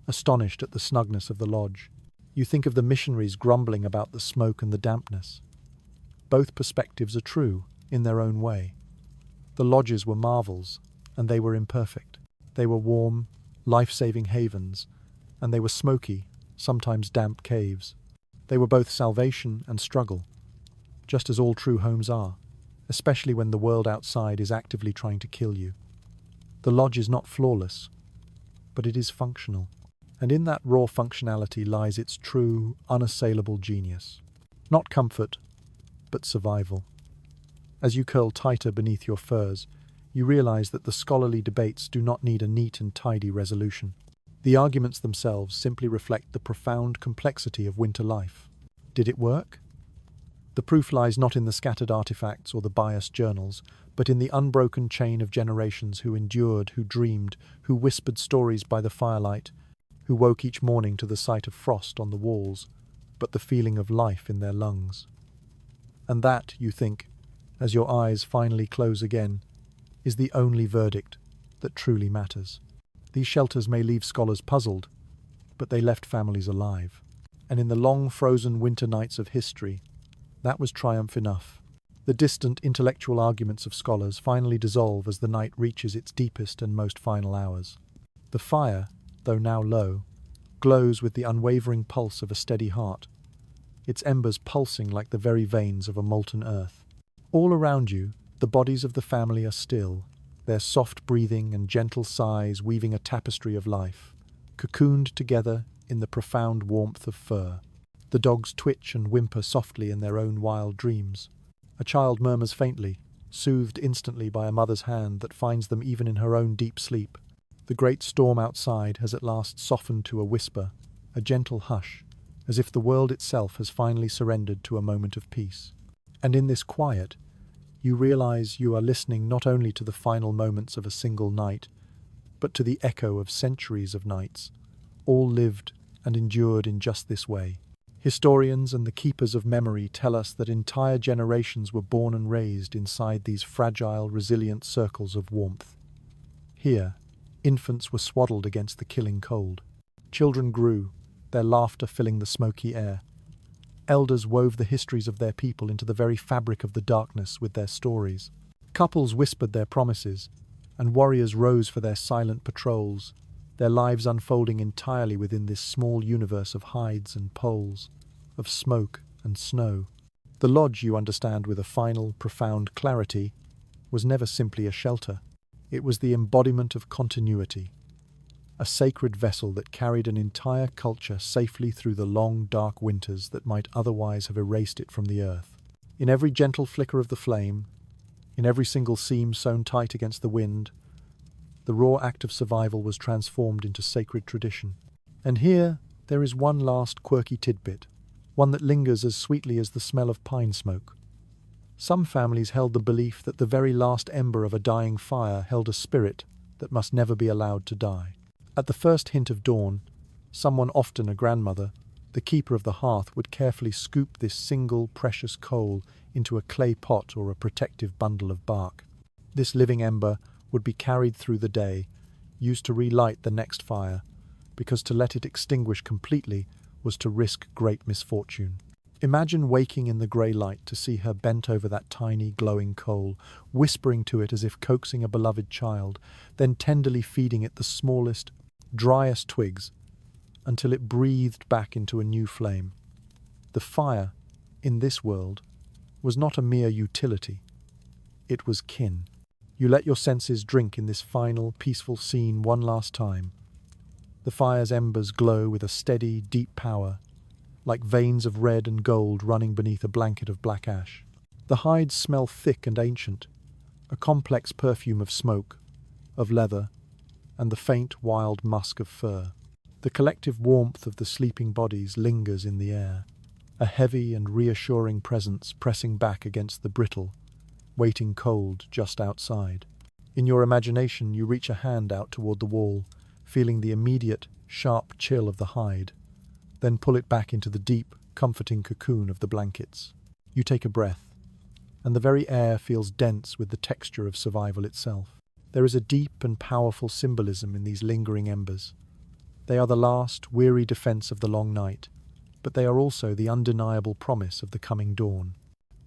astonished at the snugness of the lodge. You think of the missionaries grumbling about the smoke and the dampness. Both perspectives are true, in their own way. The lodges were marvels, and they were imperfect. They were warm, life-saving havens, and they were smoky, sometimes damp caves. They were both salvation and struggle, just as all true homes are, especially when the world outside is actively trying to kill you. The lodge is not flawless, but it is functional, and in that raw functionality lies its true, unassailable genius. Not comfort, but survival. As you curl tighter beneath your furs, you realize that the scholarly debates do not need a neat and tidy resolution. The arguments themselves simply reflect the profound complexity of winter life. Did it work? The proof lies not in the scattered artifacts or the biased journals, but in the unbroken chain of generations who endured, who dreamed, who whispered stories by the firelight, who woke each morning to the sight of frost on the walls, but the feeling of life in their lungs. And that, you think, as your eyes finally close again, is the only verdict that truly matters. These shelters may leave scholars puzzled, but they left families alive. And in the long frozen winter nights of history, that was triumph enough. The distant intellectual arguments of scholars finally dissolve as the night reaches its deepest and most final hours. The fire, though now low, glows with the unwavering pulse of a steady heart, its embers pulsing like the very veins of a molten earth. All around you, the bodies of the family are still, their soft breathing and gentle sighs weaving a tapestry of life, cocooned together in the profound warmth of fur. The dogs twitch and whimper softly in their own wild dreams. A child murmurs faintly, soothed instantly by a mother's hand that finds them even in her own deep sleep. The great storm outside has at last softened to a whisper, a gentle hush, as if the world itself has finally surrendered to a moment of peace. And in this quiet, you realize you are listening not only to the final moments of a single night, but to the echo of centuries of nights, all lived and endured in just this way. Historians and the keepers of memory tell us that entire generations were born and raised inside these fragile, resilient circles of warmth. Here, infants were swaddled against the killing cold. Children grew, their laughter filling the smoky air. Elders wove the histories of their people into the very fabric of the darkness with their stories. Couples whispered their promises, and warriors rose for their silent patrols, their lives unfolding entirely within this small universe of hides and poles, of smoke and snow. The lodge, you understand with a final, profound clarity, was never simply a shelter. It was the embodiment of continuity, a sacred vessel that carried an entire culture safely through the long, dark winters that might otherwise have erased it from the earth. In every gentle flicker of the flame, in every single seam sewn tight against the wind, the raw act of survival was transformed into sacred tradition. And here there is one last quirky tidbit, one that lingers as sweetly as the smell of pine smoke. Some families held the belief that the very last ember of a dying fire held a spirit that must never be allowed to die. At the first hint of dawn, someone, often a grandmother, the keeper of the hearth, would carefully scoop this single precious coal into a clay pot or a protective bundle of bark. This living ember would be carried through the day, used to relight the next fire, because to let it extinguish completely was to risk great misfortune. Imagine waking in the grey light to see her bent over that tiny, glowing coal, whispering to it as if coaxing a beloved child, then tenderly feeding it the smallest, driest twigs, until it breathed back into a new flame. The fire, in this world, was not a mere utility. It was kin. You let your senses drink in this final, peaceful scene one last time. The fire's embers glow with a steady, deep power, like veins of red and gold running beneath a blanket of black ash. The hides smell thick and ancient, a complex perfume of smoke, of leather, and the faint, wild musk of fur. The collective warmth of the sleeping bodies lingers in the air, a heavy and reassuring presence pressing back against the brittle, waiting cold just outside. In your imagination, you reach a hand out toward the wall, feeling the immediate, sharp chill of the hide, then pull it back into the deep, comforting cocoon of the blankets. You take a breath, and the very air feels dense with the texture of survival itself. There is a deep and powerful symbolism in these lingering embers. They are the last, weary defense of the long night, but they are also the undeniable promise of the coming dawn.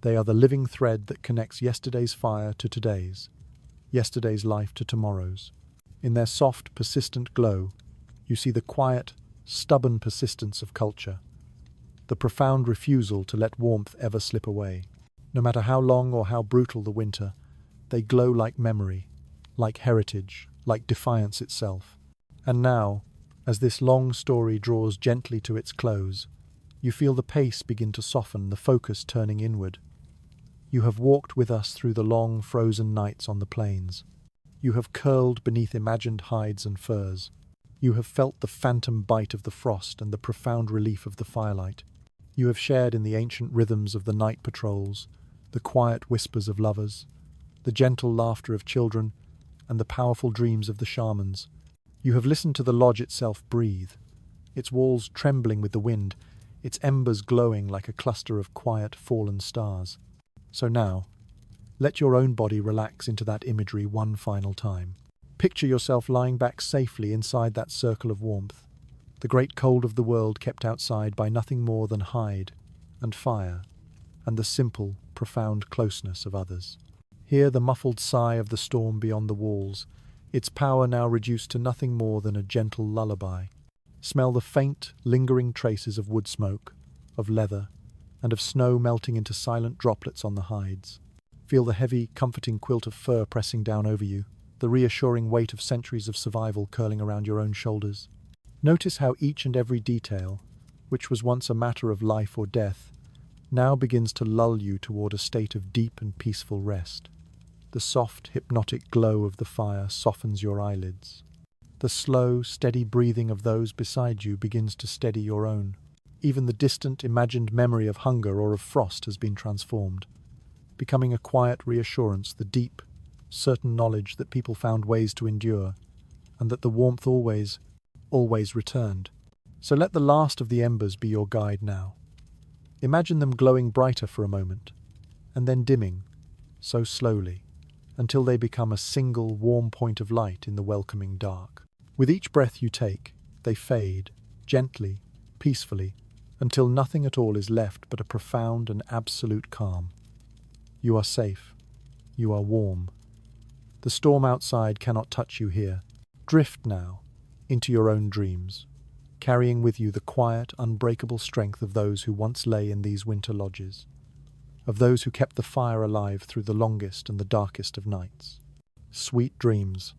They are the living thread that connects yesterday's fire to today's, yesterday's life to tomorrow's. In their soft, persistent glow, you see the quiet, stubborn persistence of culture, the profound refusal to let warmth ever slip away. No matter how long or how brutal the winter, they glow like memory, like heritage, like defiance itself. And now, as this long story draws gently to its close, you feel the pace begin to soften, the focus turning inward. You have walked with us through the long, frozen nights on the plains. You have curled beneath imagined hides and furs. You have felt the phantom bite of the frost and the profound relief of the firelight. You have shared in the ancient rhythms of the night patrols, the quiet whispers of lovers, the gentle laughter of children, and the powerful dreams of the shamans. You have listened to the lodge itself breathe, its walls trembling with the wind, its embers glowing like a cluster of quiet, fallen stars. So now, let your own body relax into that imagery one final time. Picture yourself lying back safely inside that circle of warmth, the great cold of the world kept outside by nothing more than hide and fire and the simple, profound closeness of others. Hear the muffled sigh of the storm beyond the walls, its power now reduced to nothing more than a gentle lullaby. Smell the faint, lingering traces of wood smoke, of leather, and of snow melting into silent droplets on the hides. Feel the heavy, comforting quilt of fur pressing down over you, the reassuring weight of centuries of survival curling around your own shoulders. Notice how each and every detail, which was once a matter of life or death, now begins to lull you toward a state of deep and peaceful rest. The soft, hypnotic glow of the fire softens your eyelids. The slow, steady breathing of those beside you begins to steady your own. Even the distant, imagined memory of hunger or of frost has been transformed, becoming a quiet reassurance, the deep, certain knowledge that people found ways to endure, and that the warmth always returned. So let the last of the embers be your guide now. Imagine them glowing brighter for a moment, and then dimming, so slowly, until they become a single warm point of light in the welcoming dark. With each breath you take, they fade, gently, peacefully, until nothing at all is left but a profound and absolute calm. You are safe. You are warm. The storm outside cannot touch you here. Drift now into your own dreams, carrying with you the quiet, unbreakable strength of those who once lay in these winter lodges, of those who kept the fire alive through the longest and the darkest of nights. Sweet dreams.